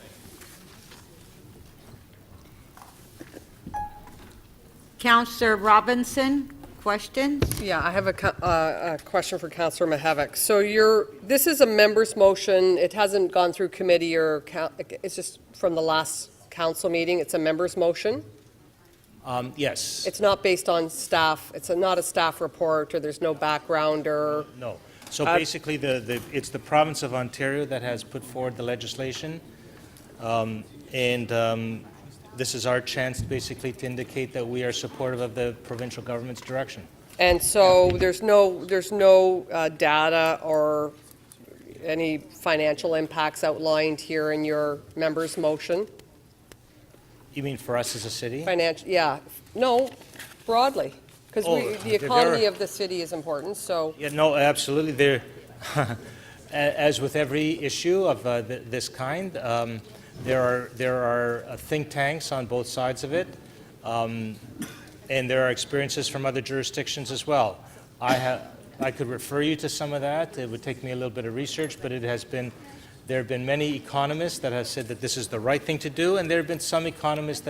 Councillor Robinson. questions? Yeah, I have a question for Councillor Mahavik. So this is a member's motion. It hasn't gone through committee or, it's just from the last council meeting. It's a member's motion? Yes. It's not based on staff, it's not a staff report, or there's no background, or? No. So basically, it's the province of Ontario that has put forward the legislation. This is our chance basically to indicate that we are supportive of the provincial government's direction. And so there's no data or any financial impacts outlined here in your member's motion? You mean for us as a city? Yeah. No, broadly. Because the economy of the city is important, so. Yeah, no, absolutely. There, as with every issue of this kind, there are think tanks on both sides of it, and there are experiences from other jurisdictions as well. I could refer you to some of that. It would take me a little bit of research, but there have been many economists that have said that this is the right thing to do, and there have been some economists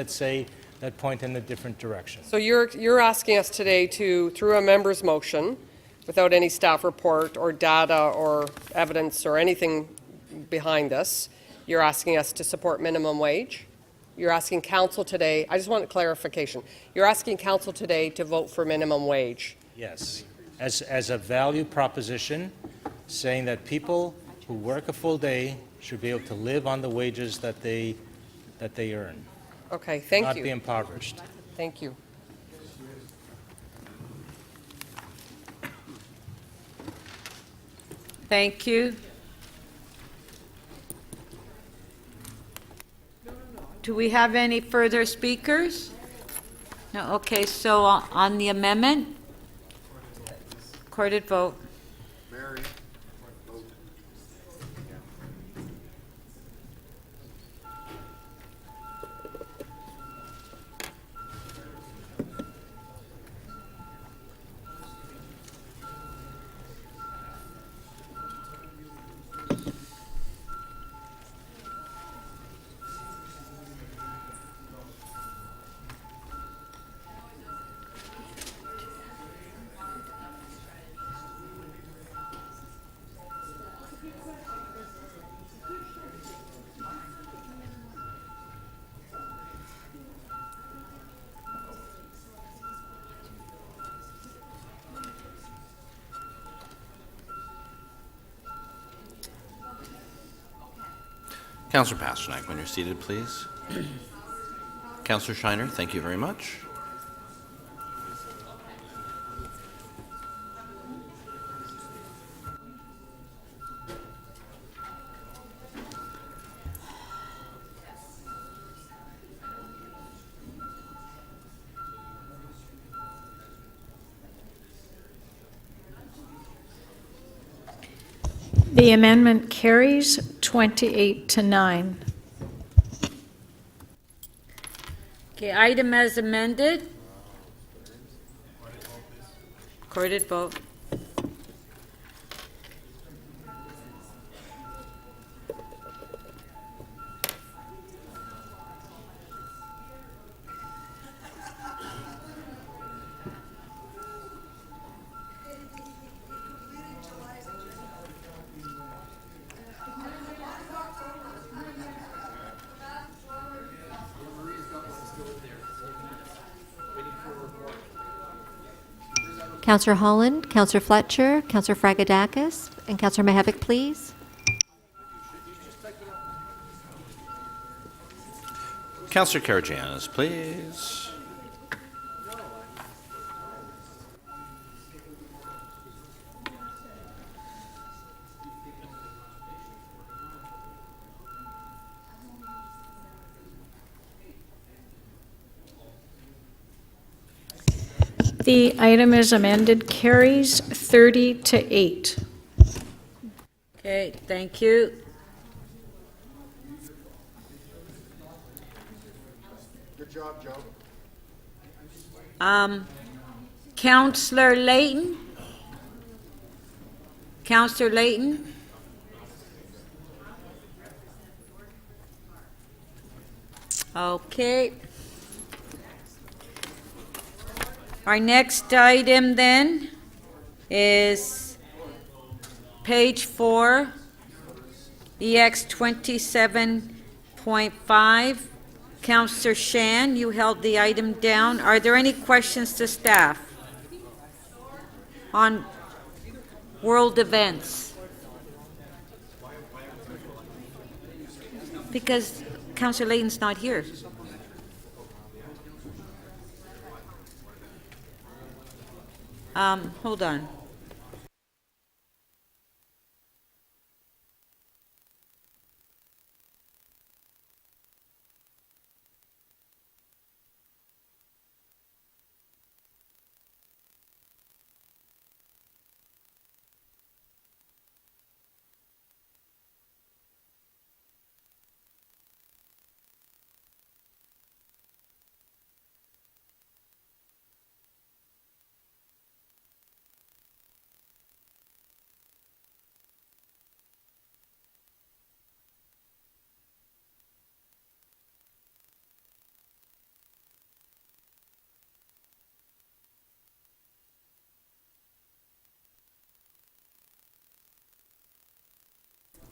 that point in a different direction. So you're asking us today to, through a member's motion, without any staff report or data or evidence or anything behind this, you're asking us to support minimum wage? You're asking council today, I just want clarification, you're asking council today to vote for minimum wage? Yes, as a value proposition, saying that people who work a full day should be able to live on the wages that they earn. Okay, thank you. Not be impoverished. Thank you. Thank you. Do we have any further speakers? No, okay, so on the amendment? Recorded vote. Mary. Councillor Pasternak, when you're seated, please. Councillor Shiner, thank you very much. The amendment carries 28-9. Okay, item as amended. Recorded vote. Councillor Holland, Councillor Fletcher, Councillor Fragadakis, and Councillor Mahavik, please. Councillor Karagianis, please. The item is amended, carries 30-8. Okay, thank you. Good job, Joe. Councillor Layton? Councillor Layton? Okay. Our next item then is page 4, EX 27.5. Councillor Shan, you held the item down. Are there any questions to staff on world events? Because Councillor Layton's not here. Hold on.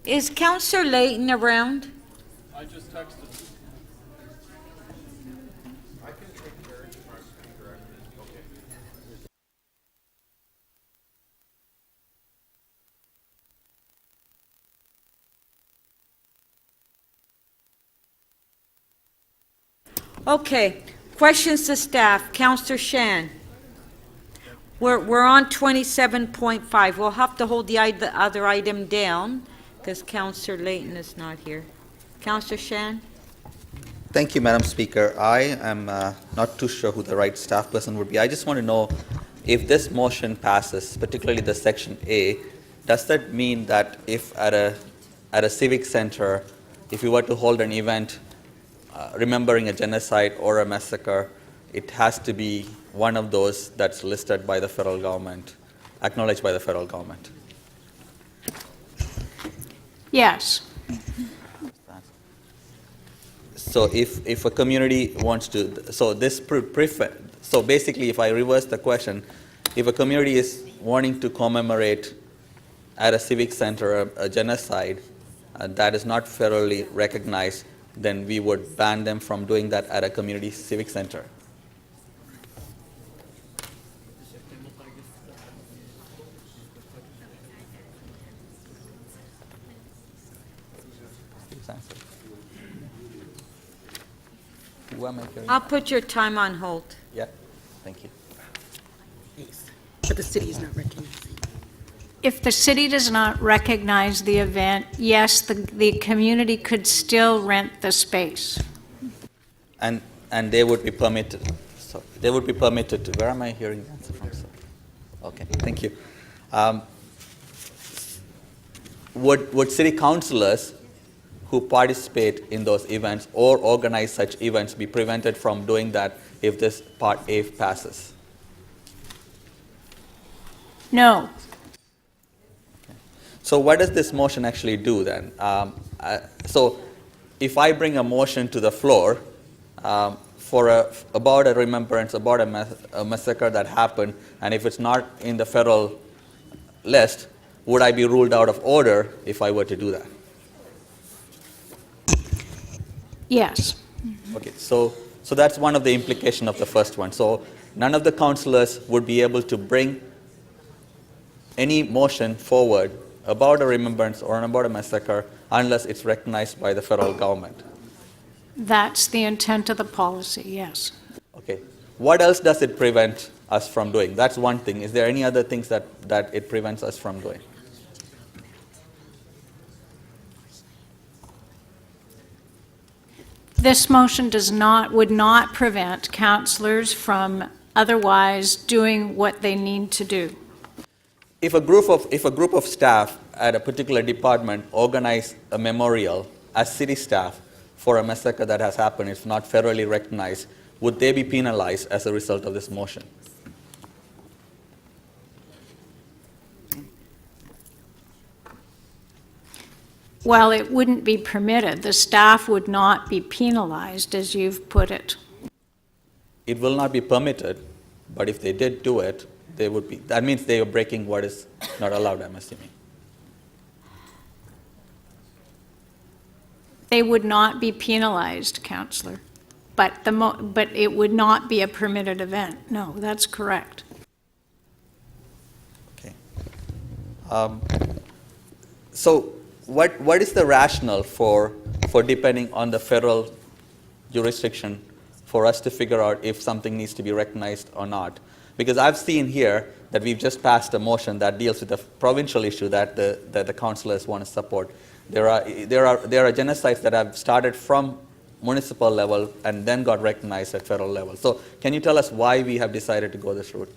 Is Councillor Layton around? I just texted. Okay, questions to staff. Councillor Shan. We're on 27.5. We'll have to hold the other item down because Councillor Layton is not here. Councillor Shan. Thank you, Madam Speaker. I am not too sure who the right staff person would be. I just want to know if this motion passes, particularly the Section A, does that mean that if at a civic center, if we were to hold an event remembering a genocide or a massacre, it has to be one of those that's listed by the federal government, acknowledged by the federal government? Yes. So if a community wants to, so basically if I reverse the question, if a community is wanting to commemorate at a civic center a genocide that is not federally recognized, then we would ban them from doing that at a community civic center. I'll put your time on hold. Yeah, thank you. But the city is not recognizing. If the city does not recognize the event, yes, the community could still rent the space. And they would be permitted. So they would be permitted to. Where am I hearing the answer from, sir? Okay, thank you. Would city councillors who participate in those events or organize such events be prevented from doing that if this Part A passes? No. So what does this motion actually do then? So if I bring a motion to the floor about a remembrance, about a massacre that happened, and if it's not in the federal list, would I be ruled out of order if I were to do that? Yes. Okay, so that's one of the implications of the first one. So none of the councillors would be able to bring any motion forward about a remembrance or about a massacre unless it's recognized by the federal government. That's the intent of the policy, yes. Okay. What else does it prevent us from doing? That's one thing. Is there any other things that it prevents us from doing? This motion would not prevent councillors from otherwise doing what they need to do. If a group of staff at a particular department organize a memorial as city staff for a massacre that has happened, it's not federally recognized, would they be penalized as a result of this motion? Well, it wouldn't be permitted. The staff would not be penalized, as you've put it. It will not be permitted, but if they did do it, they would be, that means they are breaking what is not allowed, I'm assuming. They would not be penalized, Councillor, but but it would not be a permitted event. No, that's correct. So what is the rationale for depending on the federal jurisdiction for us to figure out if something needs to be recognized or not? Because I've seen here that we've just passed a motion that deals with the provincial issue that the councillors want to support. There are genocides that have started from municipal level and then got recognized at federal level. So can you tell us why we have decided to go this route?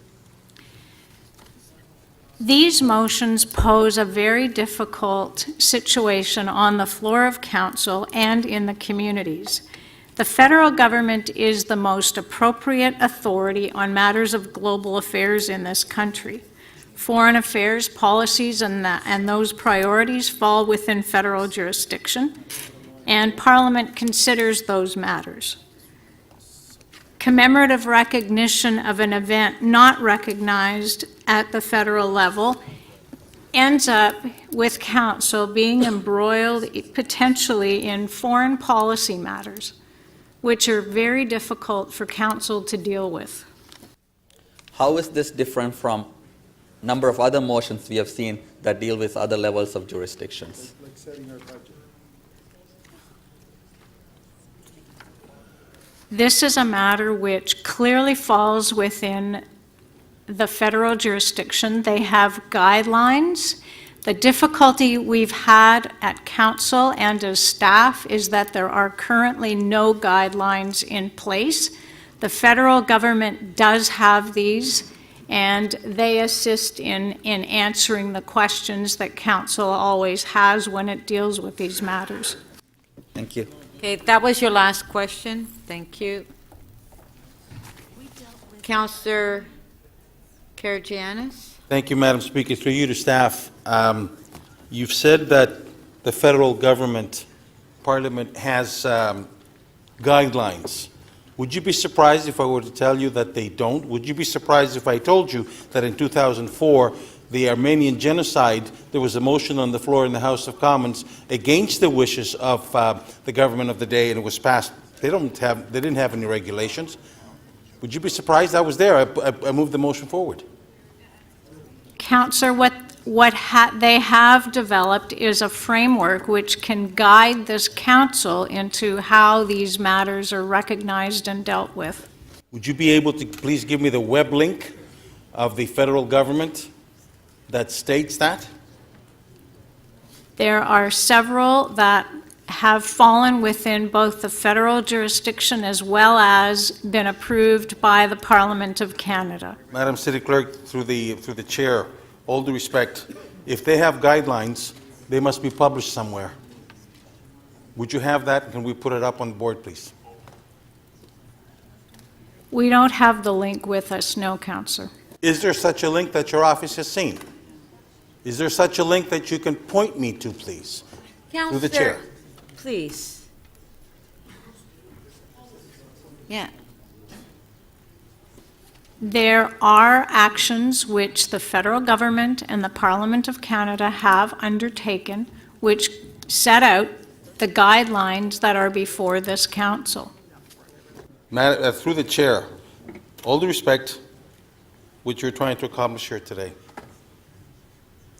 These motions pose a very difficult situation on the floor of council and in the communities. The federal government is the most appropriate authority on matters of global affairs in this country. Foreign affairs policies and those priorities fall within federal jurisdiction, and Parliament considers those matters. Commemorative recognition of an event not recognized at the federal level ends up with council being embroiled potentially in foreign policy matters, which are very difficult for council to deal with. How is this different from a number of other motions we have seen that deal with other levels of jurisdictions? Like setting our budget. This is a matter which clearly falls within the federal jurisdiction. They have guidelines. The difficulty we've had at council and as staff is that there are currently no guidelines in place. The federal government does have these, and they assist in answering the questions that council always has when it deals with these matters. Thank you. Okay, that was your last question. Thank you. Councillor Karygiannis? Thank you, Madam Speaker. Through you to staff, you've said that the federal government, Parliament, has guidelines. Would you be surprised if I were to tell you that they don't? Would you be surprised if I told you that in 2004, the Armenian genocide, there was a motion on the floor in the House of Commons against the wishes of the government of the day, and it was passed. They didn't have any regulations. Would you be surprised? I was there. I moved the motion forward. Councillor, what they have developed is a framework which can guide this council into how these matters are recognized and dealt with. Would you be able to please give me the web link of the federal government that states that? There are several that have fallen within both the federal jurisdiction as well as been approved by the Parliament of Canada. Madam City Clerk, through the chair, all due respect, if they have guidelines, they must be published somewhere. Would you have that? Can we put it up on the board, please? We don't have the link with us, no, Councillor. Is there such a link that your office has seen? Is there such a link that you can point me to, please? Through the chair. Please. Yeah. There are actions which the federal government and the Parliament of Canada have undertaken which set out the guidelines that are before this council. Through the chair, all due respect, what you're trying to accomplish here today,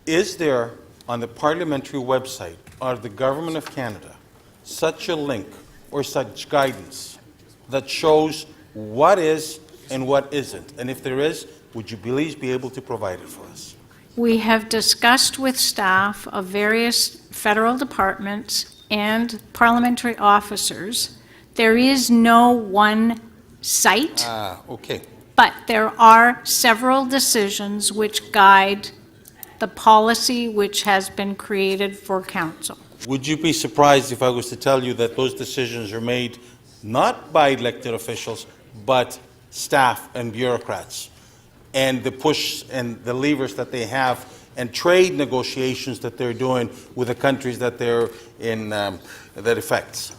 is there on the parliamentary website of the Government of Canada such a link or such guidance that shows what is and what isn't? And if there is, would you please be able to provide it for us? We have discussed with staff of various federal departments and parliamentary officers. There is no one site. Okay. But there are several decisions which guide the policy which has been created for council. Would you be surprised if I was to tell you that those decisions are made not by elected officials, but staff and bureaucrats, and the push and the levers that they have and trade negotiations that they're doing with the countries that they're in, that affects?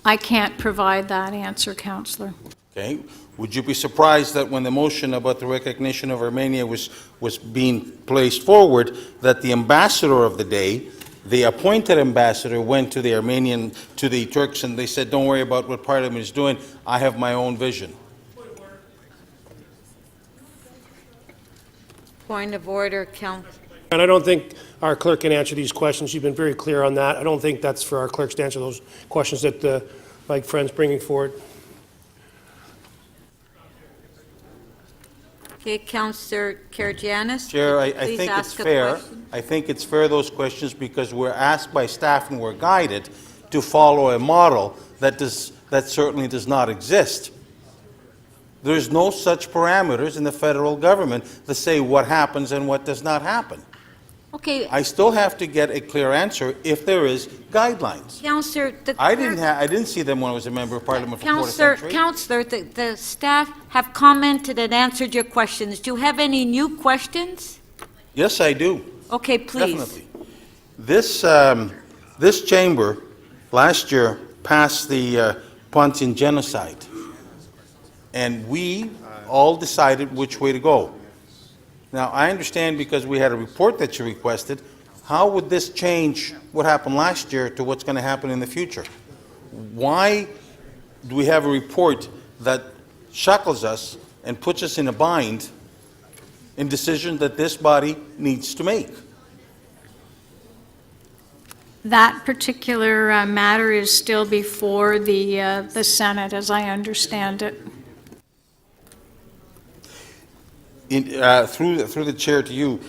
I can't provide that answer, Councillor. Okay. Would you be surprised that when the motion about the recognition of Armenia was being placed forward, that the ambassador of the day, the appointed ambassador, went to the Turks, and they said, don't worry about what Parliament is doing, I have my own vision. Point of order, Council. And I don't think our clerk can answer these questions. She's been very clear on that. I don't think that's for our clerks to answer those questions that my friend's bringing forward. Okay, Councillor Karygiannis. Chair, I please think it's ask a fair. question. I think it's fair, those questions, because we're asked by staff and we're guided to follow a model that certainly does not exist. There's no such parameters in the federal government that say what happens and what does not happen. Okay. I still have to get a clear answer if there is guidelines. Councillor, I didn't see them when I was a member of Parliament for a quarter century. Councillor, the staff have commented and answered your questions. Do you have any new questions? Yes, I do. Okay, please. Definitely. This chamber last year passed the Pontian genocide, and we all decided which way to go. Now, I understand because we had a report that you requested. How would this change what happened last year to what's going to happen in the future? Why do we have a report that shackles us and puts us in a bind in decisions that this body needs to make? That particular matter is still before the Senate, as I understand it. Through the chair to you,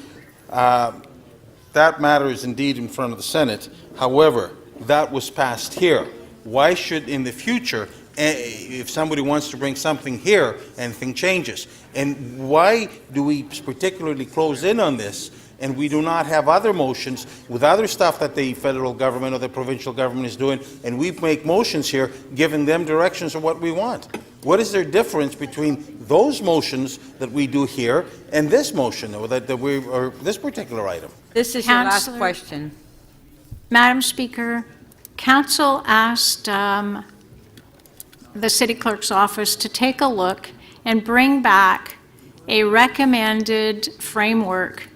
that matter is indeed in front of the Senate. However, that was passed here. Why should in the future, if somebody wants to bring something here, anything changes? And why do we particularly close in on this and we do not have other motions with other stuff that the federal government or the provincial government is doing, and we make motions here giving them directions of what we want? What is there difference between those motions that we do here and this motion, or or this particular item? This is your last question. Madam Speaker, Council asked the City Clerk's office to take a look and bring back a recommended framework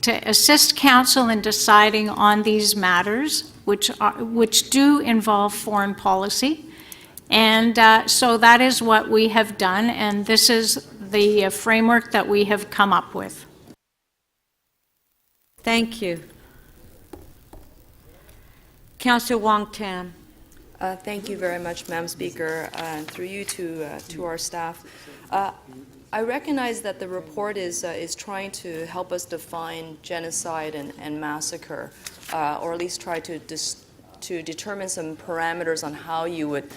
to assist Council in deciding on these matters, which do involve foreign policy. And so that is what we have done, and this is the framework that we have come up with. Thank you. Councillor Wong Tam. Thank you very much, Madam Speaker, and through you to our staff. I recognize that the report is trying to help us define genocide and massacre, or at least try to determine some parameters on how you would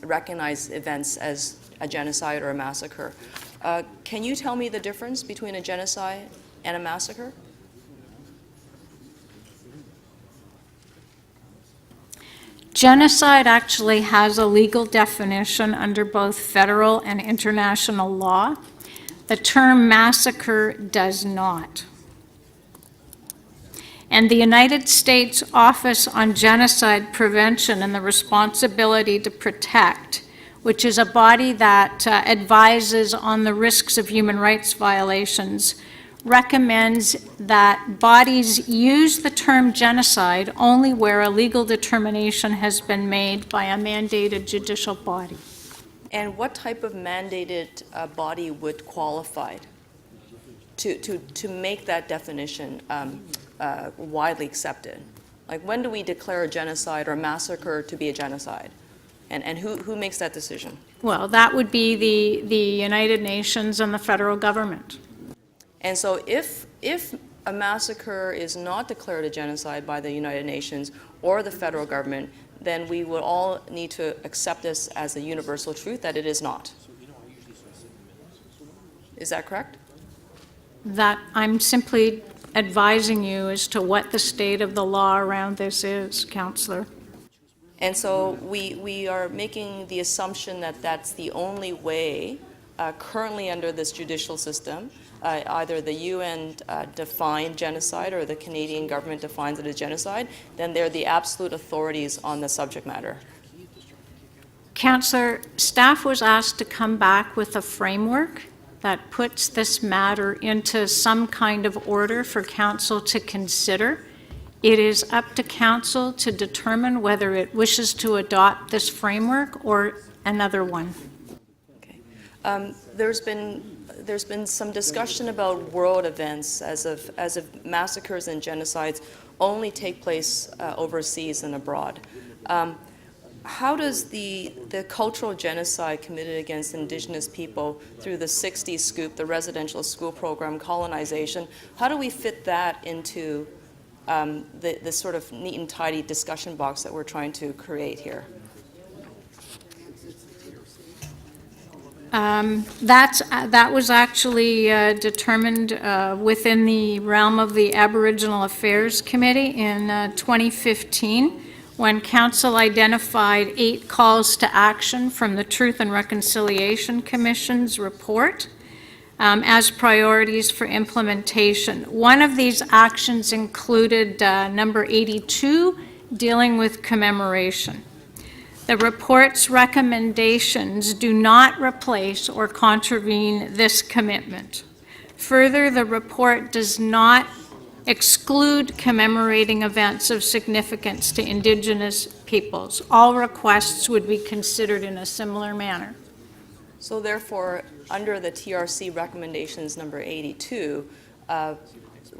recognize events as a genocide or a massacre. Can you tell me the difference between a genocide and a massacre? Genocide actually has a legal definition under both federal and international law. The term massacre does not. And the United States Office on Genocide Prevention and the Responsibility to Protect, which is a body that advises on the risks of human rights violations, recommends that bodies use the term genocide only where a legal determination has been made by a mandated judicial body. And what type of mandated body would qualify to make that definition widely accepted? Like, when do we declare a genocide or a massacre to be a genocide? And who makes that decision? Well, that would be the United Nations and the federal government. And so if a massacre is not declared a genocide by the United Nations or the federal government, then we would all need to accept this as a universal truth that it is not. Is that correct? That I'm simply advising you as to what the state of the law around this is, Councillor. And so we are making the assumption that that's the only way currently under this judicial system. Either the UN defined genocide or the Canadian government defines it as genocide, then they're the absolute authorities on the subject matter. Councillor, staff was asked to come back with a framework that puts this matter into some kind of order for council to consider. It is up to council to determine whether it wishes to adopt this framework or another one. There's been some discussion about world events as if massacres and genocides only take place overseas and abroad. How does the cultural genocide committed against Indigenous people through the 60s SCOOP, the residential school program, colonization, how do we fit that into the sort of neat and tidy discussion box that we're trying to create here? That was actually determined within the realm of the Aboriginal Affairs Committee in 2015, when Council identified 8 calls to action from the Truth and Reconciliation Commission's report as priorities for implementation. One of these actions included number 82, dealing with commemoration. The report's recommendations do not replace or contravene this commitment. Further, the report does not exclude commemorating events of significance to Indigenous peoples. All requests would be considered in a similar manner. So therefore, under the TRC recommendations number 82,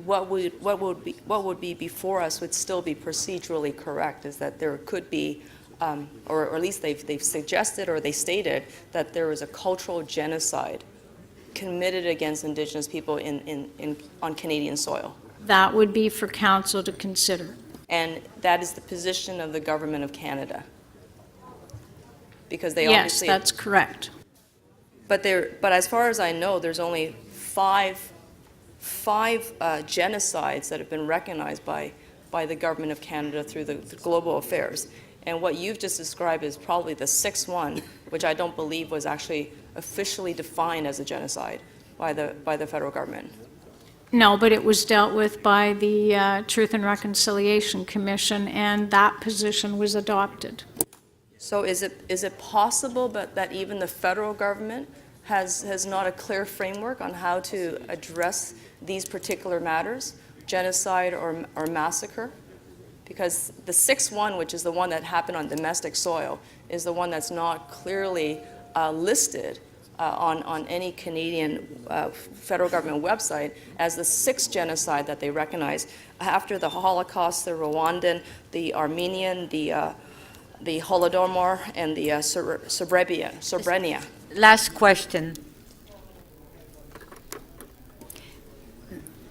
what would be before us would still be procedurally correct, is that there could be or at least they've suggested or they stated that there was a cultural genocide committed against Indigenous people on Canadian soil. That would be for Council to consider. And that is the position of the Government of Canada? Because they yes, obviously... that's correct. But as far as I know, there's only five genocides that have been recognized by the Government of Canada through the global affairs. And what you've just described is probably the 6th one, which I don't believe was actually officially defined as a genocide by the federal government. No, but it was dealt with by the Truth and Reconciliation Commission, and that position was adopted. So is it possible that even the federal government has not a clear framework on how to address these particular matters, genocide or massacre? Because the 6th one, which is the one that happened on domestic soil, is the one that's not clearly listed on any Canadian federal government website as the 6th genocide that they recognize after the Holocaust, the Rwandan, the Armenian, the Holodomor, and the Srebrenica. Last question.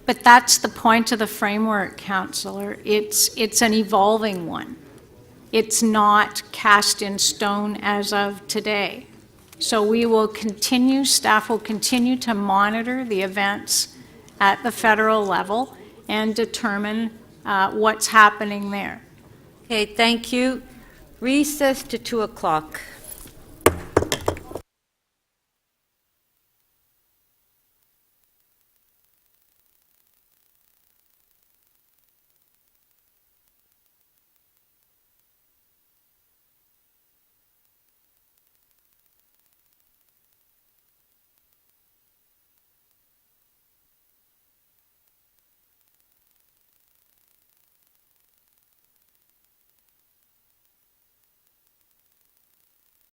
But that's the point of the framework, Councillor. It's an evolving one. It's not cast in stone as of today. So we will continue, staff will continue to monitor the events at the federal level and determine what's happening there. Okay, thank you. Recess to 2 o'clock.